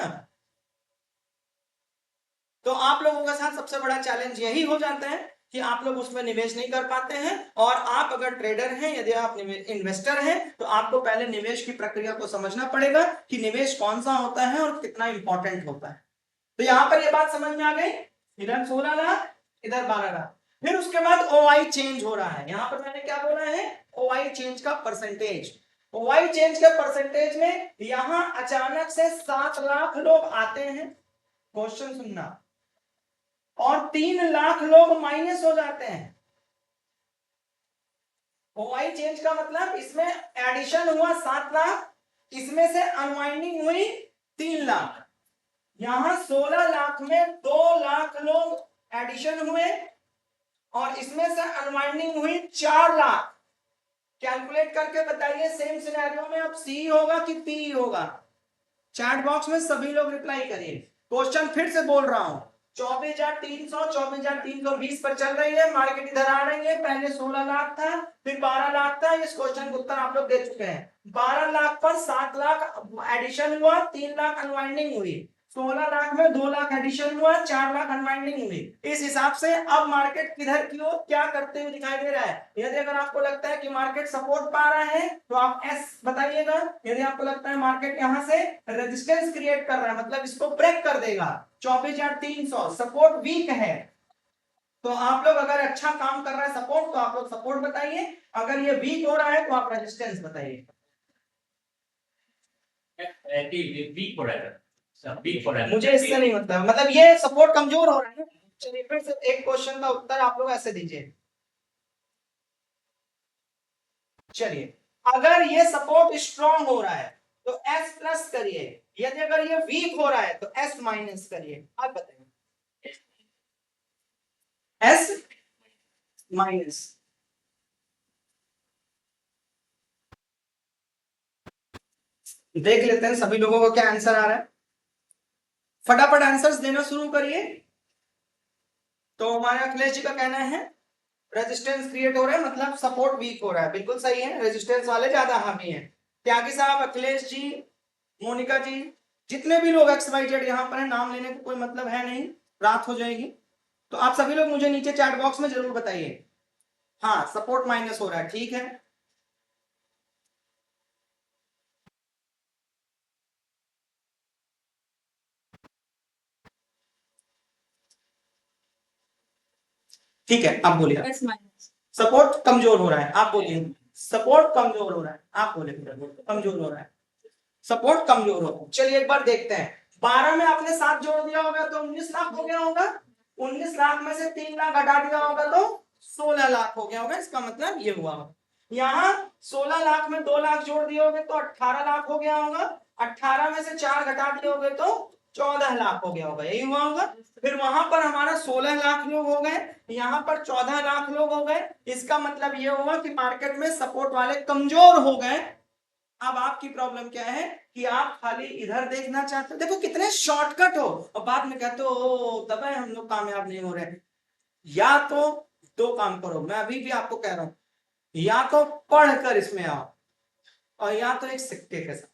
तो आप लोगों के साथ सबसे बड़ा चैलेंज यही हो जाता है कि आप लोग उसमें निवेश नहीं कर पाते हैं। और आप अगर ट्रेडर हैं, यदि आप इन्वेस्टर हैं, तो आपको पहले निवेश की प्रक्रिया को समझना पड़ेगा कि निवेश कौन सा होता है और कितना इंपॉर्टेंट होता है। तो यहां पर ये बात समझ में आ गई, इधर 16 लाख, इधर 12 लाख। फिर उसके बाद ओआई चेंज हो रहा है। यहां पर मैंने क्या बोला है, ओआई चेंज का परसेंटेज। ओआई चेंज के परसेंटेज में यहां अचानक से 7 लाख लोग आते हैं, क्वेश्चन सुनना, और 3 लाख लोग माइनस हो जाते हैं। ओआई चेंज का मतलब इसमें एडिशन हुआ 7 लाख, इसमें से अनवाइंडिंग हुई 3 लाख। यहां 16 लाख में 2 लाख लोग एडिशन हुए और इसमें से अनवाइंडिंग हुई 4 लाख। कैलकुलेट करके बताइए सेम सिनेरियो में अब सी होगा कि पी होगा? चैट बॉक्स में सभी लोग रिप्लाई करिए। क्वेश्चन फिर से बोल रहा हूं, 24,300 24,320 पर चल रही है, मार्केट इधर आ रही है। पहले 16 लाख था, फिर 12 लाख था। इस क्वेश्चन का उत्तर आप लोग दे चुके हैं। 12 लाख पर 7 लाख एडिशन हुआ, 3 लाख अनवाइंडिंग हुई। 16 लाख में 2 लाख एडिशन हुआ, 4 लाख अनवाइंडिंग हुई। इस हिसाब से अब मार्केट किधर की ओर क्या करते हुए दिखाई दे रहा है? यदि अगर आपको लगता है कि मार्केट सपोर्ट पा रहा है तो आप एस बताइएगा। यदि आपको लगता है मार्केट यहां से रेजिस्टेंस क्रिएट कर रहा है, मतलब इसको ब्रेक कर देगा, 24,300 सपोर्ट वीक है, तो आप लोग अगर अच्छा काम कर रहा है सपोर्ट तो आप लोग सपोर्ट बताइए, अगर ये वीक हो रहा है तो आप रेजिस्टेंस बताइए। वीक हो रहा है सर, वीक हो रहा है। मुझे इससे नहीं मतलब ये सपोर्ट कमजोर हो रहा है ना। चलिए फिर से एक क्वेश्चन का उत्तर आप लोग ऐसे दीजिए। चलिए अगर ये सपोर्ट स्ट्रॉन्ग हो रहा है तो एस प्लस करिए, यदि अगर ये वीक हो रहा है तो एस माइनस करिए। आप बताइए। S minus. देख लेते हैं सभी लोगों को क्या आंसर आ रहा है, फटाफट आंसर्स देना शुरू करिए। तो हमारे अखिलेश जी का कहना है रेजिस्टेंस क्रिएट हो रहा है मतलब सपोर्ट वीक हो रहा है, बिल्कुल सही है, रेजिस्टेंस वाले ज्यादा हावी हैं। त्यागी साहब, अखिलेश जी, मोनिका जी, जितने भी लोग एक्स वाई जेड यहाँ पर है, नाम लेने का कोई मतलब है नहीं, रात हो जाएगी। तो आप सभी लोग मुझे नीचे चैट बॉक्स में जरूर बताइए। हाँ सपोर्ट माइनस हो रहा है, ठीक है। ठीक है आप बोलिए। सपोर्ट कमजोर हो रहा है, आप बोलिए। सपोर्ट कमजोर हो रहा है, आप बोले कमजोर हो रहा है, सपोर्ट कमजोर हो रहा है। चलिए एक बार देखते हैं, 12 में आपने 7 जोड़ दिया होगा तो 19 लाख हो गया होगा, 19 लाख में से 3 लाख हटा दिया होगा तो 16 लाख हो गया होगा, इसका मतलब ये हुआ। यहाँ 16 लाख में 2 लाख जोड़ दिए होगे तो 18 लाख हो गया होगा, 18 में से 4 घटा दिए होगे तो 14 लाख हो गया होगा, यही हुआ होगा। फिर वहां पर हमारा 16 लाख लोग हो गए, यहाँ पर 14 लाख लोग हो गए, इसका मतलब ये हुआ कि मार्केट में सपोर्ट वाले कमजोर हो गए। अब आपकी प्रॉब्लम क्या है कि आप खाली इधर देखना चाहते हो, देखो कितने शॉर्टकट हो, और बाद में कहते हो दबाए हम लोग कामयाब नहीं हो रहे। या तो दो काम करो, मैं अभी भी आपको कह रहा हूं, या तो पढ़कर इसमें आओ, और या तो एक सिक्के के साथ।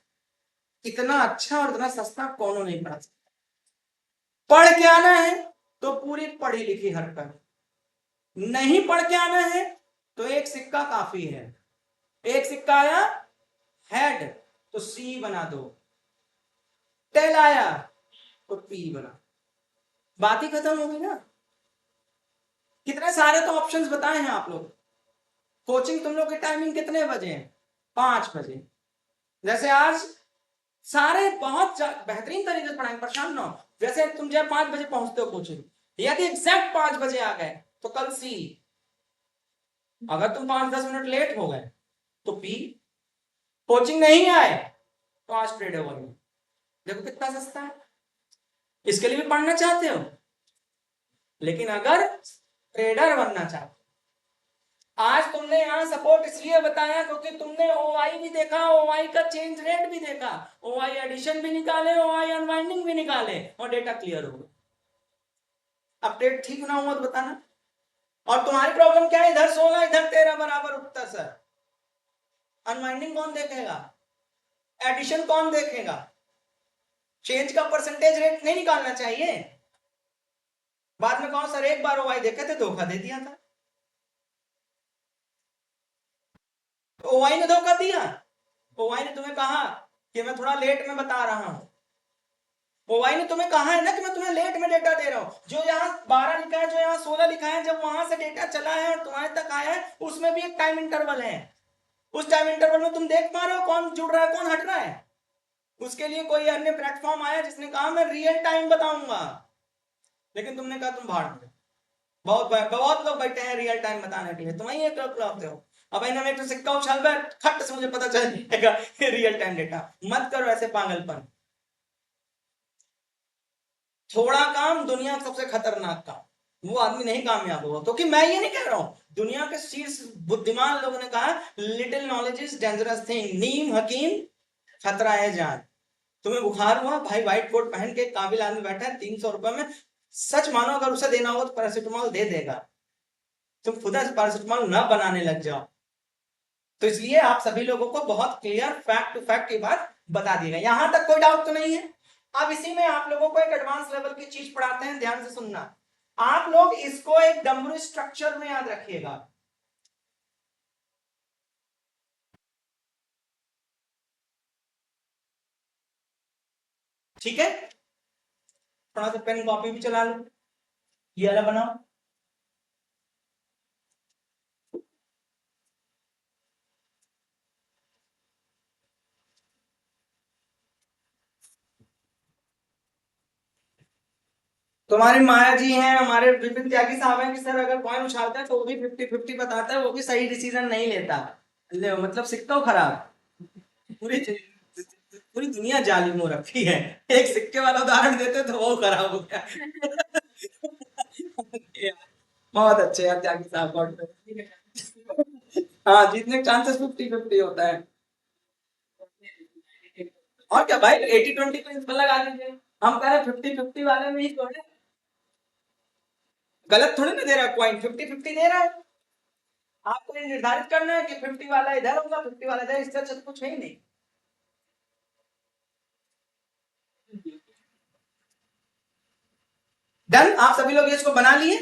इतना अच्छा और इतना सस्ता कौन नहीं पढ़ा सकता। पढ़ के आना है तो पूरी पढ़ी लिखी हरकत, नहीं पढ़ के आना है तो एक सिक्का काफी है। एक सिक्का आया हेड तो सी बना दो, टेल आया तो पी बना, बात ही खत्म हो गई ना। कितने सारे तो ऑप्शंस बताए हैं आप लोग। कोचिंग तुम लोग की टाइमिंग कितने बजे है? 5 बजे। जैसे आज सारे बहुत बेहतरीन तरीके से पढ़ाएंगे, परेशान ना हो। जैसे तुम जब 5 बजे पहुंचते हो कोचिंग, यदि एग्जैक्ट 5 बजे आ गए तो कल सी, अगर तुम 5-10 मिनट लेट हो गए तो पी, कोचिंग नहीं आए तो आज ट्रेड ओवर में। देखो कितना सस्ता है, इसके लिए भी पढ़ना चाहते हो। लेकिन अगर ट्रेडर बनना चाहते हो, आज तुमने यहाँ सपोर्ट इसलिए बताया क्योंकि तुमने ओआई भी देखा, ओआई का चेंज रेट भी देखा, ओआई एडिशन भी निकाले, ओआई अनवाइंडिंग भी निकाले, और डेटा क्लियर हो गया। अपडेट ठीक ना हुआ तो बताना। और तुम्हारी प्रॉब्लम क्या है, इधर 16 इधर 13 बराबर उत्तर सर। अनवाइंडिंग कौन देखेगा, एडिशन कौन देखेगा, चेंज का परसेंटेज रेट नहीं निकालना चाहिए। बाद में कौन सर एक बार ओआई देखे थे धोखा दे दिया था, तो ओआई ने धोखा दिया। ओआई ने तुम्हें कहा कि मैं थोड़ा लेट में बता रहा हूं, ओवाई ने तुम्हें कहा है ना कि मैं तुम्हें लेट में डेटा दे रहा हूं। जो यहाँ 12 लिखा है, जो यहाँ 16 लिखा है, जब वहां से डेटा चला है और तुम्हारे तक आया है, उसमें भी एक टाइम इंटरवल है। उस टाइम इंटरवल में तुम देख पा रहे हो कौन जुड़ रहा है कौन हट रहा है। उसके लिए कोई अन्य प्लेटफॉर्म आया जिसने कहा मैं रियल टाइम बताऊंगा, लेकिन तुमने कहा तुम भाड़ दो। बहुत बहुत लोग बैठे हैं रियल टाइम बताने के लिए, तुम ही एक लाते हो। अब इन्होंने तो सिक्का उछाल कर खट से मुझे पता चल जाएगा रियल टाइम डेटा। मत करो ऐसे पागलपन। थोड़ा काम दुनिया का सबसे खतरनाक काम, वो आदमी नहीं कामयाब होगा। क्योंकि मैं ये नहीं कह रहा हूं, दुनिया के शीर्ष बुद्धिमान लोगों ने कहा little knowledge is dangerous thing, नीम हकीम खतरा है जान। तुम्हें बुखार हुआ, भाई व्हाइट कोट पहन के काबिल आदमी बैठा है 300 रुपए में, सच मानो अगर उसे देना हो तो पैरासिटामोल दे देगा, तुम खुदा से पैरासिटामोल ना बनाने लग जाओ। तो इसलिए आप सभी लोगों को बहुत क्लियर फैक्ट टू फैक्ट की बात बता दी गई। यहां तक कोई डाउट तो नहीं है। अब इसी में आप लोगों को एक एडवांस लेवल की चीज पढ़ाते हैं, ध्यान से सुनना। आप लोग इसको एक डमरू स्ट्रक्चर में याद रखिएगा। ठीक है, थोड़ा सा पेन कॉपी भी चला लो, ये वाला बनाओ। तुम्हारी माया जी हैं, हमारे विपिन त्यागी साहब हैं कि सर अगर कॉइन उछालते हैं तो वो भी 50-50 बताता है, वो भी सही डिसीजन नहीं लेता। मतलब सिक्का खराब। पूरी पूरी दुनिया जालिम हो रखी है। एक सिक्के वाला उदाहरण देते तो वो खराब हो गया। बहुत अच्छे यार त्यागी साहब, हाँ जीतने के चांसेस 50-50 होता है। और क्या भाई, 80-20 को इस पर लगा दीजिए। हम कह रहे 50-50 वाले में ही तो है। गलत थोड़ी ना दे रहा है, पॉइंट 50-50 दे रहा है। आपको ये निर्धारित करना है कि 50 वाला इधर होगा 50 वाला इधर, इससे अच्छा तो कुछ है ही नहीं। डन, आप सभी लोग इसको बना लिए।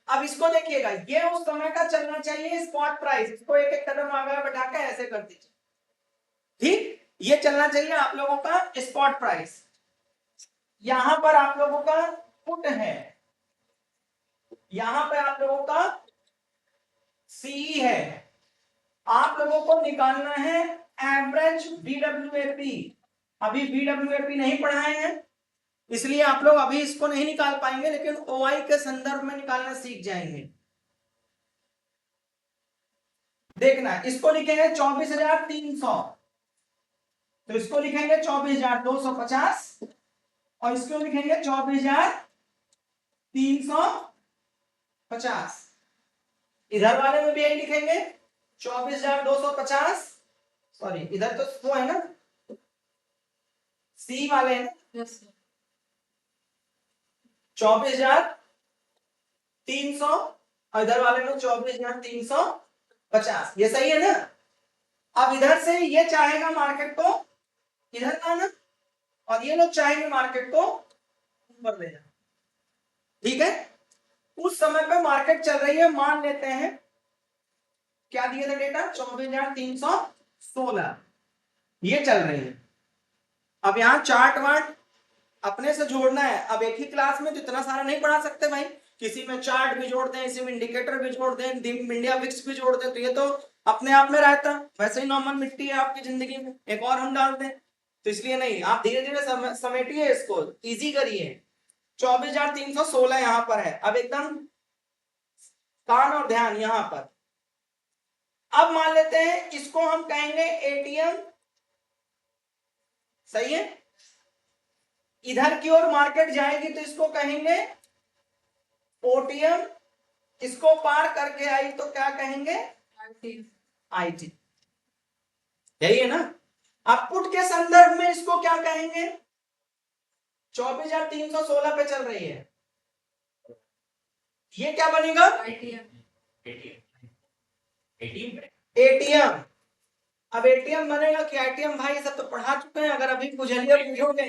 अब इसको देखिएगा, ये उस समय का चलना चाहिए स्पॉट प्राइस, इसको एक एक कदम आगे बढ़ा के ऐसे कर दीजिए। ठीक, ये चलना चाहिए आप लोगों का स्पॉट प्राइस। यहां पर आप लोगों का पुट है, यहां पर आप लोगों का सी है। आप लोगों को निकालना है एवरेज बीडब्ल्यूएपी। अभी बीडब्ल्यूएपी नहीं पढ़ाए हैं, इसलिए आप लोग अभी इसको नहीं निकाल पाएंगे, लेकिन ओआई के संदर्भ में निकालना सीख जाएंगे। देखना, इसको लिखेंगे 24,300, तो इसको लिखेंगे 24,250 और इसको लिखेंगे 24,350। इधर वाले में भी यही लिखेंगे 24,250। सॉरी, इधर तो वो है ना, सी वाले हैं, 24,300 और इधर वाले में 24,350। ये सही है ना। अब इधर से ये चाहेगा मार्केट को इधर लाना और ये लोग चाहेंगे मार्केट को ऊपर ले जाना। ठीक है, उस समय पे मार्केट चल रही है, मान लेते हैं क्या दिए थे डेटा, 24,316 ये चल रही है। अब यहाँ चार्ट वार्ट अपने से जोड़ना है। अब एक ही क्लास में तो इतना सारा नहीं पढ़ा सकते भाई, किसी में चार्ट भी जोड़ दें, इसी में इंडिकेटर भी जोड़ दें, इंडिया विक्स भी जोड़ दें, तो ये तो अपने आप में रहता। वैसे ही नॉर्मल मिट्टी है आपकी जिंदगी में, एक और हम डाल दें, तो इसलिए नहीं, आप धीरे धीरे समेटिए, इसको इजी करिए। 24,316 यहाँ पर है। अब एकदम कान और ध्यान यहाँ पर। अब मान लेते हैं इसको हम कहेंगे एटीएम, सही है। इधर की ओर मार्केट जाएगी तो इसको कहेंगे ओटीएम, इसको पार करके आई तो क्या कहेंगे, आईटी। यही है ना। अब पुट के संदर्भ में इसको क्या कहेंगे, 24,316 पे चल रही है, ये क्या बनेगा, एटीएम। अब एटीएम बनेगा कि आईटीएम, भाई सब तो पढ़ा चुके हैं, अगर अभी बुझलिए पूछोगे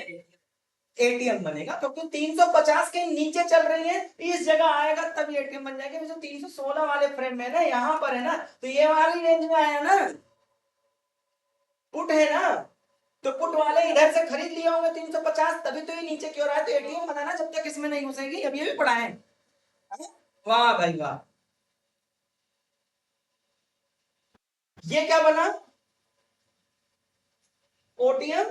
एटीएम बनेगा, क्योंकि 350 के नीचे चल रही है, इस जगह आएगा तब एटीएम बन जाएगा। जो 316 वाले फ्रेम में ना, यहाँ पर है ना, तो ये वाली रेंज में आया ना, पुट है ना, तो पुट वाले इधर से खरीद लिए होंगे 350, तभी तो ये नीचे क्यों रहा है, तो एटीएम बनाना जब तक इसमें नहीं घुसेगी। अब ये भी पढ़ा है। वाह भाई वाह, ये क्या बना, ओटीएम।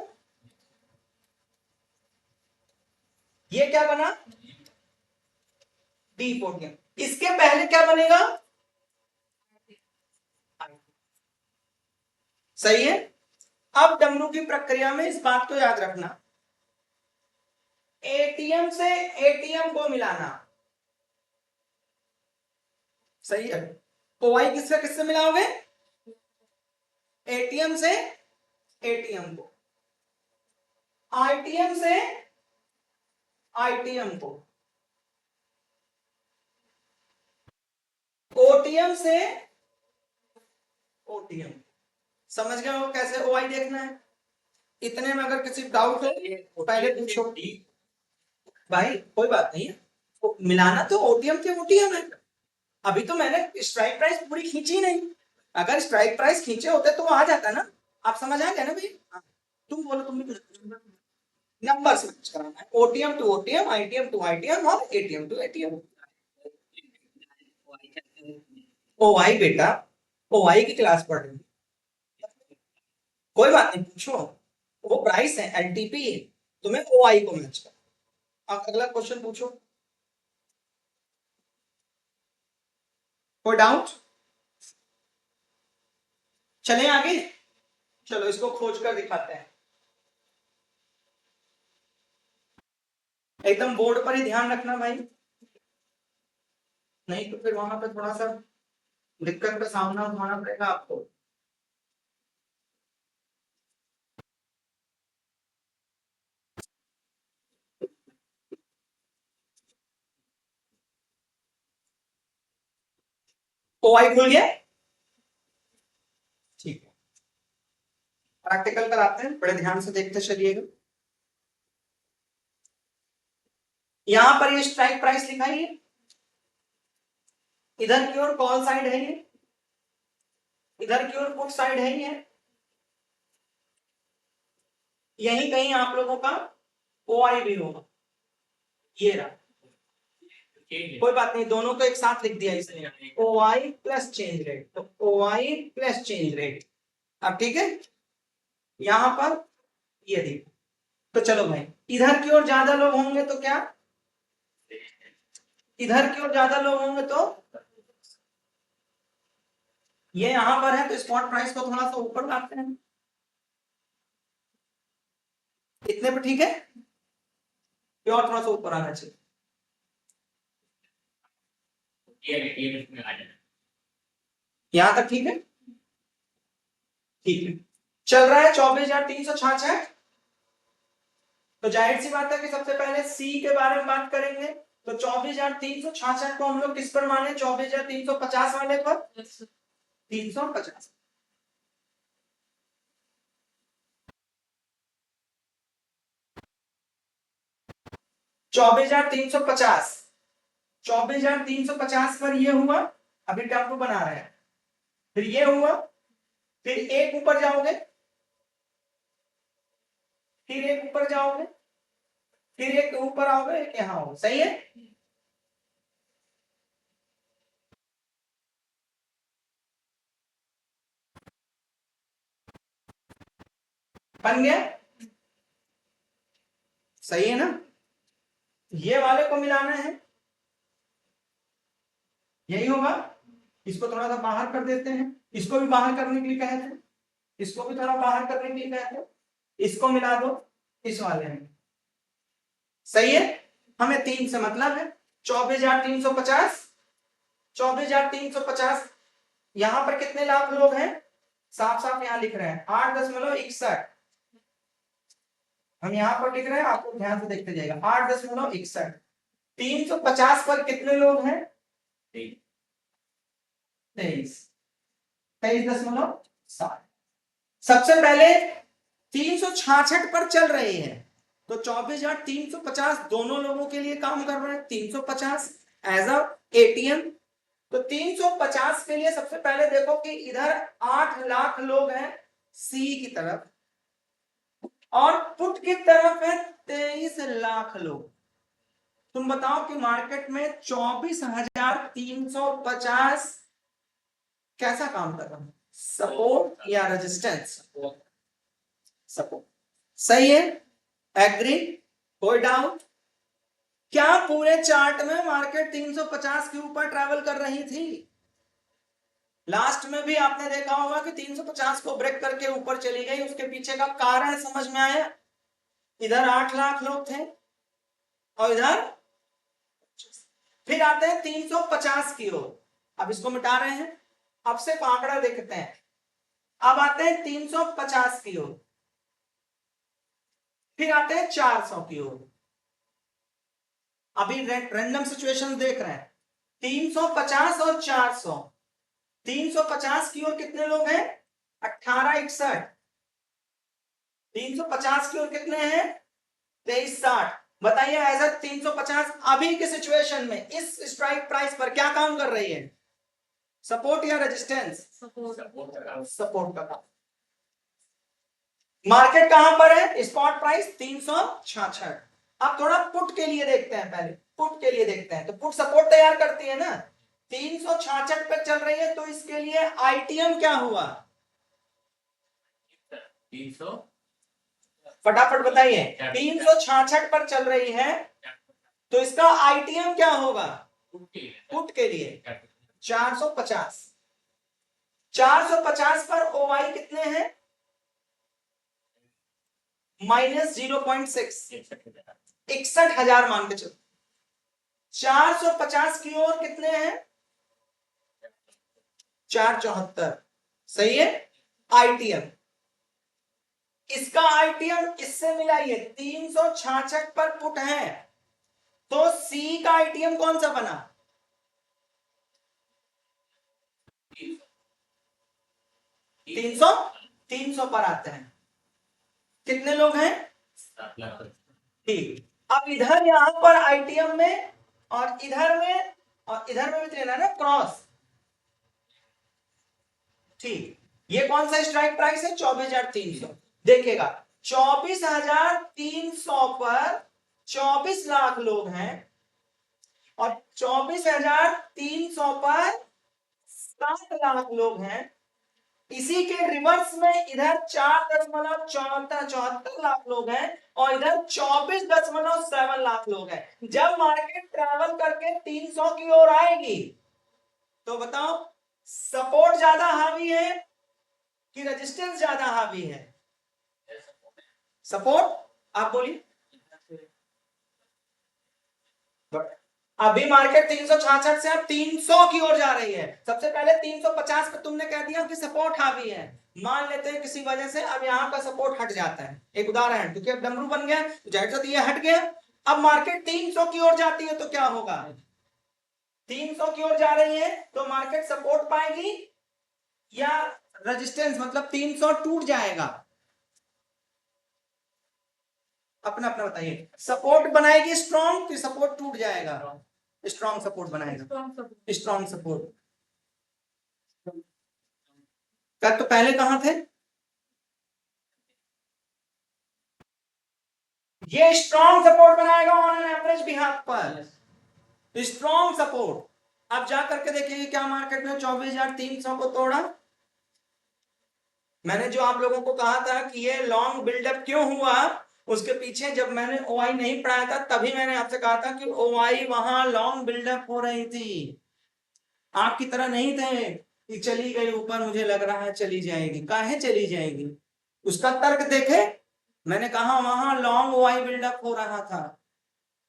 ये क्या बना, डी ओटीएम। इसके पहले क्या बनेगा, सही है। अब डमरू की प्रक्रिया में इस बात को याद रखना, एटीएम से एटीएम को मिलाना, सही है। ओवाई किससे किससे मिलाओगे, एटीएम से एटीएम को, आईटीएम से आईटीएम को, ओटीएम से ओटीएम। समझ गए हो कैसे ओआई देखना है। इतने में अगर किसी डाउट हो पहले पूछो। भाई कोई बात नहीं है, तो मिलाना तो ओटीएम के ओटीएम है। अभी तो मैंने स्ट्राइक प्राइस पूरी खींची नहीं, अगर स्ट्राइक प्राइस खींचे होते तो आ जाता ना। आप समझ आ गया ना भाई। तुम बोलो, तुम भी कुछ नंबर से मैच कराना है, OTM to OTM, ITM to ITM और एटीएम टू एटीएम। ओ भाई बेटा, ओ भाई की क्लास पढ़ रही, कोई बात नहीं पूछो, वो प्राइस है, एलटीपी है, तुम्हें ओ आई को मैच कर। अब अगला क्वेश्चन पूछो। कोई डाउट? चलें आगे, चलो इसको खोज कर दिखाते हैं। एकदम बोर्ड पर ही ध्यान रखना भाई, नहीं तो फिर वहां पे थोड़ा सा दिक्कत का सामना उठाना पड़ेगा आपको। ओ आई खुल गया? ठीक है, प्रैक्टिकल कराते हैं, बड़े ध्यान से देखते चलिएगा। यहां पर ये स्ट्राइक प्राइस लिखा है, इधर की ओर कॉल साइड है, ये इधर की ओर पुट साइड है, ये यही कहीं आप लोगों का ओ आई भी होगा, ये रहा। कोई बात नहीं, दोनों को एक साथ लिख दिया इसने, ओ आई प्लस चेंज रेट, तो ओ आई प्लस चेंज रेट। अब ठीक है, यहां पर ये देखो, तो चलो भाई, इधर की ओर ज्यादा लोग होंगे तो क्या, इधर की ओर ज्यादा लोग होंगे तो ये यहां पर है, तो स्पॉट प्राइस को थोड़ा सा ऊपर लाते हैं, इतने पर ठीक है, ये और थोड़ा सा ऊपर आना चाहिए। यहां तक ठीक है? ठीक है, चल रहा है 24,366। तो जाहिर सी बात है कि सबसे पहले सी के बारे में बात करेंगे, तो 24,366 को हम लोग किस पर माने, 24,350 वाले पर, 350। चौबीस हजार तीन सौ पचास, 24,350 पर ये हुआ, अभी टेम्पो बना रहे हैं, फिर ये हुआ, फिर एक ऊपर जाओगे, फिर एक ऊपर जाओगे, फिर एक ऊपर आओगे, एक यहां आओगे, सही है? बन गया, सही है ना? ये वाले को मिलाना है, यही होगा। इसको थोड़ा सा बाहर कर देते हैं, इसको भी बाहर करने के लिए कहे थे, इसको भी थोड़ा बाहर करने के लिए कहे थे, इसको मिला दो इस वाले में, सही है? हमें 3 से मतलब है, 24,350, 24,350, यहां पर कितने लाख लोग हैं, साफ साफ यहां लिख रहे हैं 8.61, हम यहां पर लिख रहे हैं, आपको ध्यान से देखते जाइएगा, 8.61, 350 पर कितने लोग हैं, 23.7। सबसे पहले 366 पर चल रहे हैं, तो 24,350 दोनों लोगों के लिए काम कर रहे हैं, 350 एज अ एटीएम। तो 350 के लिए सबसे पहले देखो कि इधर 8 लाख लोग हैं सी की तरफ, और पुट की तरफ है 23 लाख लोग। तुम बताओ कि मार्केट में 24,350 कैसा काम कर रहा है, सपोर्ट या रेजिस्टेंस? सपोर्ट, सही है, एग्री, कोई डाउट? क्या पूरे चार्ट में मार्केट 350 के ऊपर ट्रैवल कर रही थी? लास्ट में भी आपने देखा होगा कि 350 को ब्रेक करके ऊपर चली गई, उसके पीछे का कारण समझ में आया, इधर 8 लाख लोग थे और इधर, फिर आते हैं 350 की ओर, अब इसको मिटा रहे हैं, अब से आंकड़ा देखते हैं, अब आते हैं 350 की ओर, फिर आते हैं 400 की ओर, अभी रैंडम सिचुएशन देख रहे हैं, 350 और 400, 350 की ओर कितने लोग हैं, 1861, 350 की ओर कितने हैं, 2360। बताइए एज अ 350 अभी के सिचुएशन में इस स्ट्राइक प्राइस पर क्या काम कर रही है, सपोर्ट या रेजिस्टेंस? सपोर्ट का काम। मार्केट कहां पर है, स्पॉट प्राइस 366। अब थोड़ा पुट के लिए देखते हैं, पहले पुट के लिए देखते हैं, तो पुट सपोर्ट तैयार करती है ना, 366 पे चल रही है, तो इसके लिए आईटीएम क्या हुआ, 300, फटाफट बताइए, 366 पर चल रही है, तो इसका आईटीएम क्या होगा, पुट के लिए 450 450 पर OI कितने हैं? -0.6 61,000 मान के चलो। 450 की ओर कितने हैं? 474। सही है। ITM इसका ITM इससे मिलाइए, 366 पर पुट है, तो C का ITM कौन सा बना? 300 पर आते हैं। कितने लोग हैं? ठीक। अब इधर यहां पर ITM में और इधर में भी लेना है ना क्रॉस। ठीक, ये कौन सा स्ट्राइक प्राइस है? 24,300। देखिएगा 24,300 पर 24 लाख लोग हैं और 24,300 पर 7 लाख लोग हैं। इसी के रिवर्स में इधर 4.74 लाख लोग हैं और इधर 24.7 लाख लोग हैं। जब मार्केट ट्रैवल करके 300 की ओर आएगी तो बताओ सपोर्ट ज्यादा हावी है कि रेजिस्टेंस ज्यादा हावी है? सपोर्ट। आप बोलिए। अभी मार्केट 366 से अब 300 की ओर जा रही है। सबसे पहले 350 पे तुमने कह दिया कि सपोर्ट हावी है। मान लेते हैं किसी वजह से अब यहां का सपोर्ट हट जाता है, एक उदाहरण, क्योंकि अब डमरू बन गया तो जाहिर सा ये हट गया। अब मार्केट 300 की ओर जाती है तो क्या होगा? 300 की ओर जा रही है तो मार्केट सपोर्ट पाएगी या रेजिस्टेंस, मतलब 300 टूट जाएगा? अपना अपना बताइए। सपोर्ट बनाएगी स्ट्रॉन्ग कि सपोर्ट टूट जाएगा? स्ट्रॉन्ग सपोर्ट बनाएगा। Strong support. कल तो पहले कहां थे? ये स्ट्रॉन्ग सपोर्ट बनाएगा ऑन एन एवरेज बिहाफ पर, स्ट्रॉन्ग सपोर्ट। अब जा करके देखिए क्या मार्केट में 24,300 को तोड़ा। मैंने जो आप लोगों को कहा था कि ये लॉन्ग बिल्डअप क्यों हुआ, उसके पीछे जब मैंने OI नहीं पढ़ाया था तभी मैंने आपसे कहा था कि OI वहां लॉन्ग बिल्डअप हो रही थी। आपकी तरह नहीं थे कि चली गई ऊपर, मुझे लग रहा है चली जाएगी। काहे चली जाएगी? उसका तर्क देखे। मैंने कहा वहां लॉन्ग OI बिल्डअप हो रहा था।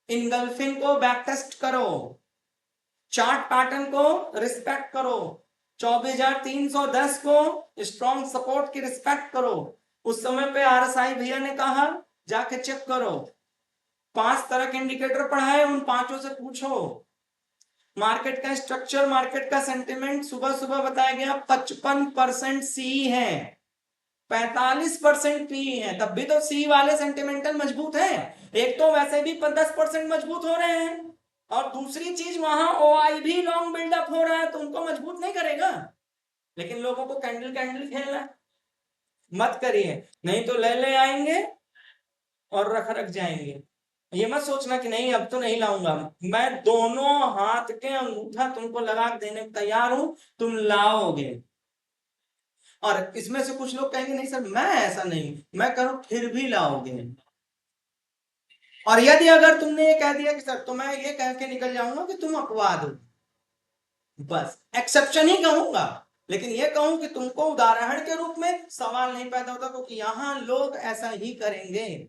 इनगल्फिंग को बैक टेस्ट करो, चार्ट पैटर्न को रिस्पेक्ट करो, 24,310 को स्ट्रॉन्ग सपोर्ट की रिस्पेक्ट करो। उस समय पे RSI भैया ने कहा जाके चेक करो। 5 तरह के इंडिकेटर पढ़ाए, उन 5 से पूछो। मार्केट का स्ट्रक्चर, मार्केट का सेंटिमेंट सुबह सुबह बताया गया 55% सी है, 45% पी है, तब भी तो सी वाले सेंटिमेंटल मजबूत है। एक तो वैसे भी 10% मजबूत हो रहे हैं और दूसरी चीज वहां OI भी लॉन्ग बिल्डअप हो रहा है तो उनको मजबूत नहीं करेगा। लेकिन लोगों को कैंडल कैंडल खेलना है। मत करिए, नहीं तो ले आएंगे और रख रख जाएंगे। ये मत सोचना कि नहीं अब तो नहीं लाऊंगा। मैं दोनों हाथ के अंगूठा तुमको लगा देने को तैयार हूं, तुम लाओगे। और इसमें से कुछ लोग कहेंगे नहीं सर मैं ऐसा नहीं, मैं करूं, फिर भी लाओगे। और यदि अगर तुमने ये कह दिया कि सर तो मैं ये कह के निकल जाऊंगा कि तुम अपवाद हो, बस एक्सेप्शन ही कहूंगा, लेकिन ये कहूं कि तुमको उदाहरण के रूप में सवाल नहीं पैदा होता, क्योंकि यहां लोग ऐसा ही करेंगे।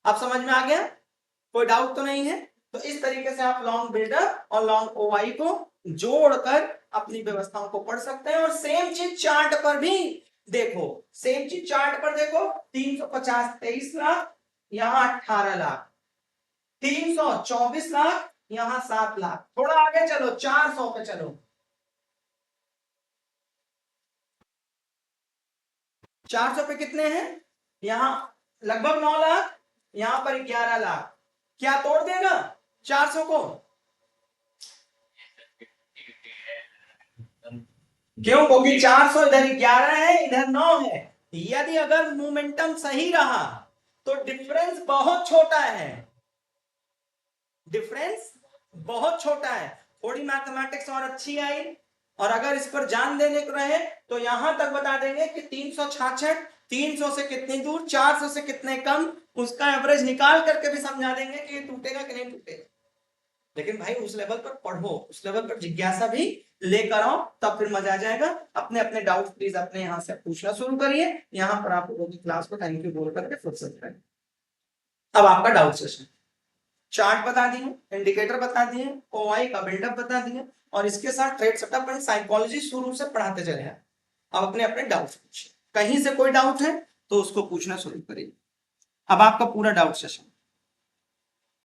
अब समझ में आ गया? कोई डाउट तो नहीं है? तो इस तरीके से आप लॉन्ग बिल्डअप और लॉन्ग OI को जोड़कर अपनी व्यवस्थाओं को पढ़ सकते हैं। और सेम चीज चार्ट पर भी देखो, सेम चीज चार्ट पर देखो, 350 23 लाख, यहां 18 लाख, 300 24 लाख, यहां 7 लाख। थोड़ा आगे चलो, 400 पे चलो, 400 पे कितने हैं? यहां लगभग 9 लाख, यहां पर 11 लाख। क्या तोड़ देगा 400 को? क्यों? क्योंकि 400 इधर 11 है, इधर 9 है। यदि अगर मोमेंटम सही रहा तो डिफरेंस बहुत छोटा है, डिफरेंस बहुत छोटा है। थोड़ी मैथमेटिक्स और अच्छी आई और अगर इस पर जान देने को रहे तो यहां तक बता देंगे कि 366 300 से कितनी दूर, 400 से कितने कम, उसका एवरेज निकाल करके भी समझा देंगे कि ये टूटेगा कि नहीं टूटेगा। लेकिन भाई उस लेवल पर पढ़ो, उस लेवल पर जिज्ञासा भी लेकर आओ, तब फिर मजा आ जाएगा। अपने अपने डाउट प्लीज अपने यहाँ से पूछना शुरू करिए। यहाँ पर आप लोगों की क्लास को थैंक यू बोल करके फुर्सत करें। अब आपका डाउट सेशन, चार्ट बता दिए, इंडिकेटर बता दिए, ओआई का बिल्डअप बता दिए, और इसके साथ ट्रेड सेटअप एंड साइकोलॉजी शुरू से पढ़ाते चले हैं। अब अपने अपने डाउट पूछिए, कहीं से कोई डाउट है तो उसको पूछना शुरू करिए। अब आपका पूरा डाउट सेशन